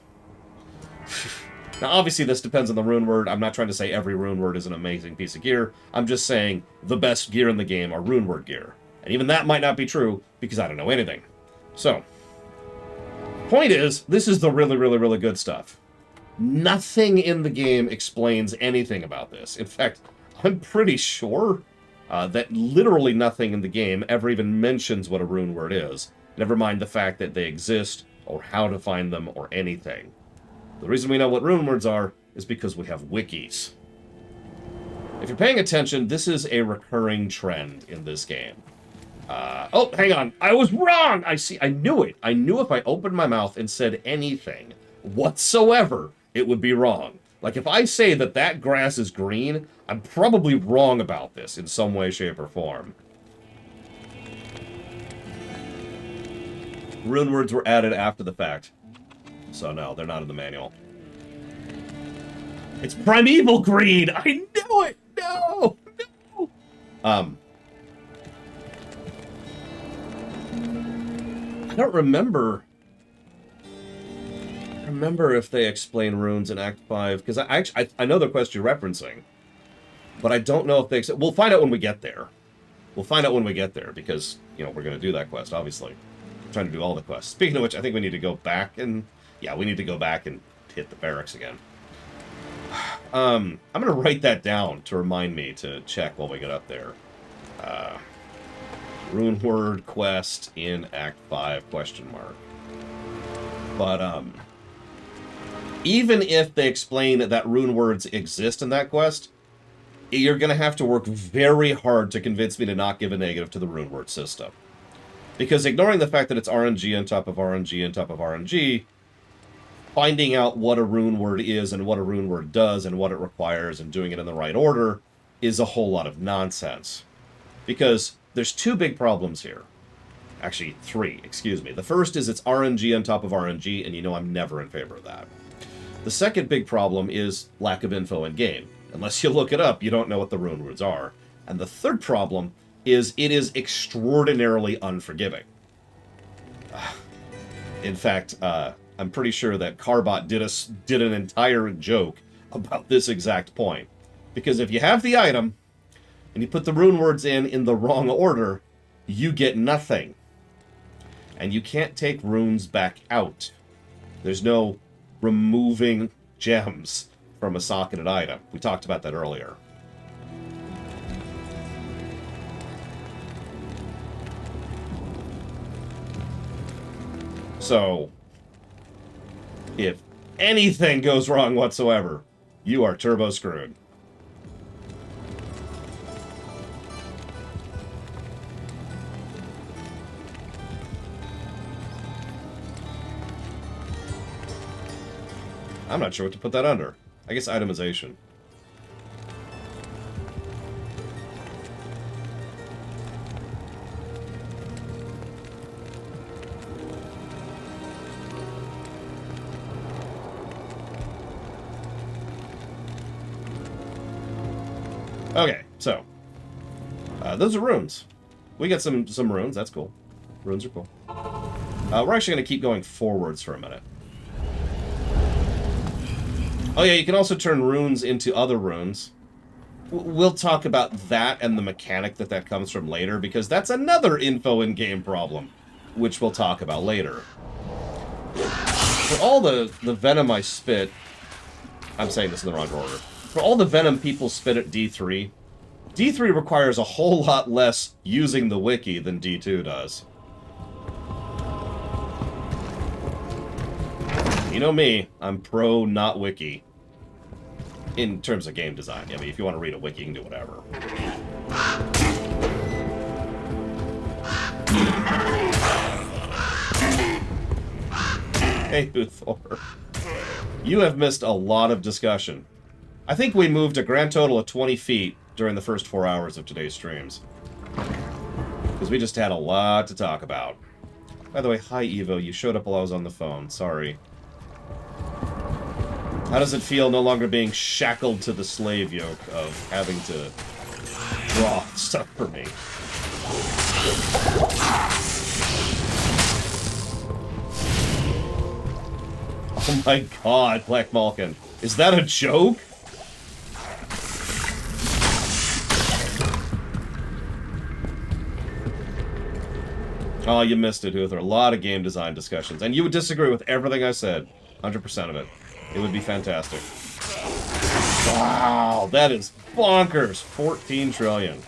Now obviously this depends on the rune word. I'm not trying to say every rune word is an amazing piece of gear. I'm just saying the best gear in the game are rune word gear. And even that might not be true because I don't know anything. So, point is, this is the really, really, really good stuff. Nothing in the game explains anything about this. In fact, I'm pretty sure that literally nothing in the game ever even mentions what a rune word is. Never mind the fact that they exist, or how to find them, or anything. The reason we know what rune words are is because we have wikis. If you're paying attention, this is a recurring trend in this game. Oh, hang on. I was wrong! I knew it. I knew if I opened my mouth and said anything whatsoever, it would be wrong. Like, if I say that that grass is green, I'm probably wrong about this in some way, shape, or form. Rune words were added after the fact. So no, they're not in the manual. It's primeval green! I knew it! No! No! I don't remember... if they explain runes in Act 5, because I know the quest you're referencing, but I don't know if they... We'll find out when we get there. We'll find out when we get there, because, you know, we're going to do that quest, obviously. I'm trying to do all the quests. Speaking of which, I think we need to go back and... Yeah, we need to go back and hit the barracks again. I'm going to write that down to remind me to check while we get up there. Rune word quest in Act 5, question mark. But, even if they explain that rune words exist in that quest, you're going to have to work very hard to convince me to not give a negative to the rune word system. Because ignoring the fact that it's RNG on top of RNG on top of RNG, finding out what a rune word is and what a rune word does and what it requires and doing it in the right order is a whole lot of nonsense. Because there's two big problems here. Actually, three, excuse me. The first is it's RNG on top of RNG, and you know I'm never in favor of that. The second big problem is lack of info in game. Unless you look it up, you don't know what the rune words are. And the third problem is it is extraordinarily unforgiving. In fact, I'm pretty sure that Carbot did an entire joke about this exact point. Because if you have the item, and you put the rune words in the wrong order, you get nothing. And you can't take runes back out. There's no removing gems from a socketed item. We talked about that earlier. So, if anything goes wrong whatsoever, you are turbo screwed. I'm not sure what to put that under. I guess itemization. Okay, so those are runes. We got some runes. That's cool. Runes are cool. We're actually going to keep going forwards for a minute. Oh yeah, you can also turn runes into other runes. We'll talk about that and the mechanic that comes from later, because that's another info in-game problem, which we'll talk about later. For all the venom I spit... I'm saying this in the wrong order. For all the venom people spit at D3, D3 requires a whole lot less using the wiki than D2 does. You know me, I'm pro not wiki. In terms of game design. I mean, if you want to read a wiki, you can do whatever. Hey, Uthor. You have missed a lot of discussion. I think we moved a grand total of 20 feet during the first 4 hours of today's streams. Because we just had a lot to talk about. By the way, hi Evo, you showed up while I was on the phone. Sorry. How does it feel no longer being shackled to the slave yoke of having to draw stuff for me? Oh my god, Black Malkin. Is that a joke? Oh, you missed it, Uther. A lot of game design discussions. And you would disagree with everything I said. 100% of it. It would be fantastic. Wow, that is bonkers. 14 trillion.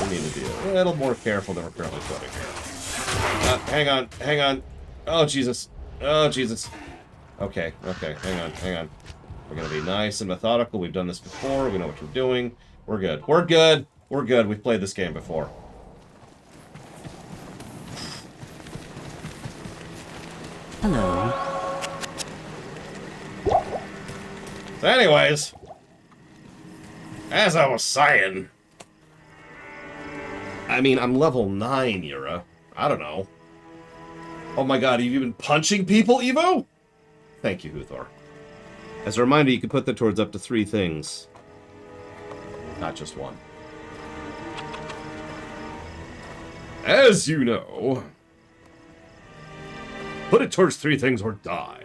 We need to be a little more careful than we're currently putting here. Hang on. Oh, Jesus. Oh, Jesus. Okay, hang on. We're gonna be nice and methodical. We've done this before. We know what we're doing. We're good. We've played this game before. Hello. So anyways, as I was saying, I mean, I'm level 9, Yura. I don't know. Oh my god, have you been punching people, Evo? Thank you, Huthor. As a reminder, you can put that towards up to 3 things. Not just one. As you know, put it towards 3 things or die.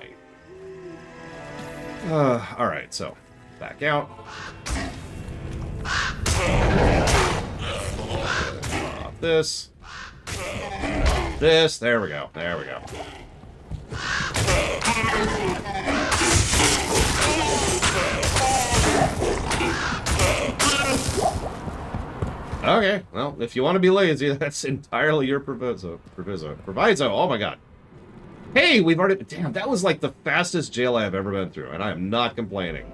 Alright, so, back out. This. There we go. Okay, well, if you want to be lazy, that's entirely your proviso. Oh my god. Hey, we've already... Damn, that was like the fastest jail I have ever been through, and I am not complaining.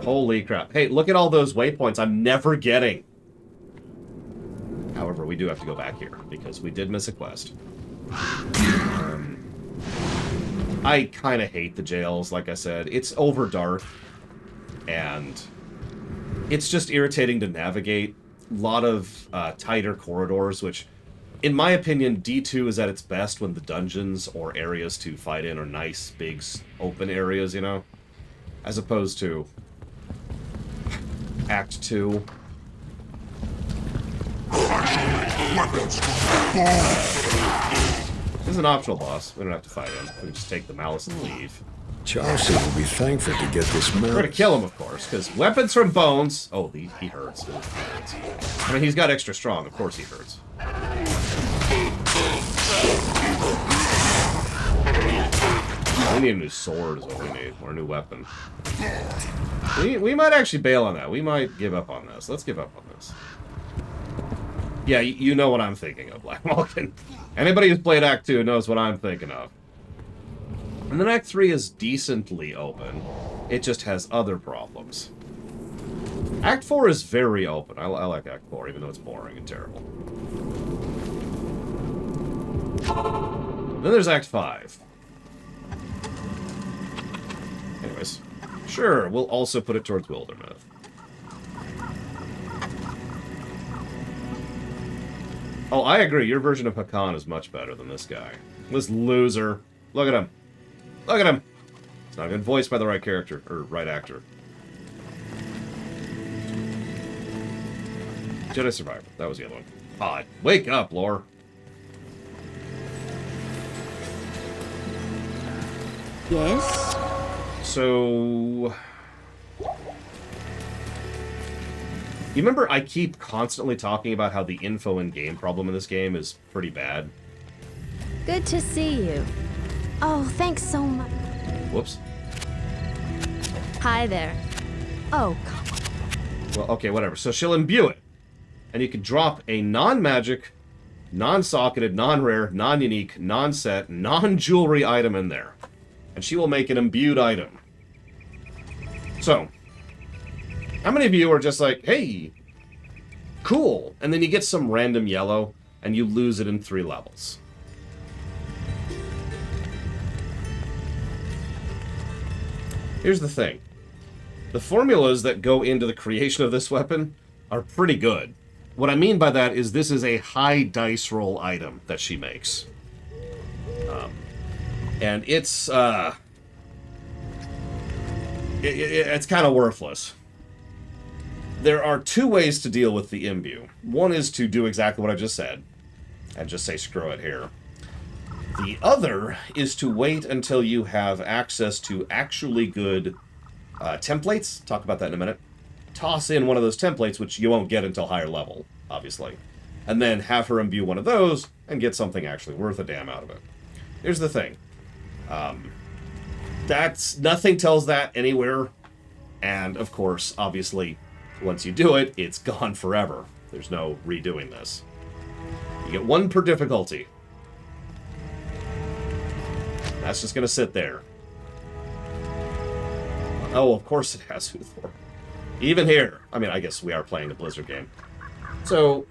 Holy crap. Hey, look at all those waypoints I'm never getting. However, we do have to go back here, because we did miss a quest. I kind of hate the jails, like I said. It's over dark, and it's just irritating to navigate. A lot of tighter corridors, which... In my opinion, D2 is at its best when the dungeons or areas to fight in are nice, big, open areas, you know? As opposed to Act 2. This is an optional boss. We don't have to fight him. We can just take the malice and leave. Chaucer will be thankful to get this We're map. gonna kill him, of course, because weapons from bones... Oh, he hurts. I mean, he's got extra strong. Of course he hurts. We need a new sword is what we need, or a new weapon. We might actually bail on that. We might give up on this. Let's give up on this. Yeah, you know what I'm thinking of, Black Malkin. Anybody who's played Act 2 knows what I'm thinking of. And then Act 3 is decently open. It just has other problems. Act 4 is very open. I like Act 4, even though it's boring and terrible. Then there's Act 5. Anyways. Sure, we'll also put it towards Wildermouth. Oh, I agree. Your version of Hakan is much better than this guy. This loser. Look at him. Look at him. It's not even voiced by the right character, or right actor. Jedi Survivor. That was the other one. Odd. Wake up, Lore. Yes? So... You remember I keep constantly talking about how the info and game problem in this game is pretty bad? Good to see you. Oh, thanks so much. Whoops. Hi there. Oh, come on. Well, okay, whatever. So she'll imbue it. And you can drop a non-magic, non-socketed, non-rare, non-unique, non-set, non-jewelry item in there. And she will make an imbued item. So, how many of you are just like, hey, cool, and then you get some random yellow, and you lose it in 3 levels? Here's the thing. The formulas that go into the creation of this weapon are pretty good. What I mean by that is this is a high dice roll item that she makes. And it's kind of worthless. There are 2 ways to deal with the imbue. One is to do exactly what I just said, and just say screw it here. The other is to wait until you have access to actually good templates. Talk about that in a minute. Toss in one of those templates, which you won't get until higher level, obviously. And then have her imbue one of those and get something actually worth a damn out of it. Here's the thing. Nothing tells that anywhere. And, of course, obviously, once you do it, it's gone forever. There's no redoing this. You get 1 per difficulty. That's just going to sit there. Oh, of course it has Uthor. Even here. I mean, I guess we are playing a Blizzard game. So,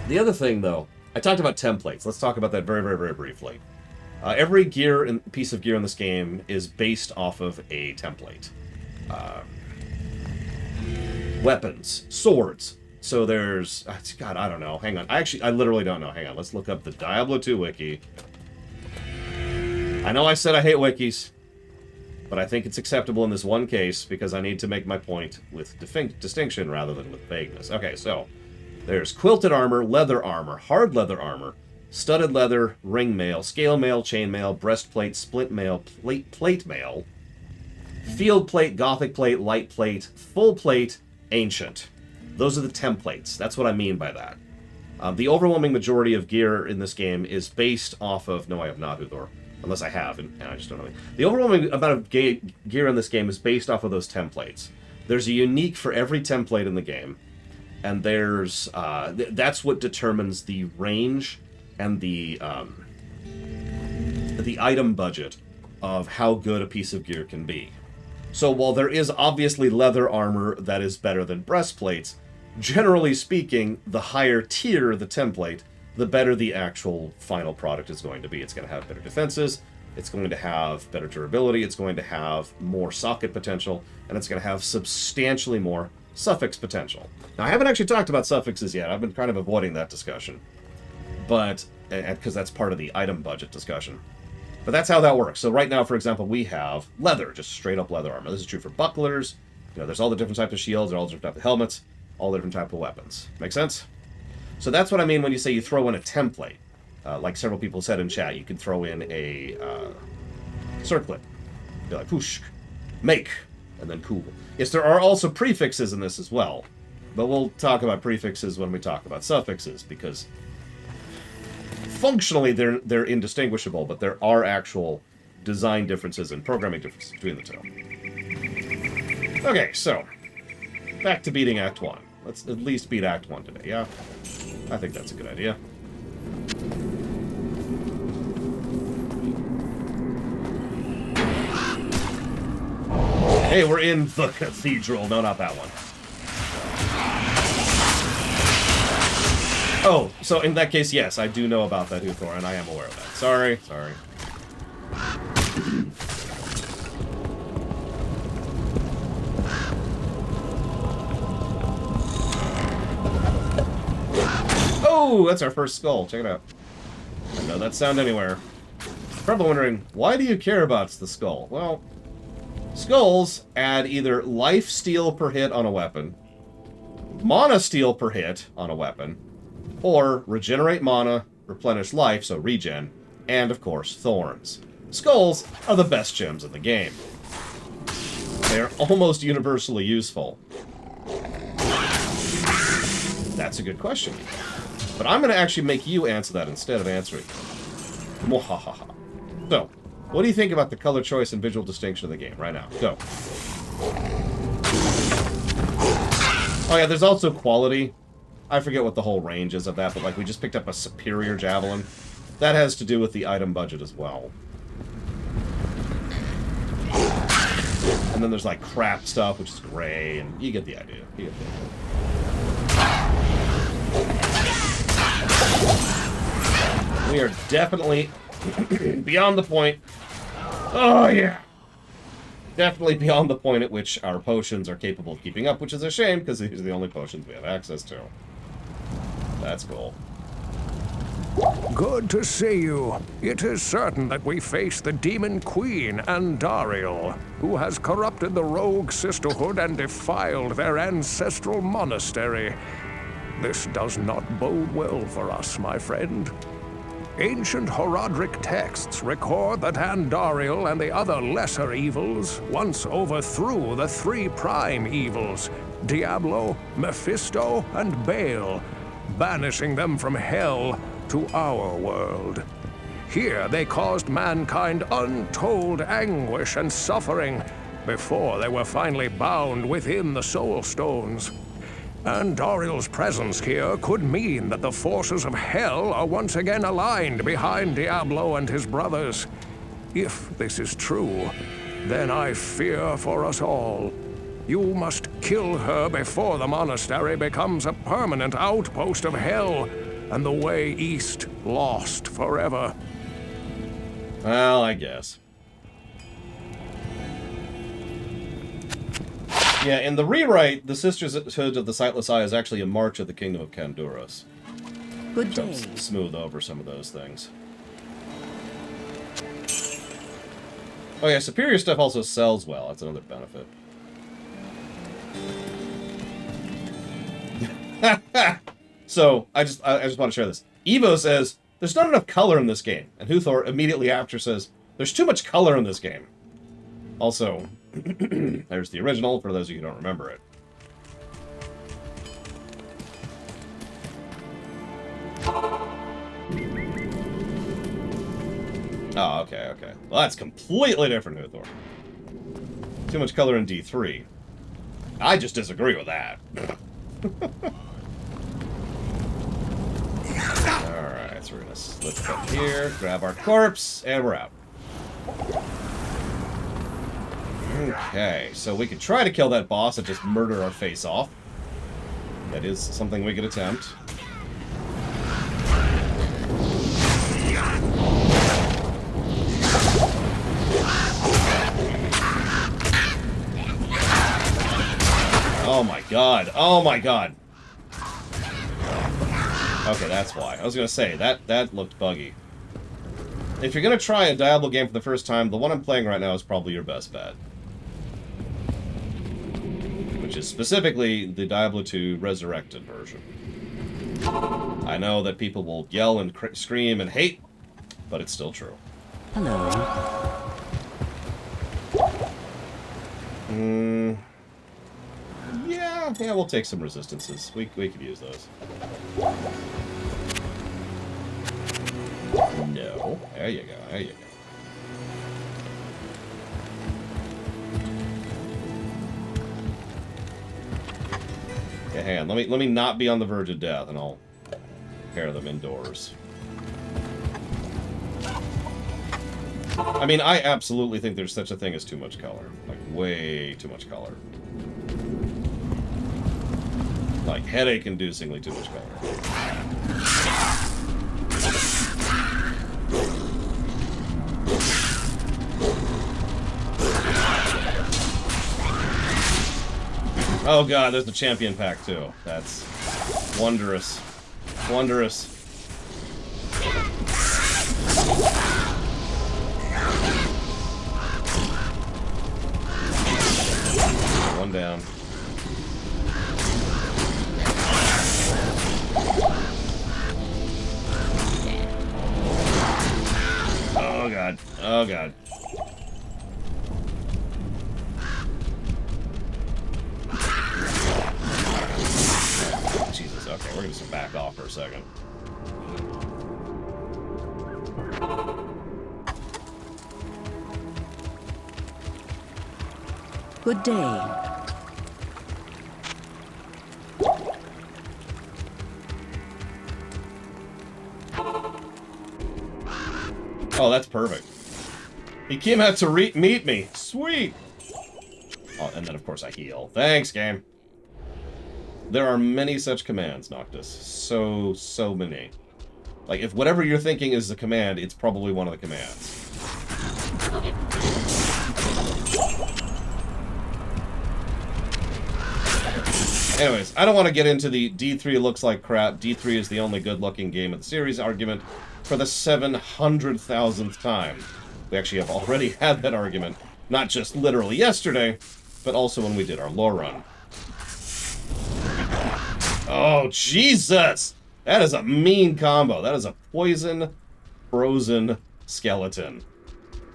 the other thing, though, I talked about templates. Let's talk about that very, very, very briefly. Every piece of gear in this game is based off of a template. Weapons, swords. So there's... God, I don't know. Hang on. I literally don't know. Hang on. Let's look up the Diablo 2 wiki. I know I said I hate wikis, but I think it's acceptable in this one case because I need to make my point with distinction rather than with vagueness. Okay, so there's quilted armor, leather armor, hard leather armor, studded leather, ring mail, scale mail, chain mail, breastplate, split mail, plate mail, field plate, gothic plate, light plate, full plate, ancient. Those are the templates. That's what I mean by that. The overwhelming majority of gear in this game is based off of... No, I have not, Uthor. Unless I have, and I just don't know. The overwhelming amount of gear in this game is based off of those templates. There's a unique for every template in the game, and there's that's what determines the range and the item budget of how good a piece of gear can be. So while there is obviously leather armor that is better than breastplates, generally speaking, the higher tier the template, the better the actual final product is going to be. It's going to have better defenses, it's going to have better durability, it's going to have more socket potential, and it's going to have substantially more suffix potential. Now, I haven't actually talked about suffixes yet. I've been kind of avoiding that discussion, but because that's part of the item budget discussion. But that's how that works. So right now, for example, we have leather, just straight up leather armor. This is true for bucklers. You know, there's all the different types of shields, all the different types of helmets, all the different types of weapons. Make sense? So that's what I mean when you say you throw in a template. Like several people said in chat, you could throw in a circlet. Be like, push, make, and then cool. Yes, there are also prefixes in this as well. But we'll talk about prefixes when we talk about suffixes, because functionally they're indistinguishable, but there are actual design differences and programming differences between the two. Okay, so back to beating Act 1. Let's at least beat Act 1 today, yeah? I think that's a good idea. Hey, we're in the cathedral. No, not that one. Oh, so in that case, yes, I do know about that Uthor, and I am aware of that. Sorry. Oh, that's our first skull. Check it out. I know that sound anywhere. Probably wondering, why do you care about the skull? Well, skulls add either life steal per hit on a weapon, mana steal per hit on a weapon, or regenerate mana, replenish life, so regen, and of course, thorns. Skulls are the best gems in the game. They are almost universally useful. That's a good question. But I'm going to actually make you answer that instead of answering. Mwahaha. So, what do you think about the color choice and visual distinction of the game right now? Go. Oh yeah, there's also quality. I forget what the whole range is of that, but like we just picked up a superior javelin. That has to do with the item budget as well. And then there's like crap stuff, which is gray, and you get the idea. You get the idea. We are definitely beyond the point. Oh yeah. Definitely beyond the point at which our potions are capable of keeping up, which is a shame, because these are the only potions we have access to. That's cool. Good to see you. It is certain that we face the Demon Queen, Andariel, who has corrupted the Rogue Sisterhood and defiled their ancestral monastery. This does not bode well for us, my friend. Ancient Horadric texts record that Andariel and the other lesser evils once overthrew the three prime evils, Diablo, Mephisto, and Baal, banishing them from hell to our world. Here they caused mankind untold anguish and suffering before they were finally bound within the Soul Stones. Andariel's presence here could mean that the forces of hell are once again aligned behind Diablo and his brothers. If this is true, then I fear for us all. You must kill her before the monastery becomes a permanent outpost of hell, and the way east lost forever. Well, I guess. Yeah, in the rewrite, the Sisterhood of the Sightless Eye is actually a march of the Kingdom of Kandurus. Good day. Helps smooth over some of those things. Oh yeah, superior stuff also sells well. That's another benefit. So, I just want to share this. Evo says, there's not enough color in this game. And Huthor immediately after says, there's too much color in this game. Also, there's the original, for those of you who don't remember it. Oh, okay, okay. Well, that's completely different, Huthor. Too much color in D3. I just disagree with that. Alright, so we're gonna slip up here, grab our corpse, and we're out. Okay, so we could try to kill that boss and just murder our face off. That is something we could attempt. Oh my god, oh my god. Okay, that's why. I was gonna say, that looked buggy. If you're gonna try a Diablo game for the first time, the one I'm playing right now is probably your best bet. Which is specifically the Diablo 2 Resurrected version. I know that people will yell and scream and hate, but it's still true. Hello. Yeah, we'll take some resistances. We could use those. No. There you go, there you go. Okay, hang on. Let me not be on the verge of death, and I'll pair them indoors. I mean, I absolutely think there's such a thing as too much color. Like, way too much color. Like, headache-inducingly too much color. Oh god, there's the champion pack too. That's wondrous. Wondrous. One down. Oh god. Oh god. Jesus, okay, we're gonna just back off for a second. Good day. Oh, that's perfect. He came out to meet me. Sweet. Oh, and then, of course, I heal. Thanks, game. There are many such commands, Noctis. So many. Like, if whatever you're thinking is the command, it's probably one of the commands. Anyways, I don't want to get into the D3 looks like crap, D3 is the only good-looking game of the series argument for the 700,000th time. We actually have already had that argument, not just literally yesterday, but also when we did our lore run. Oh, Jesus! That is a mean combo. That is a poison, frozen skeleton.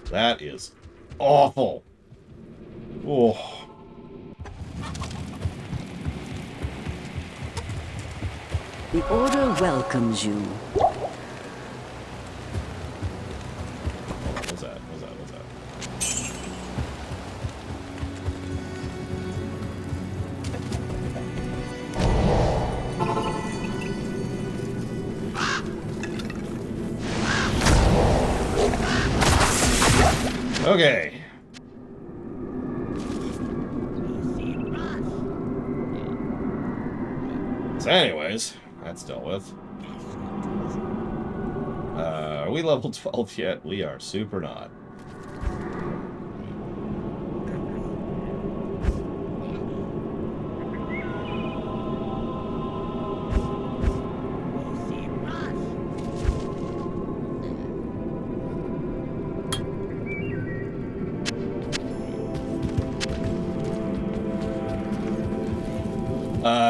That is awful. Oh. The Order welcomes you. What's that? Okay. So anyways, that's dealt with. Are we level 12 yet? We are super not.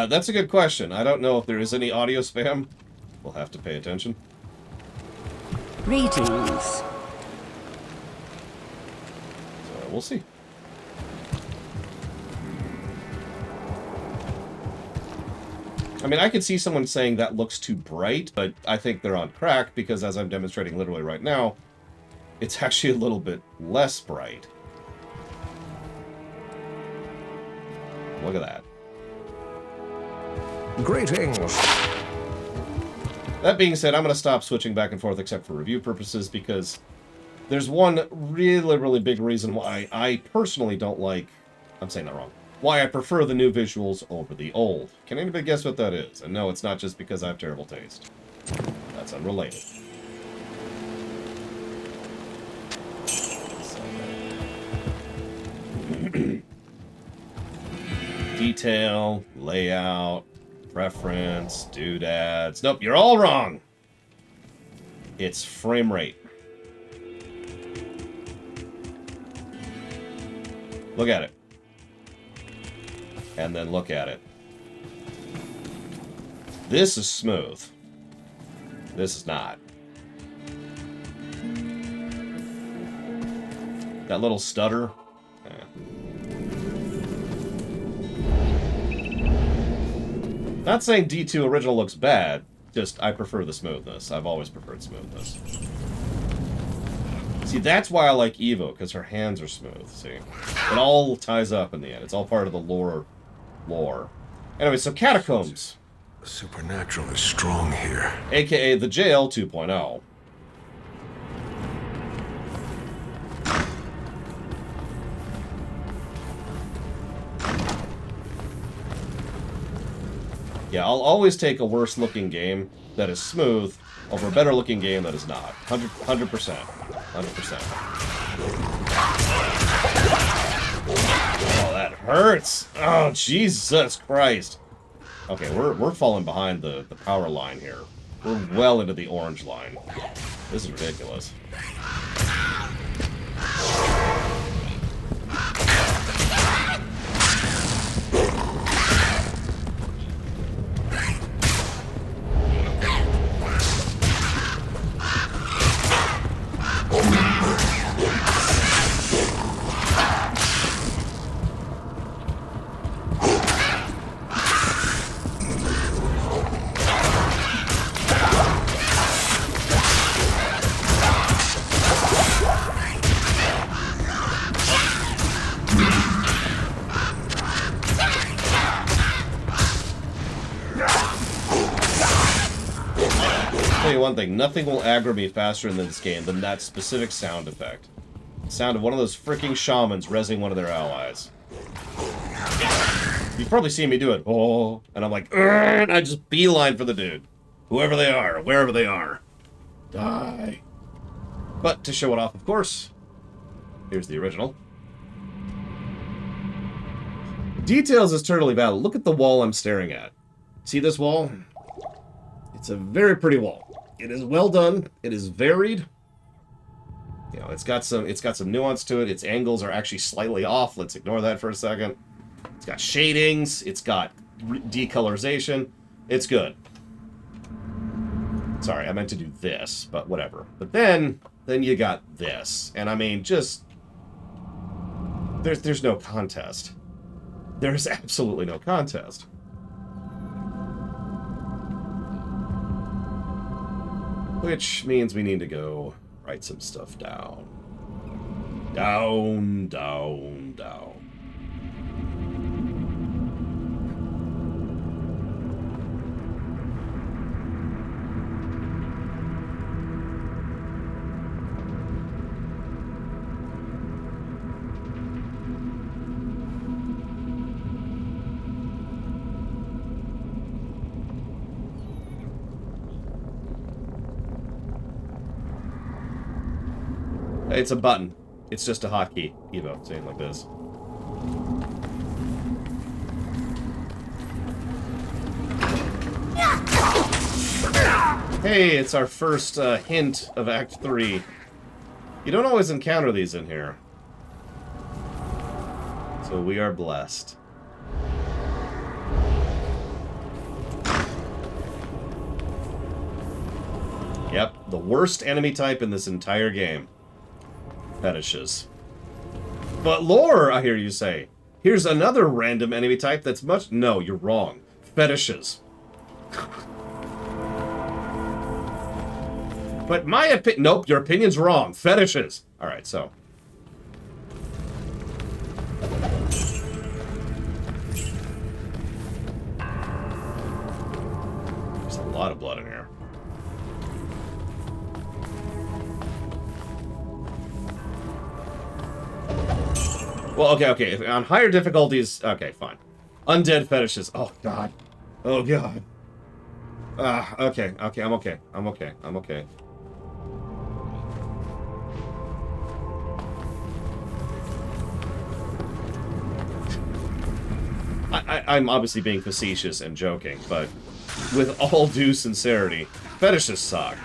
That's a good question. I don't know if there is any audio spam. We'll have to pay attention. Greetings. So we'll see. I mean, I could see someone saying that looks too bright, but I think they're on crack because, as I'm demonstrating literally right now, it's actually a little bit less bright. Look at that. Greetings. That being said, I'm going to stop switching back and forth except for review purposes because there's one really big reason why I personally don't like... I'm saying that wrong. Why I prefer the new visuals over the old. Can anybody guess what that is? And no, it's not just because I have terrible taste. That's unrelated. Detail, layout, preference, doodads. Nope, you're all wrong. It's frame rate. Look at it. And then look at it. This is smooth. This is not. That little stutter. Not saying D2 original looks bad, just I prefer the smoothness. I've always preferred smoothness. See, that's why I like Evo, because her hands are smooth, see? It all ties up in the end. It's all part of the lore. Anyway, so Catacombs. The supernatural is strong here. AKA the Jail 2.0. Yeah, I'll always take a worse-looking game that is smooth over a better-looking game that is not. 100%. 100%. Oh, that hurts! Oh, Jesus Christ! Okay, we're falling behind the power line here. We're well into the orange line. This is ridiculous. one thing. Nothing will aggro me faster in this game than that specific sound effect. The sound of one of those freaking shamans rezzing one of their allies. You've probably seen me do it. Oh, and I'm like, and I just beeline for the dude. Whoever they are, wherever they are. Die. But to show it off, of course, here's the original. Details is totally valid. Look at the wall I'm staring at. See this wall? It's a very pretty wall. It is well done. It is varied. You know, it's got some nuance to it. Its angles are actually slightly off. Let's ignore that for a second. It's got shadings. It's got decolorization. It's good. Sorry, I meant to do this, but whatever. But then you got this. And I mean, just there's no contest. There's absolutely no contest. Which means we need to go write some stuff down. Down, down, down. It's a button. It's just a hotkey. Evo, saying like this. Hey, it's our first hint of Act 3. You don't always encounter these in here. So we are blessed. Yep, the worst enemy type in this entire game. Fetishes. But lore, I hear you say. Here's another random enemy type that's much... No, you're wrong. Fetishes. But my opinion... Nope, your opinion's wrong. Fetishes. Alright, so... There's a lot of blood in here. Well, okay. If, on higher difficulties... Okay, fine. Undead fetishes. Oh, God. Oh, God. Okay, I'm okay. I'm obviously being facetious and joking, but with all due sincerity, fetishes suck.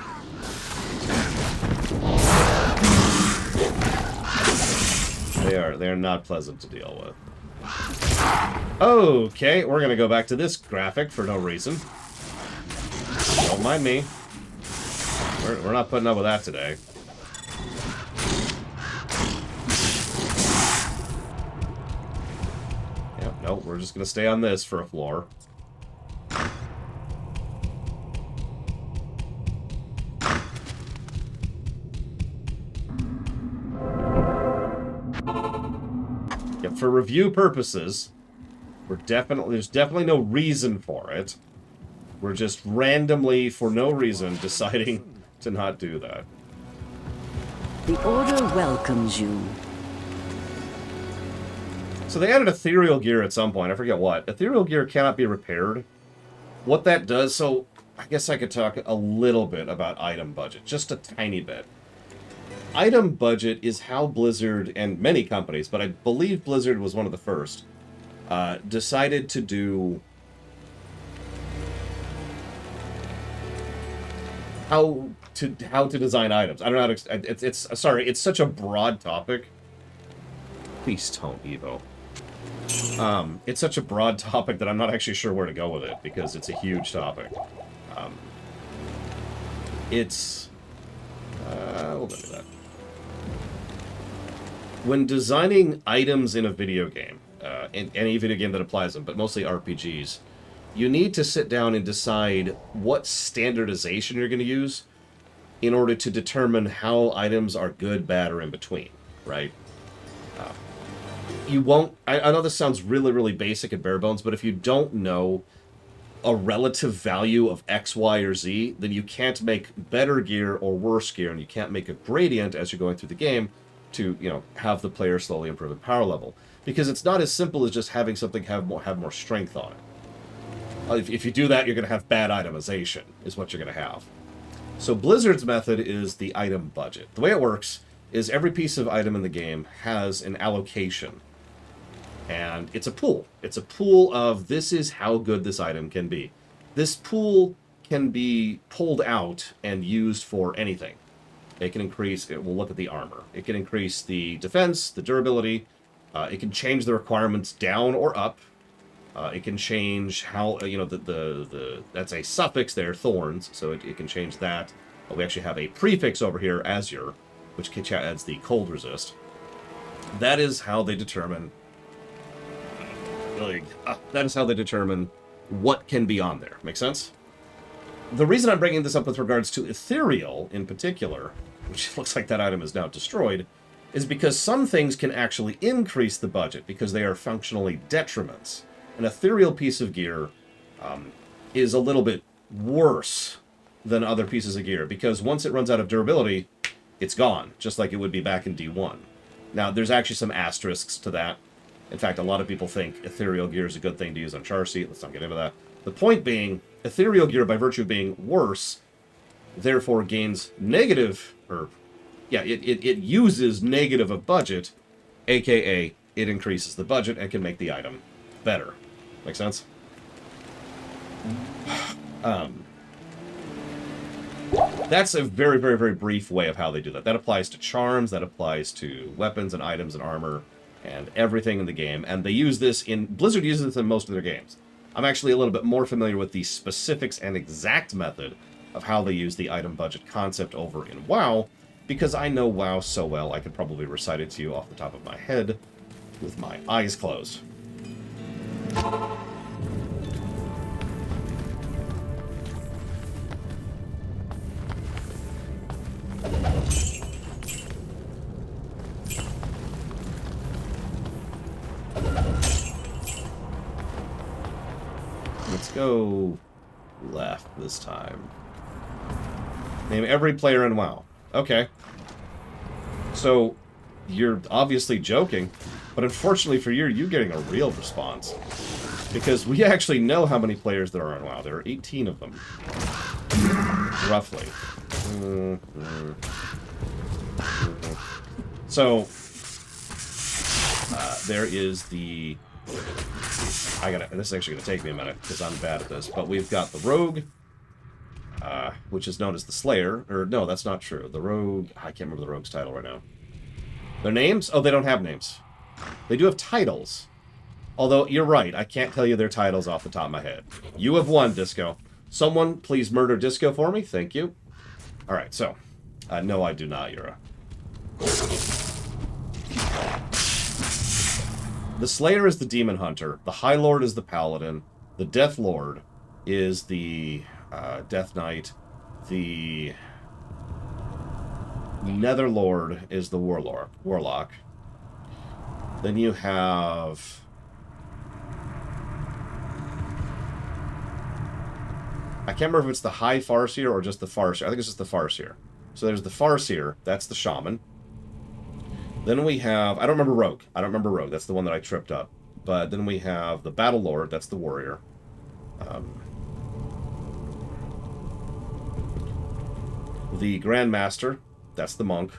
They are not pleasant to deal with. Okay, we're gonna go back to this graphic for no reason. Don't mind me. We're not putting up with that today. Yep, no, we're just gonna stay on this for a floor. For review purposes, there's definitely no reason for it. We're just randomly, for no reason, deciding to not do that. The Order welcomes you. So they added ethereal gear at some point. I forget what. Ethereal gear cannot be repaired. What that does, so I guess I could talk a little bit about item budget. Just a tiny bit. Item budget is how Blizzard, and many companies, but I believe Blizzard was one of the first, decided to do... How to design items. I don't know how to... Sorry, it's such a broad topic. Please don't, Evo. It's such a broad topic that I'm not actually sure where to go with it, because it's a huge topic. We'll look at that. When designing items in a video game, in any video game that applies them, but mostly RPGs, you need to sit down and decide what standardization you're going to use in order to determine how items are good, bad, or in between, right? You won't... I know this sounds really, really basic and bare bones, but if you don't know a relative value of X, Y, or Z, then you can't make better gear or worse gear, and you can't make a gradient as you're going through the game to, you know, have the player slowly improve in power level. Because it's not as simple as just having something have more strength on it. If you do that, you're going to have bad itemization, is what you're going to have. So Blizzard's method is the item budget. The way it works is every piece of item in the game has an allocation. And it's a pool. It's a pool of this is how good this item can be. This pool can be pulled out and used for anything. It can increase, we'll look at the armor. It can increase the defense, the durability. It can change the requirements down or up. It can change how, you know, that's a suffix there, thorns, so it can change that. We actually have a prefix over here, azure, which adds the cold resist. That is how they determine what can be on there. Make sense? The reason I'm bringing this up with regards to ethereal in particular, which looks like that item is now destroyed, is because some things can actually increase the budget because they are functionally detriments. An ethereal piece of gear is a little bit worse than other pieces of gear because once it runs out of durability, it's gone, just like it would be back in D1. Now, there's actually some asterisks to that. In fact, a lot of people think ethereal gear is a good thing to use on char seat. Let's not get into that. The point being, ethereal gear, by virtue of being worse, therefore gains negative, it uses negative of budget, aka it increases the budget and can make the item better. Make sense? That's a very, very, very brief way of how they do that. That applies to charms, that applies to weapons and items and armor, and everything in the game, and they use this in... Blizzard uses this in most of their games. I'm actually a little bit more familiar with the specifics and exact method of how they use the item budget concept over in WoW, because I know WoW so well I could probably recite it to you off the top of my head with my eyes closed. Let's go left this time. Name every player in WoW. Okay. So, you're obviously joking, but unfortunately for you, you're getting a real response. Because we actually know how many players there are in WoW. There are 18 of them. Roughly. So, there is the... this is actually going to take me a minute, because I'm bad at this, but we've got the Rogue, which is known as the Slayer, or no, that's not true. The Rogue, I can't remember the Rogue's title right now. Their names? Oh, they don't have names. They do have titles. Although, you're right, I can't tell you their titles off the top of my head. You have won, Disco. Someone, please murder Disco for me. Thank you. Alright, so. No, I do not, Yura. The Slayer is the Demon Hunter. The High Lord is the Paladin. The Death Lord is the Death Knight. The Nether Lord is the Warlock. Then you have... I can't remember if it's the High Farseer or just the Farseer. I think it's just the Farseer. So there's the Farseer. That's the Shaman. Then we have... I don't remember Rogue. That's the one that I tripped up. But then we have the Battle Lord. That's the Warrior. The Grandmaster. That's the Monk.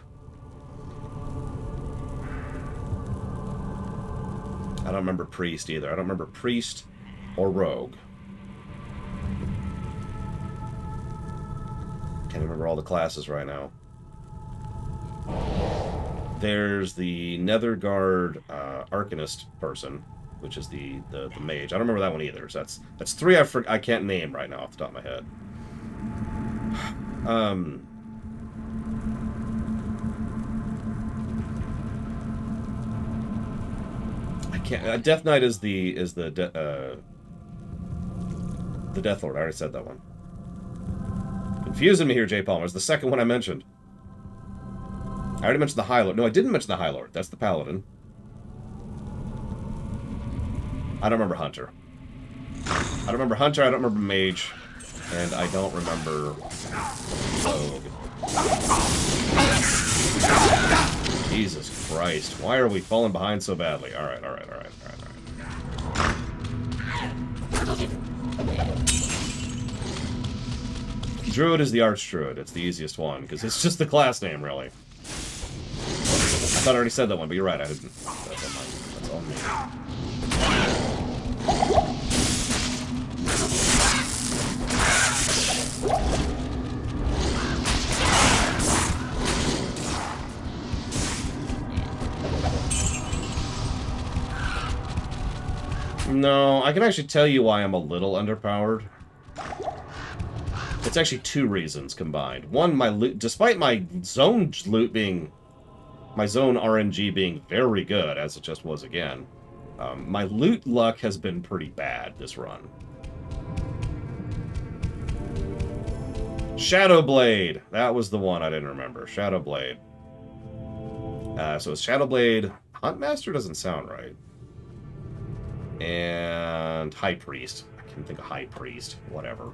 I don't remember Priest either. I don't remember Priest or Rogue. Can't remember all the classes right now. There's the Netherguard Arcanist person, which is the mage. I don't remember that one either. So that's three I can't name right now off the top of my head. I can't. Death Knight is the Death Lord. I already said that one. Confusing me here, J. Palmer. It's the second one I mentioned. I already mentioned the High Lord. No, I didn't mention the High Lord. That's the Paladin. I don't remember Hunter. don't remember Hunter, I don't remember Mage, and I don't remember Rogue. Jesus Christ, why are we falling behind so badly? Alright. Druid is the Archdruid. It's the easiest one, because it's just the class name, really. I thought I already said that one, but you're right, I didn't. That's on me. No, I can actually tell you why I'm a little underpowered. It's actually two reasons combined. One, my loot, despite my zone loot being, my zone RNG being very good, as it just was again, my loot luck has been pretty bad this run. Shadowblade! That was the one I didn't remember. Shadowblade. So it's Shadowblade. Huntmaster doesn't sound right. And High Priest. I can't think of High Priest. Whatever.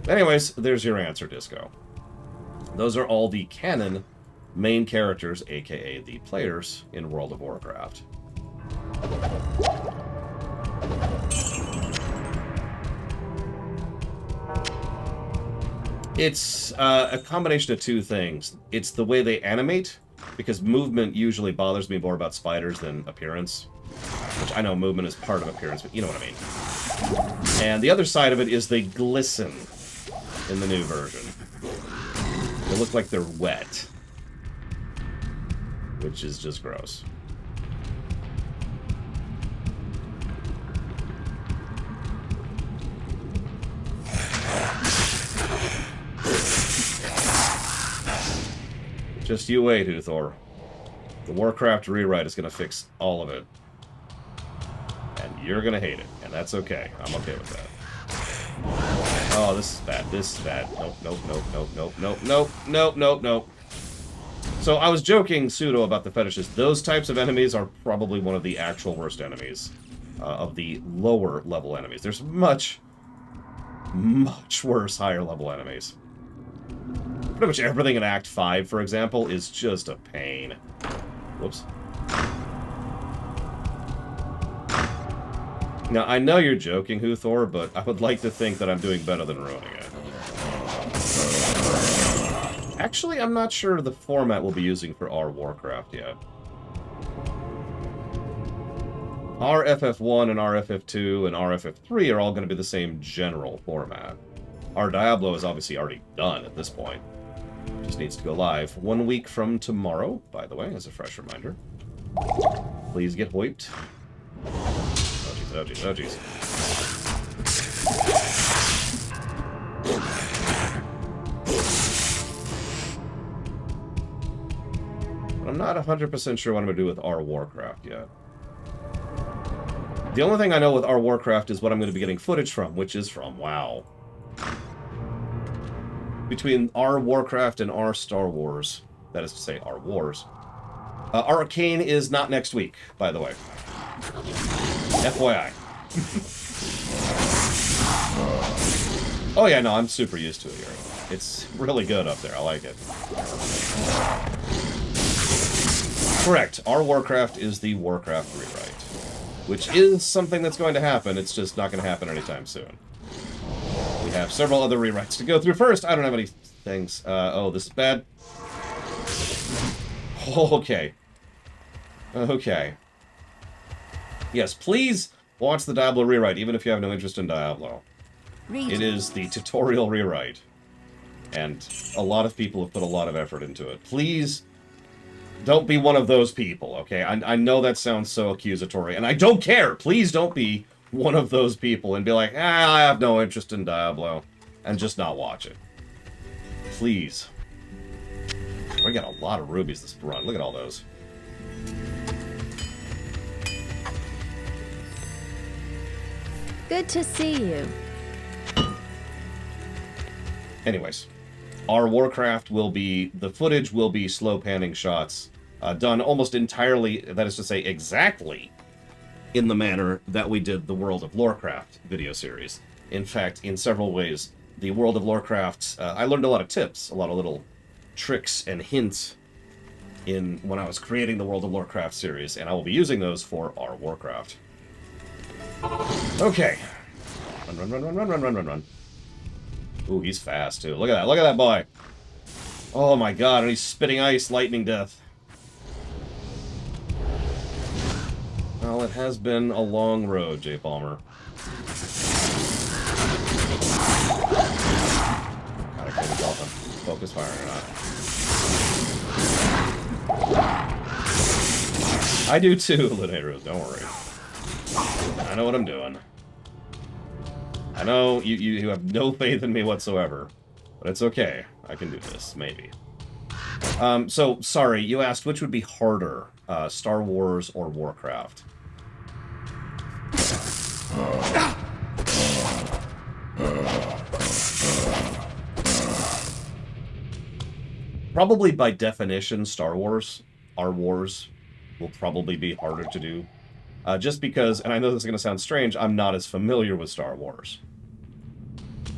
Anyways, there's your answer, Disco. Those are all the canon main characters, aka the players, in World of Warcraft. It's a combination of two things. It's the way they animate, because movement usually bothers me more about spiders than appearance. Which I know movement is part of appearance, but you know what I mean. And the other side of it is they glisten in the new version. They look like they're wet. Which is just gross. Just you wait, Uthor. The Warcraft rewrite is going to fix all of it. And you're going to hate it. And that's okay. I'm okay with that. Oh, this is bad. This is bad. Nope. So I was joking, Pseudo, about the fetishes. Those types of enemies are probably one of the actual worst enemies. Of the lower level enemies. There's much worse higher level enemies. Pretty much everything in Act 5, for example, is just a pain. Whoops. Now, I know you're joking, Huthor, but I would like to think that I'm doing better than ruining it. Actually, I'm not sure the format we'll be using for our Warcraft yet. Our FF1 and our FF2 and our FF3 are all going to be the same general format. Our Diablo is obviously already done at this point. Just needs to go live 1 week from tomorrow, by the way, as a fresh reminder. Please get wiped. Oh jeez. I'm not 100% sure what I'm going to do with our Warcraft yet. The only thing I know with our Warcraft is what I'm going to be getting footage from, which is from WoW. Between our Warcraft and our Star Wars, that is to say, our Wars. Arcane is not next week, by the way. FYI. Oh yeah, no, I'm super used to it here. It's really good up there, I like it. Correct, our Warcraft is the Warcraft rewrite. Which is something that's going to happen, it's just not going to happen anytime soon. We have several other rewrites to go through. First, I don't have any things. Oh, this is bad. Okay. Okay. Yes, please watch the Diablo rewrite, even if you have no interest in Diablo. It is the tutorial rewrite. And a lot of people have put a lot of effort into it. Please don't be one of those people, okay? I know that sounds so accusatory, and I don't care! Please don't be one of those people and be like, I have no interest in Diablo, and just not watch it. Please. We got a lot of rubies this run. Look at all those. Good to see you. Anyways, our Warcraft will be, the footage will be slow panning shots, done almost entirely, that is to say, exactly in the manner that we did the World of Warcraft video series. In fact, in several ways, the World of Warcraft, I learned a lot of tips, a lot of little tricks and hints when I was creating the World of Warcraft series, and I will be using those for our Warcraft. Okay. Run, run, run, run, run, run, run, run, run. Ooh, he's fast, too. Look at that boy. Oh my god, and he's spitting ice, lightning death. Well, it has been a long road, J. Palmer. God, I couldn't tell if I'm focus firing or not. I do too, Linearus, don't worry. I know what I'm doing. I know you have no faith in me whatsoever, but it's okay. I can do this, maybe. So, sorry, you asked which would be harder, Star Wars or Warcraft? Probably by definition, Star Wars, our wars, will probably be harder to do. Just because, and I know this is going to sound strange, I'm not as familiar with Star Wars.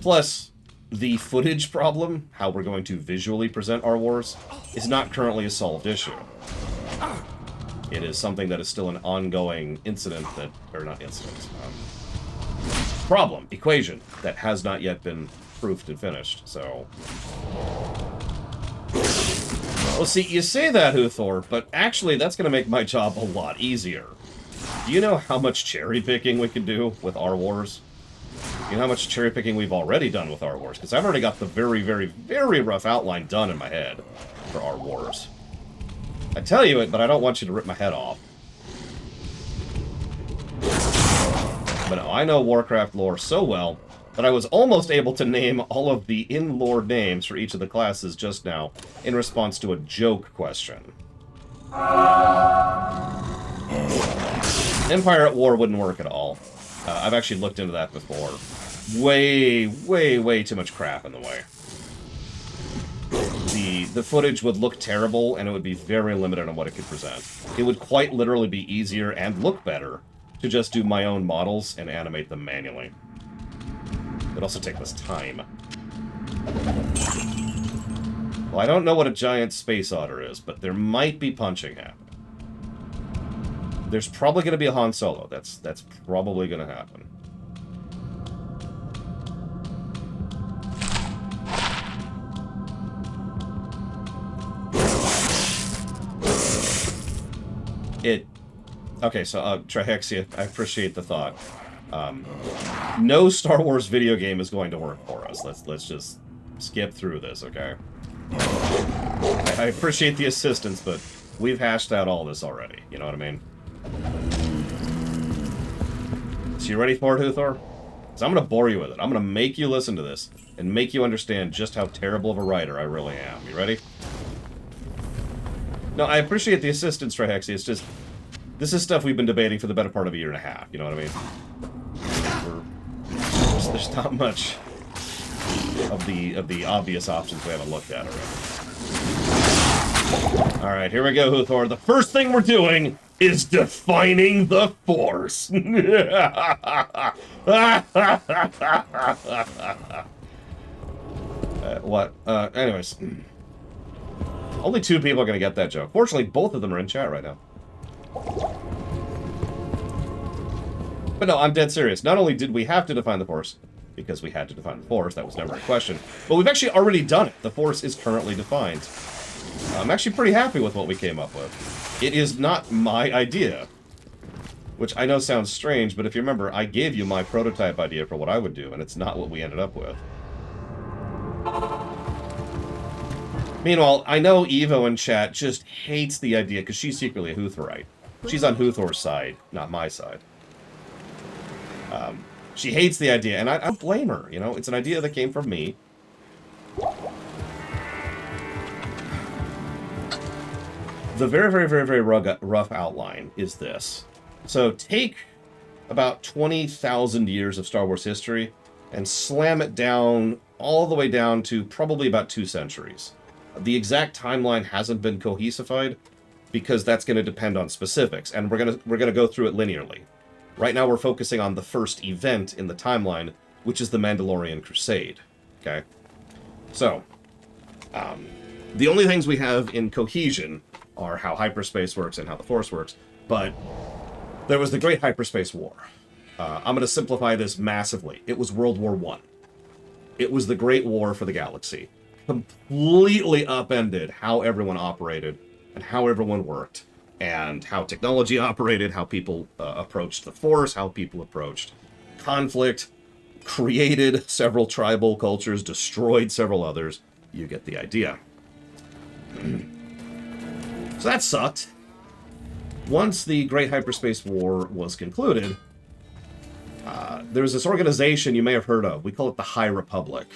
Plus, the footage problem, how we're going to visually present our wars, is not currently a solved issue. It is something that is still an ongoing incident that, or not incident, problem, equation, that has not yet been proofed and finished, so... Well, see, you say that, Huthor, but actually that's going to make my job a lot easier. Do you know how much cherry-picking we can do with our wars? You know how much cherry-picking we've already done with our wars? Because I've already got the very, very, very rough outline done in my head for our wars. I tell you it, but I don't want you to rip my head off. But no, I know Warcraft lore so well that I was almost able to name all of the in-lore names for each of the classes just now in response to a joke question. Empire at War wouldn't work at all. I've actually looked into that before. Way, way, way too much crap in the way. The footage would look terrible, and it would be very limited on what it could present. It would quite literally be easier and look better to just do my own models and animate them manually. It'd also take less time. Well, I don't know what a giant space otter is, but there might be punching happening. There's probably going to be a Han Solo. That's probably going to happen. Okay, so, Trihexia, I appreciate the thought. No Star Wars video game is going to work for us. Let's just skip through this, okay? I appreciate the assistance, but we've hashed out all this already. You know what I mean? So you ready for it, Huthor? So I'm going to bore you with it. I'm going to make you listen to this and make you understand just how terrible of a writer I really am. You ready? No, I appreciate the assistance, Trihexia. It's just... This is stuff we've been debating for the better part of a year and a half, you know what I mean? There's not much of the obvious options we haven't looked at already. Alright, here we go, Huthor. The first thing we're doing is defining the Force. What? Anyways. Only 2 people are going to get that joke. Fortunately, both of them are in chat right now. But no, I'm dead serious. Not only did we have to define the Force, because we had to define the Force, that was never a question, but we've actually already done it. The Force is currently defined. I'm actually pretty happy with what we came up with. It is not my idea, which I know sounds strange, but if you remember, I gave you my prototype idea for what I would do, and it's not what we ended up with. Meanwhile, I know Evo in chat just hates the idea, because she's secretly a Huthorite. She's on Huthor's side, not my side. She hates the idea, and I don't blame her, you know? It's an idea that came from me. The very, very, very, very rough outline is this. So take about 20,000 years of Star Wars history and slam it down all the way down to probably about 2 centuries. The exact timeline hasn't been cohesified because that's going to depend on specifics, and we're going to go through it linearly. Right now we're focusing on the first event in the timeline, which is the Mandalorian Crusade. Okay? So, the only things we have in cohesion are how hyperspace works and how the Force works, but there was the Great Hyperspace War. I'm going to simplify this massively. It was World War I. It was the Great War for the galaxy. Completely upended how everyone operated and how everyone worked and how technology operated, how people approached the Force, how people approached conflict, created several tribal cultures, destroyed several others. You get the idea. So that sucked. Once the Great Hyperspace War was concluded, there was this organization you may have heard of. We call it the High Republic.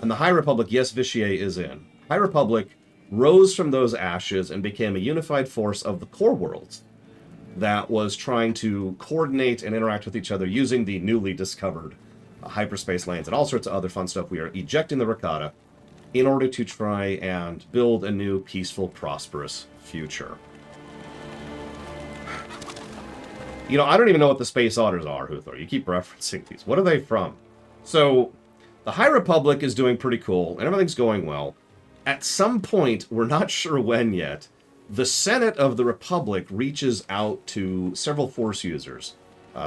And the High Republic, yes, Vitier is in. High Republic rose from those ashes and became a unified force of the core worlds that was trying to coordinate and interact with each other using the newly discovered hyperspace lanes and all sorts of other fun stuff we are ejecting the Rakata in order to try and build a new, peaceful, prosperous future. You know, I don't even know what the Space Otters are, Huthor. You keep referencing these. What are they from? So, the High Republic is doing pretty cool, and everything's going well. At some point, we're not sure when yet, the Senate of the Republic reaches out to several Force users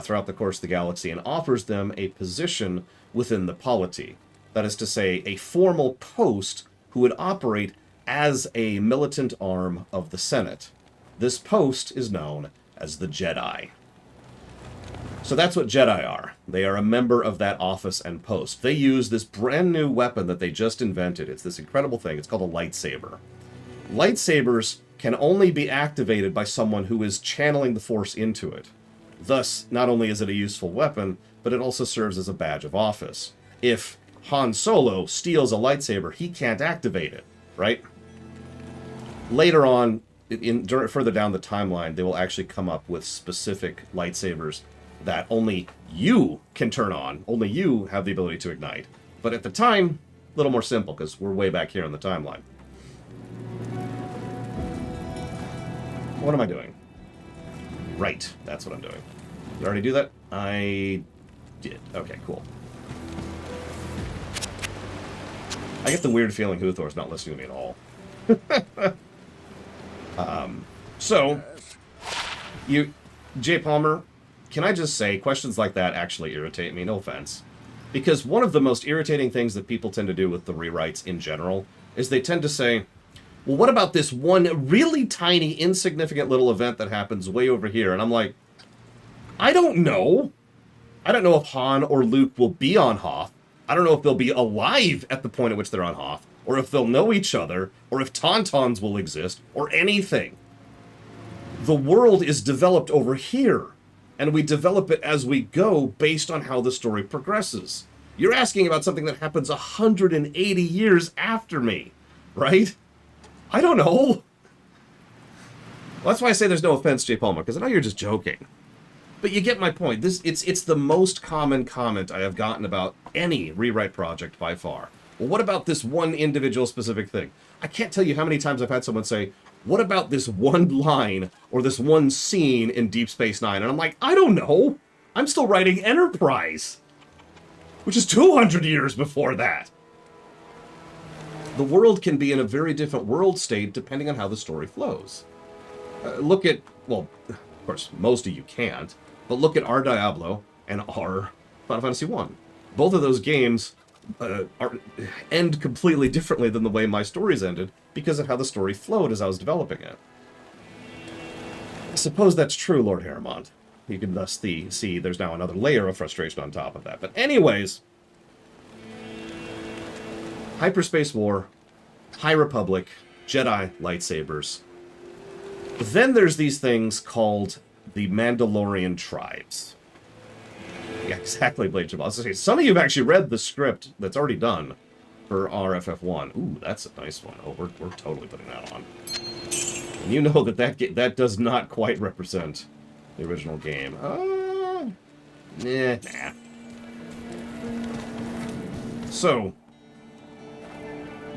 throughout the course of the galaxy and offers them a position within the polity. That is to say, a formal post who would operate as a militant arm of the Senate. This post is known as the Jedi. So that's what Jedi are. They are a member of that office and post. They use this brand new weapon that they just invented. It's this incredible thing. It's called a lightsaber. Lightsabers can only be activated by someone who is channeling the Force into it. Thus, not only is it a useful weapon, but it also serves as a badge of office. If Han Solo steals a lightsaber, he can't activate it, right? Later on, further down the timeline, they will actually come up with specific lightsabers that only you can turn on. Only you have the ability to ignite. But at the time, a little more simple, because we're way back here in the timeline. What am I doing? Right, that's what I'm doing. You already do that? I did. Okay, cool. I get the weird feeling Huthor's not listening to me at all. So, Jay Palmer, can I just say, questions like that actually irritate me, no offense. Because one of the most irritating things that people tend to do with the rewrites in general is they tend to say, well, what about this one really tiny, insignificant little event that happens way over here? And I'm like, I don't know. I don't know if Han or Luke will be on Hoth. I don't know if they'll be alive at the point at which they're on Hoth, or if they'll know each other, or if Tauntauns will exist, or anything. The world is developed over here, and we develop it as we go based on how the story progresses. You're asking about something that happens 180 years after me, right? I don't know. Well, that's why I say there's no offense, Jay Palmer, because I know you're just joking. But you get my point. It's the most common comment I have gotten about any rewrite project by far. Well, what about this one individual specific thing? I can't tell you how many times I've had someone say, what about this one line or this one scene in Deep Space Nine? And I'm like, I don't know. I'm still writing Enterprise, which is 200 years before that. The world can be in a very different world state depending on how the story flows. Look at, well, of course, most of you can't, but look at our Diablo and our Final Fantasy I. Both of those games end completely differently than the way my stories ended because of how the story flowed as I was developing it. I suppose that's true, Lord Harrimond. You can thus see there's now another layer of frustration on top of that. But anyways, Hyperspace War, High Republic, Jedi lightsabers. But then there's these things called the Mandalorian tribes. Yeah, exactly, Blade Jabal. Some of you have actually read the script that's already done for RFF1. Ooh, that's a nice one. Oh, we're totally putting that on. And you know that does not quite represent the original game. Nah. So,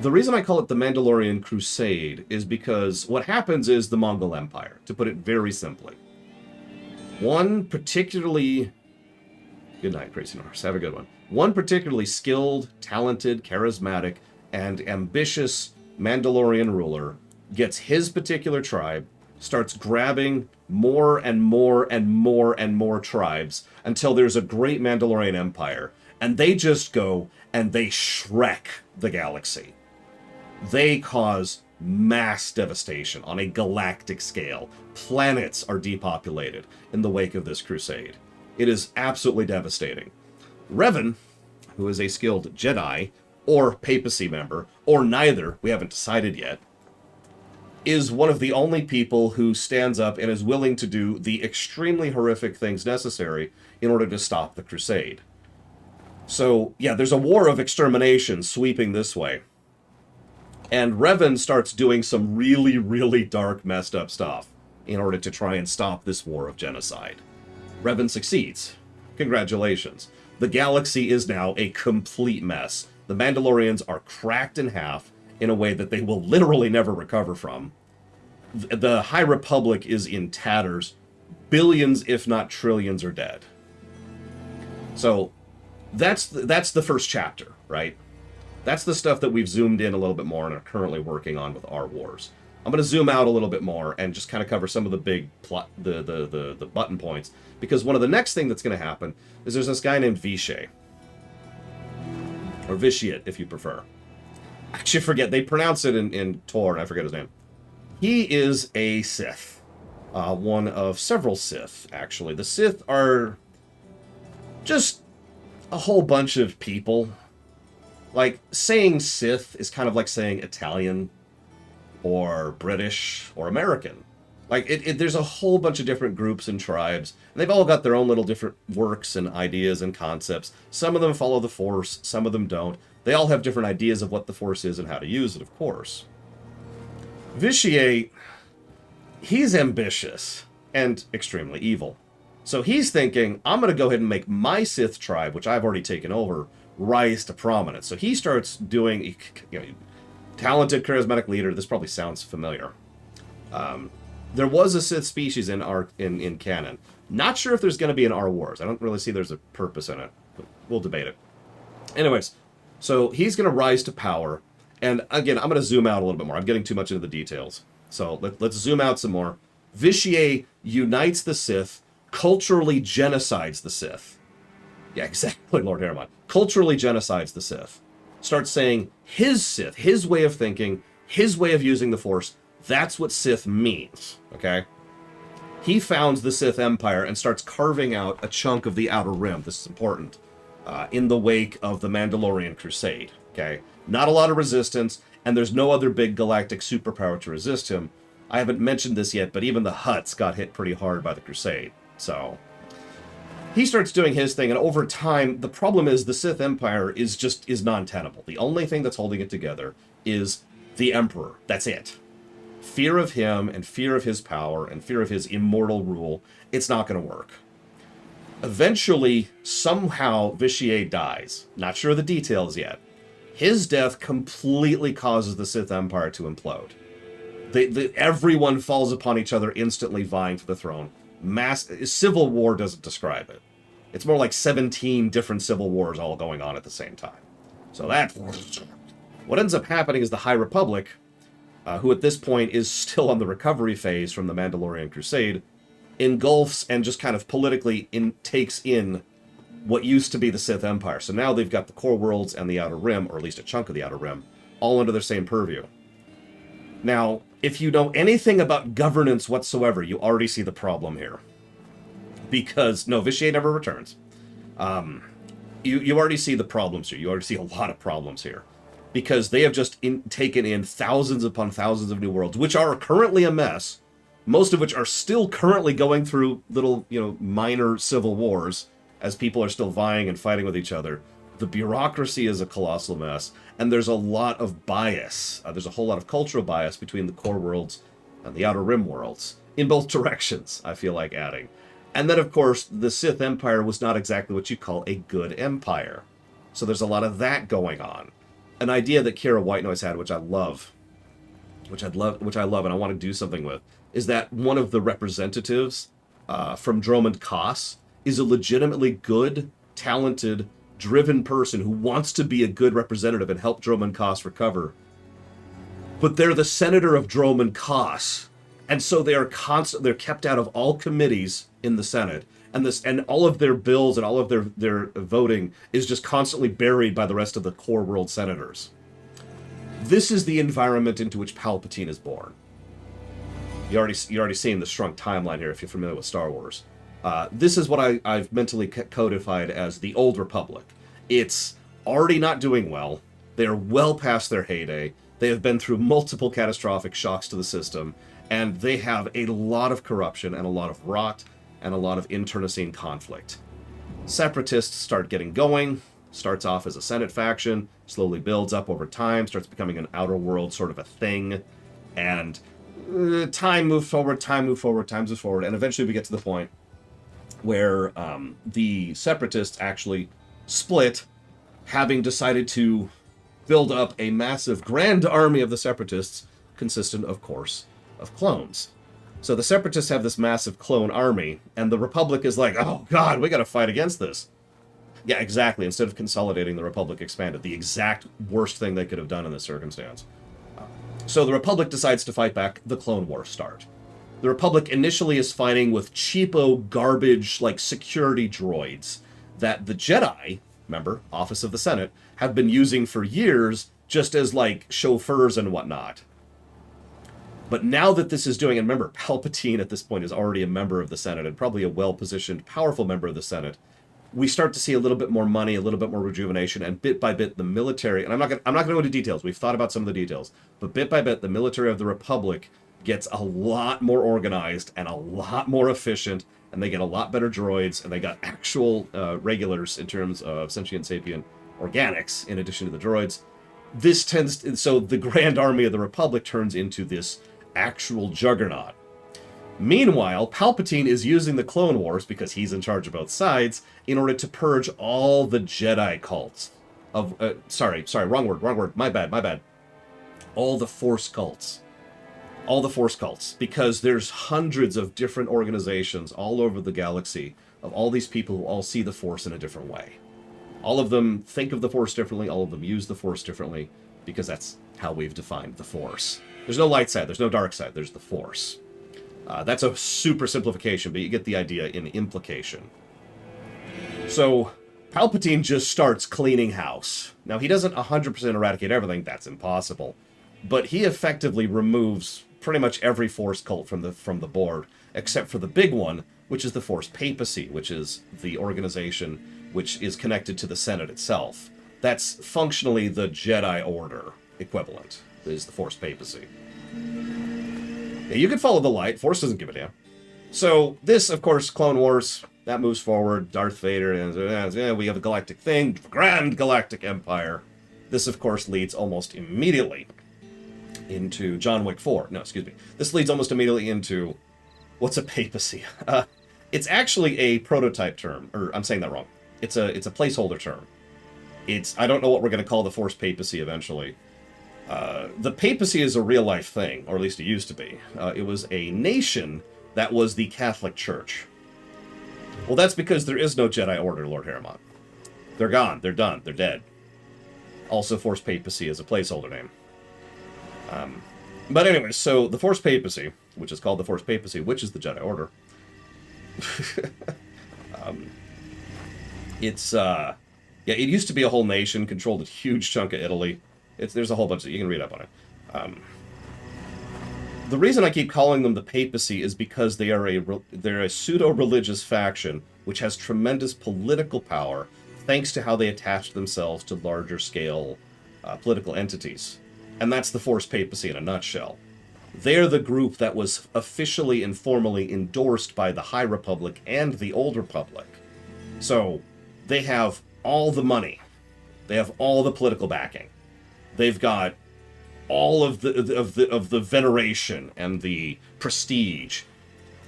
the reason I call it the Mandalorian Crusade is because what happens is the Mongol Empire, to put it very simply. One particularly Good night, Crazy Norse. Have a good one. One particularly skilled, talented, charismatic, and ambitious Mandalorian ruler gets his particular tribe, starts grabbing more and more and more and more tribes until there's a great Mandalorian empire. And they just go and they shrek the galaxy. They cause mass devastation on a galactic scale. Planets are depopulated in the wake of this crusade. It is absolutely devastating. Revan, who is a skilled Jedi, or papacy member, or neither, we haven't decided yet, is one of the only people who stands up and is willing to do the extremely horrific things necessary in order to stop the crusade. So, yeah, there's a war of extermination sweeping this way. And Revan starts doing some really, really dark, messed up stuff in order to try and stop this war of genocide. Revan succeeds. Congratulations. The galaxy is now a complete mess. The Mandalorians are cracked in half in a way that they will literally never recover from. The High Republic is in tatters. Billions, if not trillions, are dead. So, that's the first chapter, right? That's the stuff that we've zoomed in a little bit more and are currently working on with our wars. I'm going to zoom out a little bit more and just kind of cover some of the big plot, the button points, because one of the next thing that's going to happen is there's this guy named Vishay, or Vitiate, if you prefer. I actually forget, they pronounce it in Tor, and I forget his name. He is a Sith, one of several Sith, actually. The Sith are just a whole bunch of people. Like, saying Sith is kind of like saying Italian, or British, or American. Like, there's a whole bunch of different groups and tribes, and they've all got their own little different works and ideas and concepts. Some of them follow the Force, some of them don't. They all have different ideas of what the Force is and how to use it, of course. Vitiate, he's ambitious and extremely evil. So he's thinking, I'm going to go ahead and make my Sith tribe, which I've already taken over, rise to prominence. So he starts doing, talented, charismatic leader. This probably sounds familiar. There was a Sith species in canon. Not sure if there's going to be an R Wars. I don't really see there's a purpose in it. But we'll debate it. Anyways, so he's going to rise to power. And again, I'm going to zoom out a little bit more. I'm getting too much into the details. So let's zoom out some more. Vitiate unites the Sith, culturally genocides the Sith. Yeah, exactly, Lord Harriman. Culturally genocides the Sith. Starts saying his Sith, his way of thinking, his way of using the Force, that's what Sith means, okay? He founds the Sith Empire and starts carving out a chunk of the Outer Rim, this is important, in the wake of the Mandalorian Crusade, okay? Not a lot of resistance, and there's no other big galactic superpower to resist him. I haven't mentioned this yet, but even the Hutts got hit pretty hard by the Crusade, so... He starts doing his thing, and over time, the problem is the Sith Empire is non-tenable. The only thing that's holding it together is the Emperor. That's it. Fear of him, and fear of his power, and fear of his immortal rule, it's not going to work. Eventually, somehow, Vitiate dies. Not sure of the details yet. His death completely causes the Sith Empire to implode. Everyone falls upon each other instantly, vying for the throne. Civil war doesn't describe it. It's more like 17 different civil wars all going on at the same time. So what ends up happening is the High Republic, who at this point is still on the recovery phase from the Mandalorian Crusade, engulfs and just kind of politically takes in what used to be the Sith Empire. So now they've got the core worlds and the Outer Rim, or at least a chunk of the Outer Rim, all under their same purview. Now, if you know anything about governance whatsoever, you already see the problem here. Because, no, Vitiate never returns. You already see the problems here. You already see a lot of problems here. Because they have just taken in thousands upon thousands of new worlds, which are currently a mess, most of which are still currently going through little, minor civil wars, as people are still vying and fighting with each other. The bureaucracy is a colossal mess, and there's a lot of bias. There's a whole lot of cultural bias between the core worlds and the Outer Rim worlds, in both directions, I feel like adding. And then, of course, the Sith Empire was not exactly what you call a good empire. So there's a lot of that going on. An idea that Kira White Noise had, which I love, and I want to do something with, is that one of the representatives from Dromund Kaas is a legitimately good, talented, driven person who wants to be a good representative and help Dromund Kaas recover. But they're the senator of Dromund Kaas. And so they're kept out of all committees in the Senate. And all of their bills and all of their voting is just constantly buried by the rest of the core world senators. This is the environment into which Palpatine is born. You're already seeing the shrunk timeline here if you're familiar with Star Wars. This is what I've mentally codified as the Old Republic. It's already not doing well. They are well past their heyday. They have been through multiple catastrophic shocks to the system, and they have a lot of corruption and a lot of rot and a lot of internecine conflict. Separatists start getting going, starts off as a Senate faction, slowly builds up over time, starts becoming an outer world sort of a thing, and time moves forward, and eventually we get to the point where the Separatists actually split, having decided to build up a massive grand army of the Separatists, consistent, of course, of clones. So the Separatists have this massive clone army, and the Republic is like, oh god, we gotta fight against this. Yeah, exactly. Instead of consolidating, the Republic expanded. The exact worst thing they could have done in this circumstance. So the Republic decides to fight back. The Clone Wars start. The Republic initially is fighting with cheapo, garbage, like, security droids that the Jedi, remember, Office of the Senate, have been using for years just as, like, chauffeurs and whatnot. But now that this is doing, and remember, Palpatine at this point is already a member of the Senate, and probably a well-positioned, powerful member of the Senate, we start to see a little bit more money, a little bit more rejuvenation, and bit by bit, the military, and I'm not gonna go into details, we've thought about some of the details, but bit by bit, the military of the Republic gets a lot more organized and a lot more efficient, and they get a lot better droids, and they got actual regulars in terms of sentient sapient organics, in addition to the droids. So the Grand Army of the Republic turns into this actual juggernaut. Meanwhile, Palpatine is using the Clone Wars, because he's in charge of both sides, in order to purge all the Jedi cults. Sorry, wrong word, my bad. All the Force cults. Because there's hundreds of different organizations all over the galaxy of all these people who all see the Force in a different way. All of them think of the Force differently, all of them use the Force differently, because that's how we've defined the Force. There's no light side, there's no dark side, there's the Force. That's a super simplification, but you get the idea in implication. So, Palpatine just starts cleaning house. Now, he doesn't 100% eradicate everything, that's impossible. But he effectively removes pretty much every Force cult from the board, except for the big one, which is the Force Papacy, which is the organization which is connected to the Senate itself. That's functionally the Jedi Order equivalent, is the Force Papacy. Yeah, you can follow the light. Force doesn't give a damn. So this, of course, Clone Wars, that moves forward. Darth Vader, and we have a galactic thing, Grand Galactic Empire. This, of course, leads almost immediately into John Wick 4. No, excuse me. This leads almost immediately into, what's a papacy? It's actually a prototype term, or I'm saying that wrong. It's a placeholder term. I don't know what we're going to call the Force Papacy eventually. The papacy is a real-life thing, or at least it used to be. It was a nation that was the Catholic Church. Well, that's because there is no Jedi Order, Lord Harriman. They're gone. They're done. They're dead. Also, Force Papacy is a placeholder name. But anyway, so the Force Papacy, which is called the Force Papacy, which is the Jedi Order. Yeah, it used to be a whole nation, controlled a huge chunk of Italy. There's a whole bunch of, you can read up on it. The reason I keep calling them the papacy is because they're a pseudo-religious faction which has tremendous political power thanks to how they attach themselves to larger scale political entities. And that's the Force Papacy in a nutshell. They're the group that was officially and formally endorsed by the High Republic and the Old Republic. So they have all the money. They have all the political backing. They've got all of the veneration and the prestige.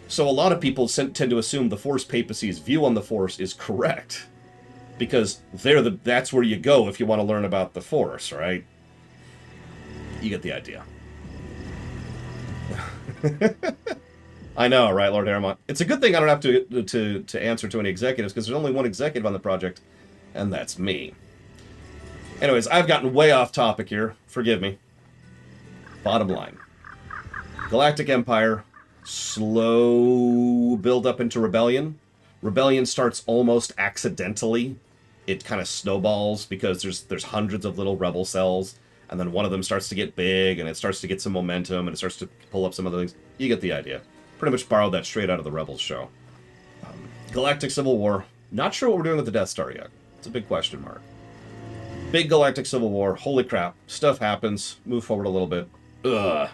So a lot of people tend to assume the Force Papacy's view on the Force is correct, because that's where you go if you want to learn about the Force, right? You get the idea. I know, right, Lord Aramont? It's a good thing I don't have to answer to any executives, because there's only one executive on the project, and that's me. Anyways, I've gotten way off topic here. Forgive me. Bottom line. Galactic Empire, slow build up into rebellion. Rebellion starts almost accidentally. It kind of snowballs because there's hundreds of little rebel cells, and then one of them starts to get big, and it starts to get some momentum, and it starts to pull up some other things. You get the idea. Pretty much borrowed that straight out of the Rebels show. Galactic Civil War. Not sure what we're doing with the Death Star yet. It's a big question mark. Big Galactic Civil War. Holy crap. Stuff happens. Move forward a little bit. Ugh.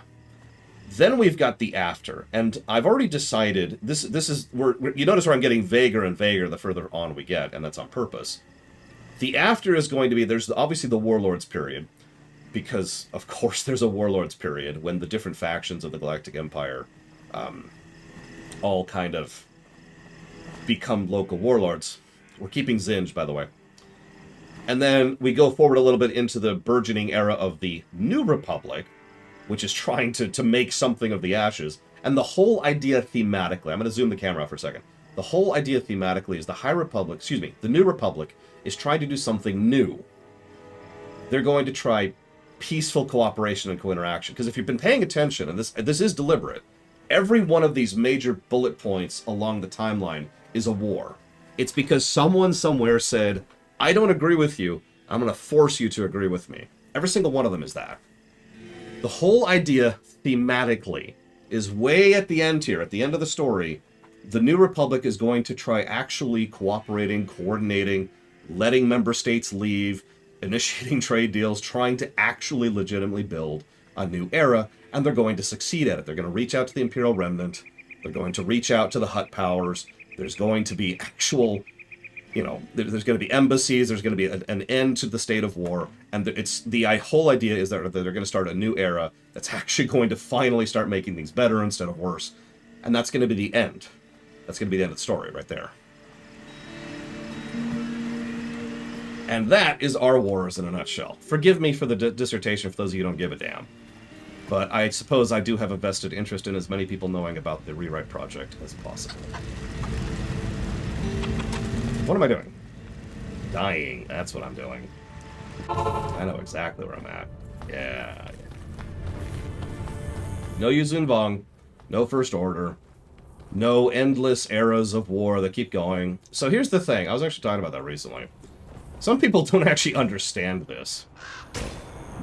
Then we've got the after, and I've already decided this is you notice where I'm getting vaguer and vaguer the further on we get, and that's on purpose. The after is going to be, there's obviously the Warlords period, because of course there's a Warlords period when the different factions of the Galactic Empire all kind of become local warlords. We're keeping Zinj, by the way. And then we go forward a little bit into the burgeoning era of the New Republic, which is trying to make something of the ashes. And the whole idea thematically, I'm going to zoom the camera out for a second. The whole idea thematically is the New Republic is trying to do something new. They're going to try peaceful cooperation and co-interaction. Because if you've been paying attention, and this is deliberate, every one of these major bullet points along the timeline is a war. It's because someone somewhere said, I don't agree with you, I'm going to force you to agree with me. Every single one of them is that. The whole idea, thematically, is way at the end here, at the end of the story. The New Republic is going to try actually cooperating, coordinating, letting member states leave, initiating trade deals, trying to actually legitimately build a new era, and they're going to succeed at it. They're going to reach out to the Imperial Remnant. They're going to reach out to the Hutt powers. There's going to be actual, there's going to be embassies. There's going to be an end to the state of war. And the whole idea is that they're going to start a new era that's actually going to finally start making things better instead of worse. And that's going to be the end. That's going to be the end of the story right there. And that is our wars in a nutshell. Forgive me for the dissertation for those of you who don't give a damn. But I suppose I do have a vested interest in as many people knowing about the rewrite project as possible. What am I doing? Dying. That's what I'm doing. I know exactly where I'm at. Yeah. No Yuzun Vong. No First Order. No endless eras of war that keep going. So here's the thing. I was actually talking about that recently. Some people don't actually understand this.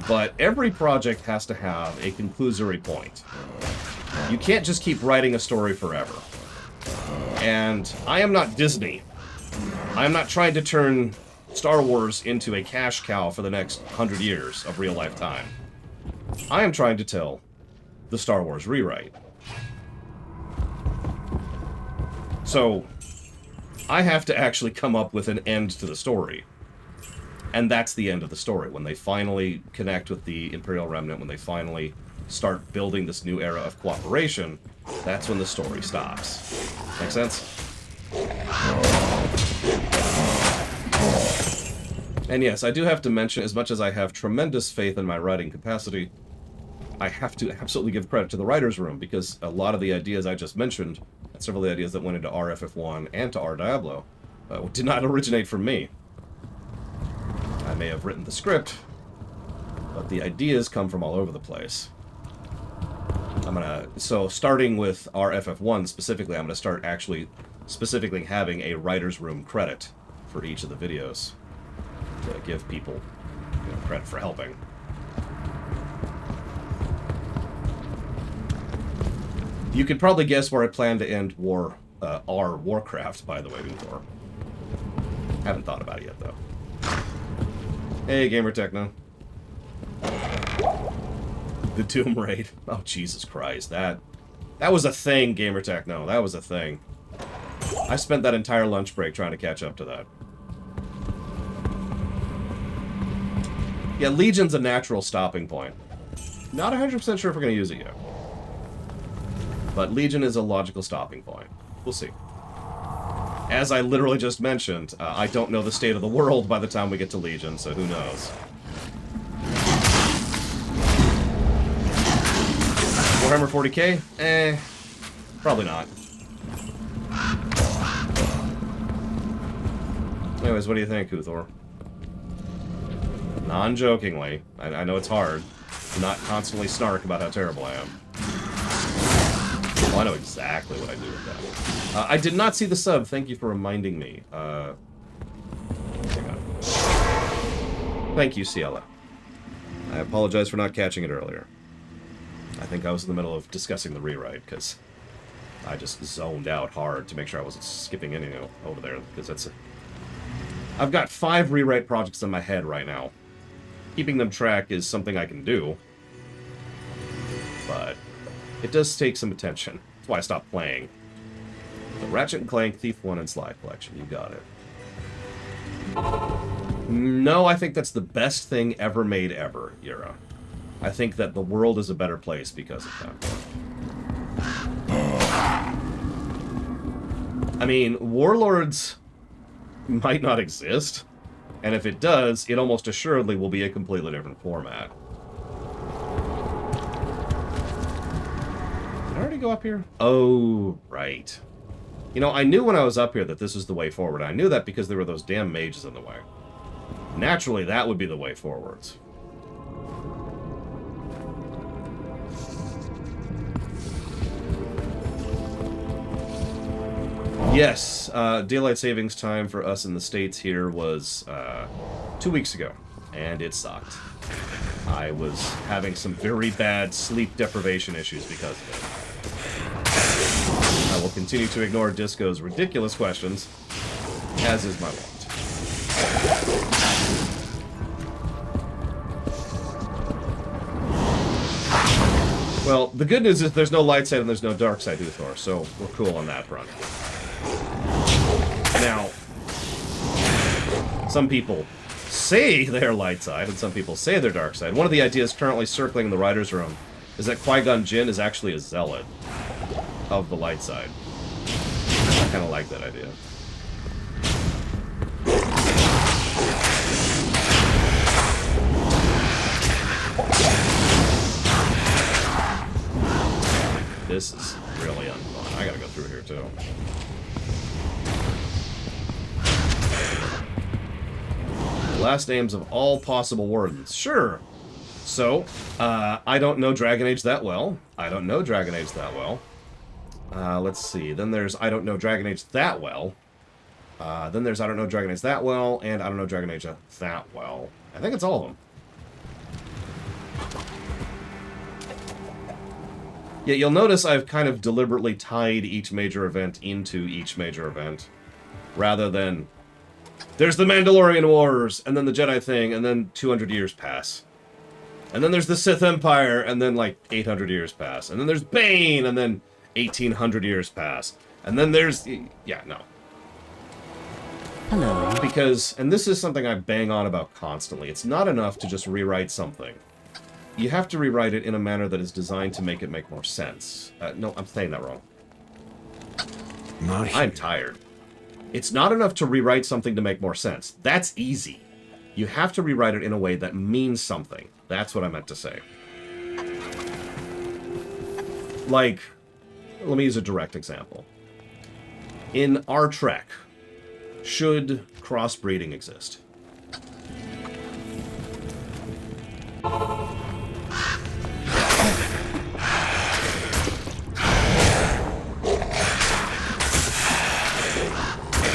But every project has to have a conclusory point. You can't just keep writing a story forever. And I am not Disney. I'm not trying to turn Star Wars into a cash cow for the next 100 years of real-life time. I am trying to tell the Star Wars rewrite. So, I have to actually come up with an end to the story. And that's the end of the story. When they finally connect with the Imperial Remnant, when they finally start building this new era of cooperation, that's when the story stops. Make sense? And yes, I do have to mention, as much as I have tremendous faith in my writing capacity, I have to absolutely give credit to the writer's room, because a lot of the ideas I just mentioned, and several of the ideas that went into RFF1 and to R Diablo, did not originate from me. I may have written the script, but the ideas come from all over the place. So starting with RFF1 specifically, I'm gonna start actually specifically having a writer's room credit for each of the videos to give people credit for helping. You could probably guess where I plan to end Warcraft, by the way, before. Haven't thought about it yet, though. Hey, Gamer Techno. The Doom Raid. Oh, Jesus Christ. That was a thing, Gamer Techno. That was a thing. I spent that entire lunch break trying to catch up to that. Yeah, Legion's a natural stopping point. Not 100% sure if we're going to use it yet. But Legion is a logical stopping point. We'll see. As I literally just mentioned, I don't know the state of the world by the time we get to Legion, so who knows. Warhammer 40k? Probably not. Anyways, what do you think, Uthor? Non-jokingly. I know it's hard. Do not constantly snark about how terrible I am. Well, I know exactly what I do with that. I did not see the sub. Thank you for reminding me. Hang on. Thank you, Ciela. I apologize for not catching it earlier. I think I was in the middle of discussing the rewrite, because I just zoned out hard to make sure I wasn't skipping anything over there, because that's I've got 5 rewrite projects in my head right now. Keeping them track is something I can do, but it does take some attention. That's why I stopped playing. The Ratchet & Clank, Thief 1, and Sly Collection. You got it. No, I think that's the best thing ever made ever, Yura. I think that the world is a better place because of that. I mean, Warlords might not exist, and if it does, it almost assuredly will be a completely different format. Did I already go up here? Oh, right. You know, I knew when I was up here that this was the way forward. I knew that because there were those damn mages in the way. Naturally, that would be the way forwards. Yes, daylight savings time for us in the States here was 2 weeks ago, and it sucked. I was having some very bad sleep deprivation issues because of it. I will continue to ignore Disco's ridiculous questions, as is my wont. Well, the good news is there's no light side and there's no dark side, Uthor, so we're cool on that front. Now, some people say they're light side and some people say they're dark side. One of the ideas currently circling in the writer's room is that Qui-Gon Jinn is actually a zealot of the light side. I kind of like that idea. This is really unfun. I gotta go through here, too. Last names of all possible wardens. Sure. So, I don't know Dragon Age that well. I don't know Dragon Age that well. Let's see. Then there's I don't know Dragon Age that well. Then there's I don't know Dragon Age that well, and I don't know Dragon Age that well. I think it's all of them. Yeah, you'll notice I've kind of deliberately tied each major event into each major event, rather than there's the Mandalorian Wars, and then the Jedi thing, and then 200 years pass. And then there's the Sith Empire, and then like 800 years pass. And then there's Bane, and then 1800 years pass. And then there's... yeah, no. Hello. Because, and this is something I bang on about constantly, it's not enough to just rewrite something. You have to rewrite it in a manner that is designed to make it make more sense. No, I'm saying that wrong. I'm tired. It's not enough to rewrite something to make more sense. That's easy. You have to rewrite it in a way that means something. That's what I meant to say. Like, let me use a direct example. In our Trek, should crossbreeding exist?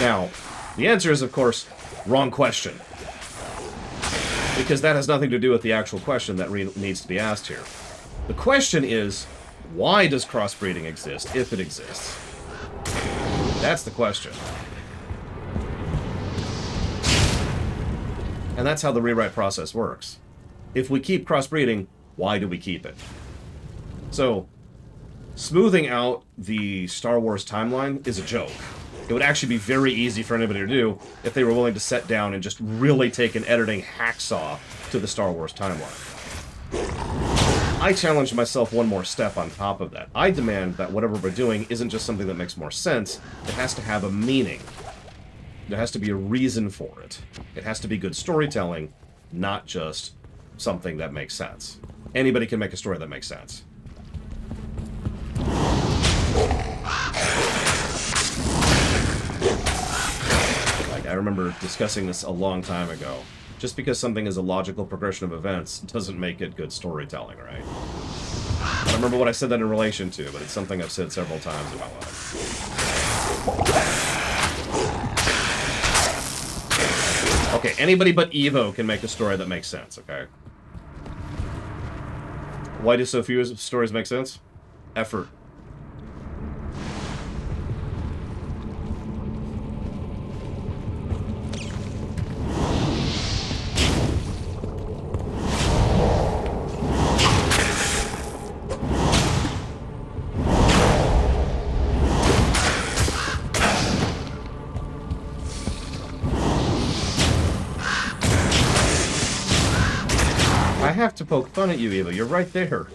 Now, the answer is, of course, wrong question. Because that has nothing to do with the actual question that needs to be asked here. The question is, why does crossbreeding exist, if it exists? That's the question. And that's how the rewrite process works. If we keep crossbreeding, why do we keep it? So, smoothing out the Star Wars timeline is a joke. It would actually be very easy for anybody to do if they were willing to sit down and just really take an editing hacksaw to the Star Wars timeline. I challenge myself one more step on top of that. I demand that whatever we're doing isn't just something that makes more sense. It has to have a meaning. There has to be a reason for it. It has to be good storytelling, not just something that makes sense. Anybody can make a story that makes sense. remember discussing this a long time ago. Just because something is a logical progression of events doesn't make it good storytelling, right? I don't remember what I said that in relation to, but it's something I've said several times in my life. Okay, anybody but Evo can make a story that makes sense, okay? Why do so few stories make sense? Effort. I have to poke fun at you, Eva. You're right there.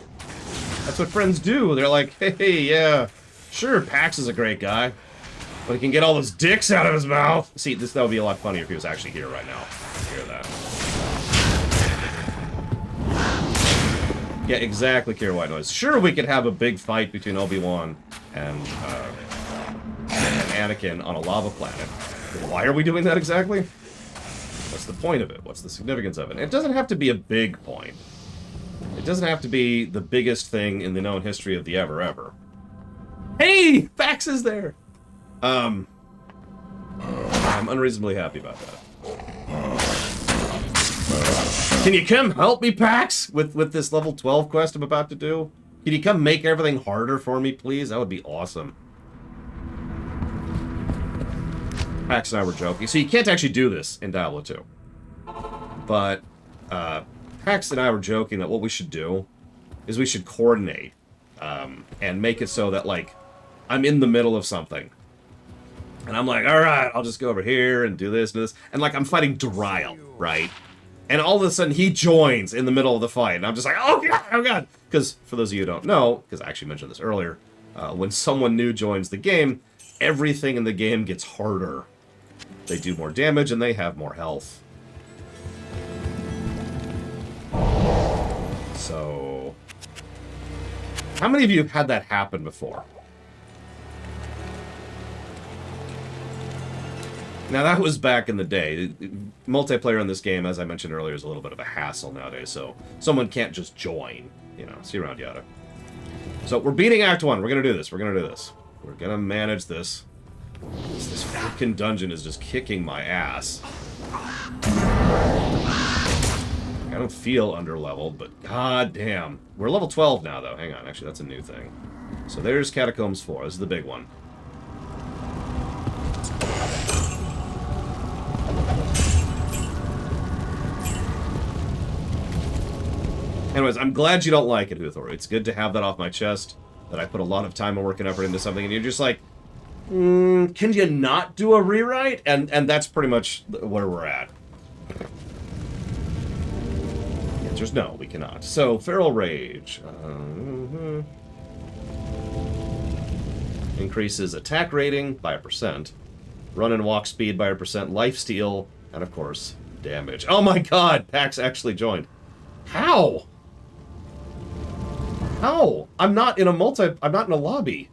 That's what friends do. They're like, hey, yeah, sure, Pax is a great guy, but he can get all those dicks out of his mouth. See, that would be a lot funnier if he was actually here right now. Hear that? Yeah, exactly, Kira White Noise. Sure, we could have a big fight between Obi-Wan and Anakin on a lava planet. But why are we doing that exactly? What's the point of it? What's the significance of it? It doesn't have to be a big point. It doesn't have to be the biggest thing in the known history of the ever. Hey! Fax is there! I'm unreasonably happy about that. Can you come help me, Pax, with this level 12 quest I'm about to do? Can you come make everything harder for me, please? That would be awesome. Pax and I were joking. So you can't actually do this in Diablo 2. But, Pax and I were joking that what we should do is we should coordinate and make it so that, like, I'm in the middle of something. And I'm like, alright, I'll just go over here and do this and this. And, like, I'm fighting Dariel, right? And all of a sudden, he joins in the middle of the fight. And I'm just like, oh god, oh god. Because, for those of you who don't know, because I actually mentioned this earlier, when someone new joins the game, everything in the game gets harder. They do more damage and they have more health. So, how many of you have had that happen before? Now, that was back in the day. Multiplayer in this game, as I mentioned earlier, is a little bit of a hassle nowadays, so someone can't just join. You know, see you around, yada. So, we're beating Act 1. We're gonna do this. We're gonna do this. We're gonna manage this. This freaking dungeon is just kicking my ass. I don't feel underleveled, but goddamn. We're level 12 now, though. Hang on, actually, that's a new thing. So there's Catacombs 4. This is the big one. Anyways, I'm glad you don't like it, Huthor. It's good to have that off my chest, that I put a lot of time and work and effort into something, and you're just like, can you not do a rewrite? And that's pretty much where we're at. The answer's no, we cannot. So, Feral Rage. Increases attack rating by 1%, run and walk speed by 1%, lifesteal, and of course, damage. Oh my god! Pax actually joined. How? How? I'm not in a lobby.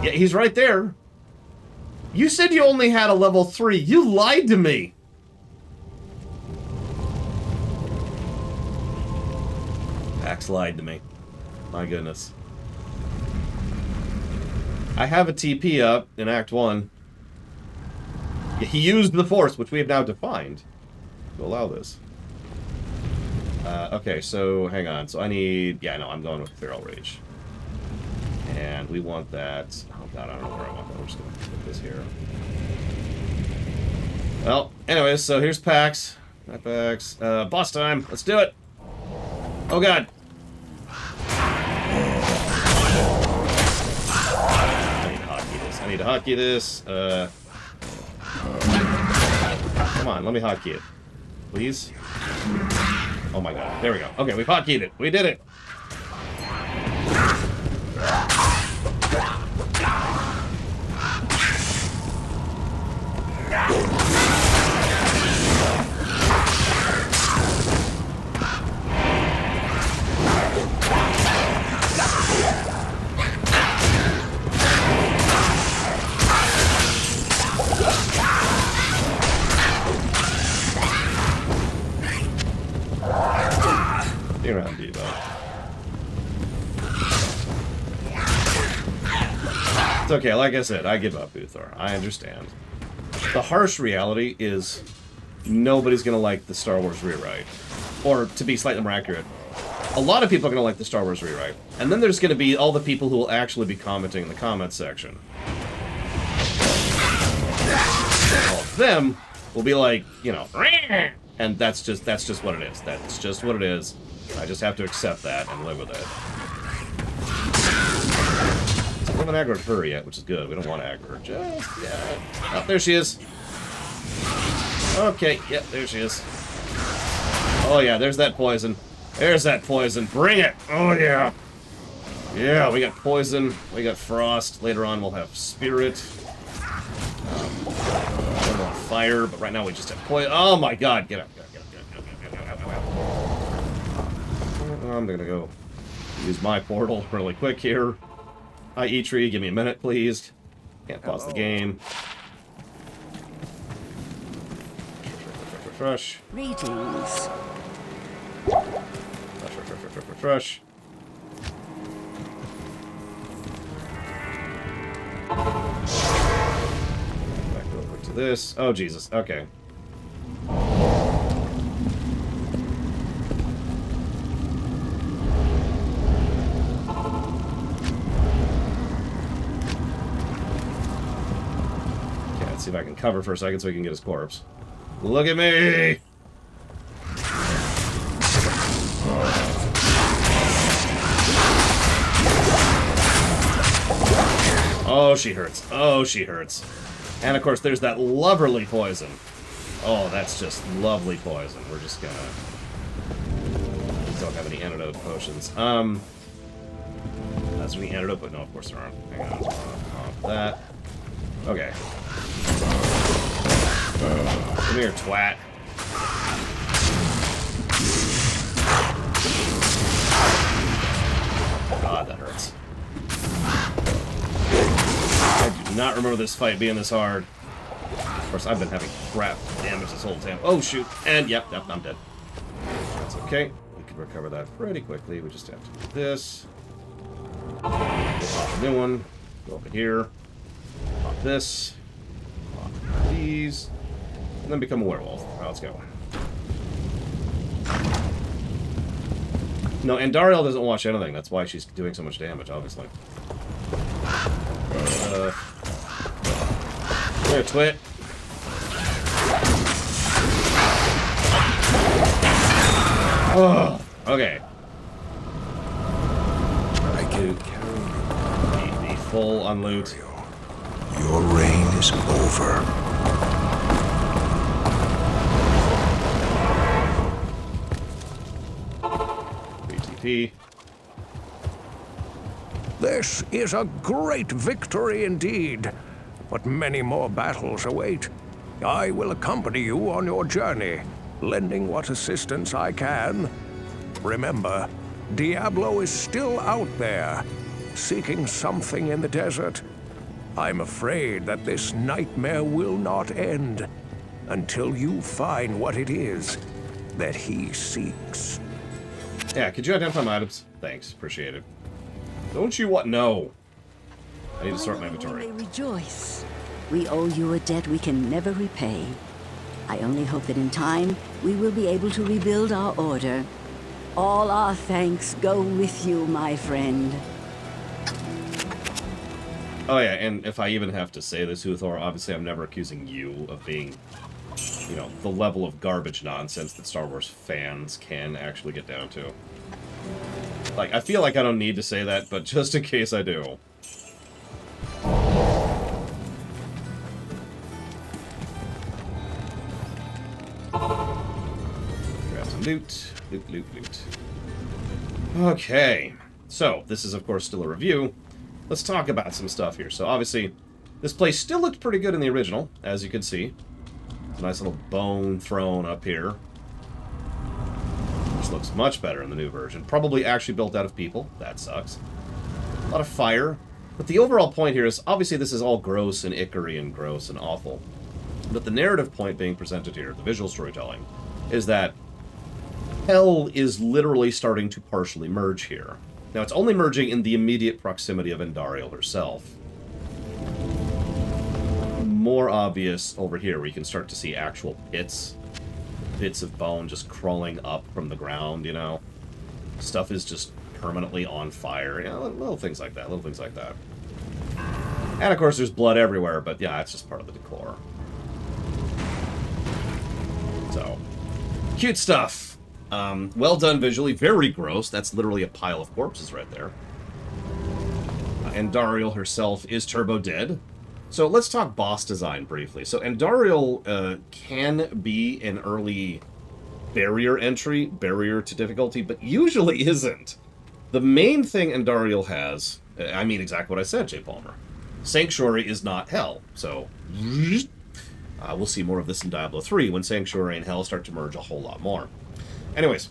Yeah, he's right there. You said you only had a level 3. You lied to me. Pax lied to me. My goodness. I have a TP up in Act 1. He used the Force, which we have now defined to allow this. Okay, so hang on. So I need... Yeah, no, I'm going with Feral Rage. And we want that... Oh god, I don't know where I want that. We're just going to put this here. Well, anyways, so here's Pax. Not Pax. Boss time. Let's do it. Oh god. I need to hotkey this. Come on, let me hotkey it. Please? Oh my god. There we go. Okay, we hotkeyed it. We did it. You're on Devo. It's okay, like I said, I give up, Uthor. I understand. The harsh reality is nobody's gonna like the Star Wars rewrite. Or, to be slightly more accurate, a lot of people are gonna like the Star Wars rewrite. And then there's gonna be all the people who will actually be commenting in the comments section. All of them will be like, you know, and that's just what it is. That's just what it is. I just have to accept that and live with it. So we haven't aggroed her yet, which is good. We don't want to aggro her just yet. Oh, there she is. Okay, yep, there she is. Oh yeah, there's that poison. There's that poison. Bring it! Oh yeah! Yeah, we got poison. We got frost. Later on we'll have spirit. We want fire, but right now we just have poison. Oh my god! Get up, get up, get up, get up, get up, get up, get up, get up. I'm gonna go use my portal really quick here. Hi, E-Tree, give me a minute, please. Can't pause the game. Rush. Greetings. Rush. Back real quick to this. Oh, Jesus. Okay. Let's see if I can cover for a second so we can get his corpse. Look at me! Oh, she hurts. Oh, she hurts. And of course, there's that lovely poison. Oh, that's just lovely poison. We're just gonna... We don't have any antidote potions. That's any antidote, but no, of course there aren't. Hang on. Off that. Okay. Come here, twat. God, that hurts. I do not remember this fight being this hard. Of course, I've been having crap damage this whole time. Oh, shoot. And, yep, I'm dead. That's okay. We can recover that pretty quickly. We just have to do this. Pop a new one. Go over here. Pop this. Pop these. And then become a werewolf. Right, let's go. No, and Dariel doesn't watch anything. That's why she's doing so much damage, obviously. There, twit. Oh, okay. I can carry Be full on loot. Your reign is over. BTP. This is a great victory indeed, but many more battles await. I will accompany you on your journey, lending what assistance I can. Remember, Diablo is still out there, seeking something in the desert. I'm afraid that this nightmare will not end until you find what it is that he seeks. Yeah, could you identify my items? Thanks, appreciate it. Don't you what? No. I need to sort my inventory. We may rejoice. We owe you a debt we can never repay. I only hope that in time, we will be able to rebuild our order. All our thanks go with you, my friend. Oh yeah, and if I even have to say this, Uthor, obviously I'm never accusing you of being, you know, the level of garbage nonsense that Star Wars fans can actually get down to. Like, I feel like I don't need to say that, but just in case I do. Grab some loot. Loot. Okay. So, this is, of course, still a review. Let's talk about some stuff here. So, obviously, this place still looked pretty good in the original, as you can see. It's a nice little bone throne up here. Which looks much better in the new version. Probably actually built out of people. That sucks. A lot of fire. But the overall point here is, obviously this is all gross and ickery and gross and awful. But the narrative point being presented here, the visual storytelling, is that Hell is literally starting to partially merge here. Now, it's only merging in the immediate proximity of Andariel herself. More obvious over here, where you can start to see actual pits. Bits of bone just crawling up from the ground, you know? Stuff is just permanently on fire. You know, little things like that, little things like that. And, of course, there's blood everywhere, but, yeah, it's just part of the decor. So, cute stuff. Well done visually. Very gross. That's literally a pile of corpses right there. Andariel herself is turbo dead. So let's talk boss design briefly. So Andariel can be an early barrier entry, barrier to difficulty, but usually isn't. The main thing Andariel has, I mean exactly what I said, Jay Palmer. Sanctuary is not hell. So we'll see more of this in Diablo 3 when Sanctuary and hell start to merge a whole lot more. Anyways,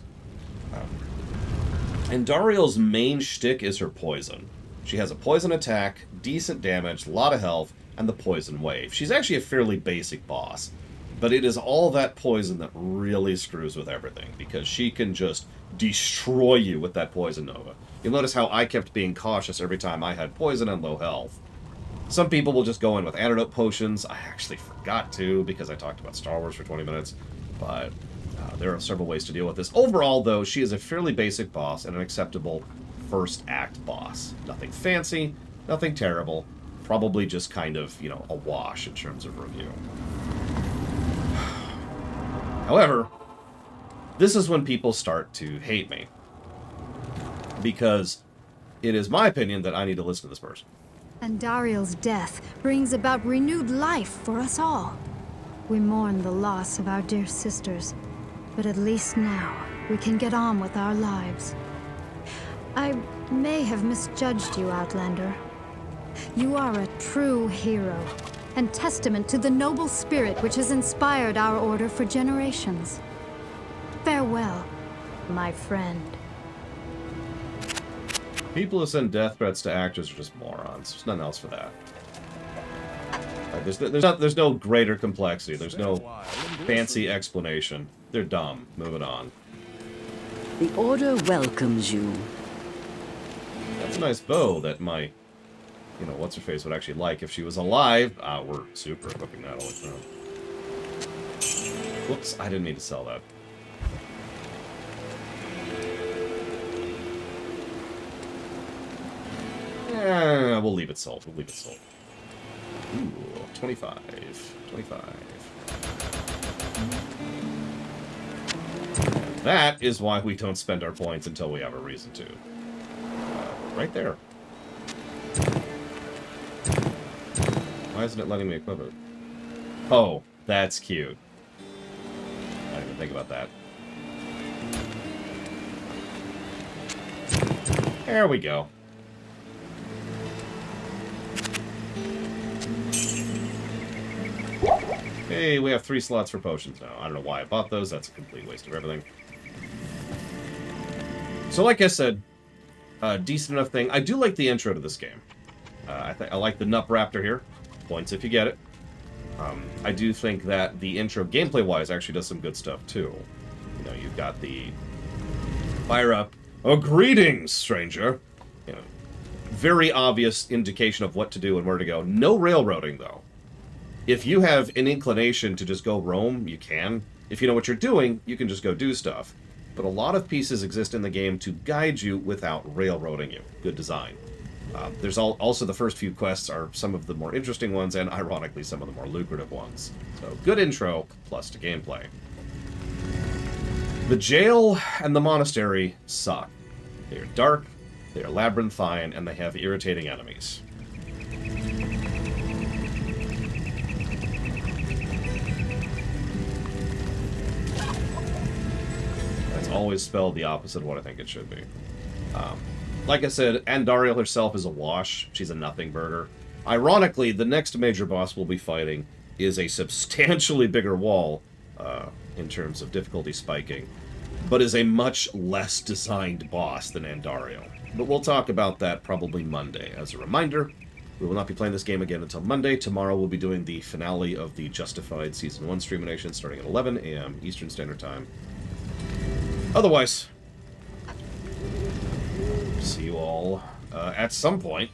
Andariel's main shtick is her poison. She has a poison attack, decent damage, a lot of health, and the poison wave. She's actually a fairly basic boss, but it is all that poison that really screws with everything, because she can just destroy you with that poison nova. You'll notice how I kept being cautious every time I had poison and low health. Some people will just go in with antidote potions. I actually forgot to, because I talked about Star Wars for 20 minutes, but there are several ways to deal with this. Overall, though, she is a fairly basic boss and an acceptable first act boss. Nothing fancy, nothing terrible, probably just kind of, you know, a wash in terms of review. However, this is when people start to hate me, because it is my opinion that I need to listen to this person. Andariel's death brings about renewed life for us all. We mourn the loss of our dear sisters, but at least now we can get on with our lives. I may have misjudged you, Outlander. You are a true hero, and testament to the noble spirit which has inspired our order for generations. Farewell, my friend. People who send death threats to actors are just morons. There's nothing else for that. There's no greater complexity. There's no fancy explanation. They're dumb. Moving on. The Order welcomes you. That's a nice bow that my, you know, what's-her-face would actually like if she was alive. We're super equipping that all the time. Whoops, I didn't mean to sell that. We'll leave it sold. We'll leave it sold. Ooh, 25. 25. And that is why we don't spend our points until we have a reason to. Right there. Why isn't it letting me equip it? Oh, that's cute. I didn't even think about that. There we go. Hey, we have 3 slots for potions now. I don't know why I bought those. That's a complete waste of everything. So like I said, decent enough thing. I do like the intro to this game. I like the Nup Raptor here. Points if you get it. I do think that the intro, gameplay-wise, actually does some good stuff, too. You know, you've got the fire up. Oh, greetings, stranger. You know, very obvious indication of what to do and where to go. No railroading, though. If you have an inclination to just go roam, you can. If you know what you're doing, you can just go do stuff. But a lot of pieces exist in the game to guide you without railroading you. Good design. There's also the first few quests are some of the more interesting ones, and ironically some of the more lucrative ones. So good intro, plus to gameplay. The jail and the monastery suck. They are dark, they are labyrinthine, and they have irritating enemies. That's always spelled the opposite of what I think it should be. Like I said, Andariel herself is a wash. She's a nothing burger. Ironically, the next major boss we'll be fighting is a substantially bigger wall in terms of difficulty spiking, but is a much less designed boss than Andariel. But we'll talk about that probably Monday. As a reminder, we will not be playing this game again until Monday. Tomorrow we'll be doing the finale of the Justified Season 1 Streamination starting at 11 a.m. Eastern Standard Time. Otherwise, see you all at some point.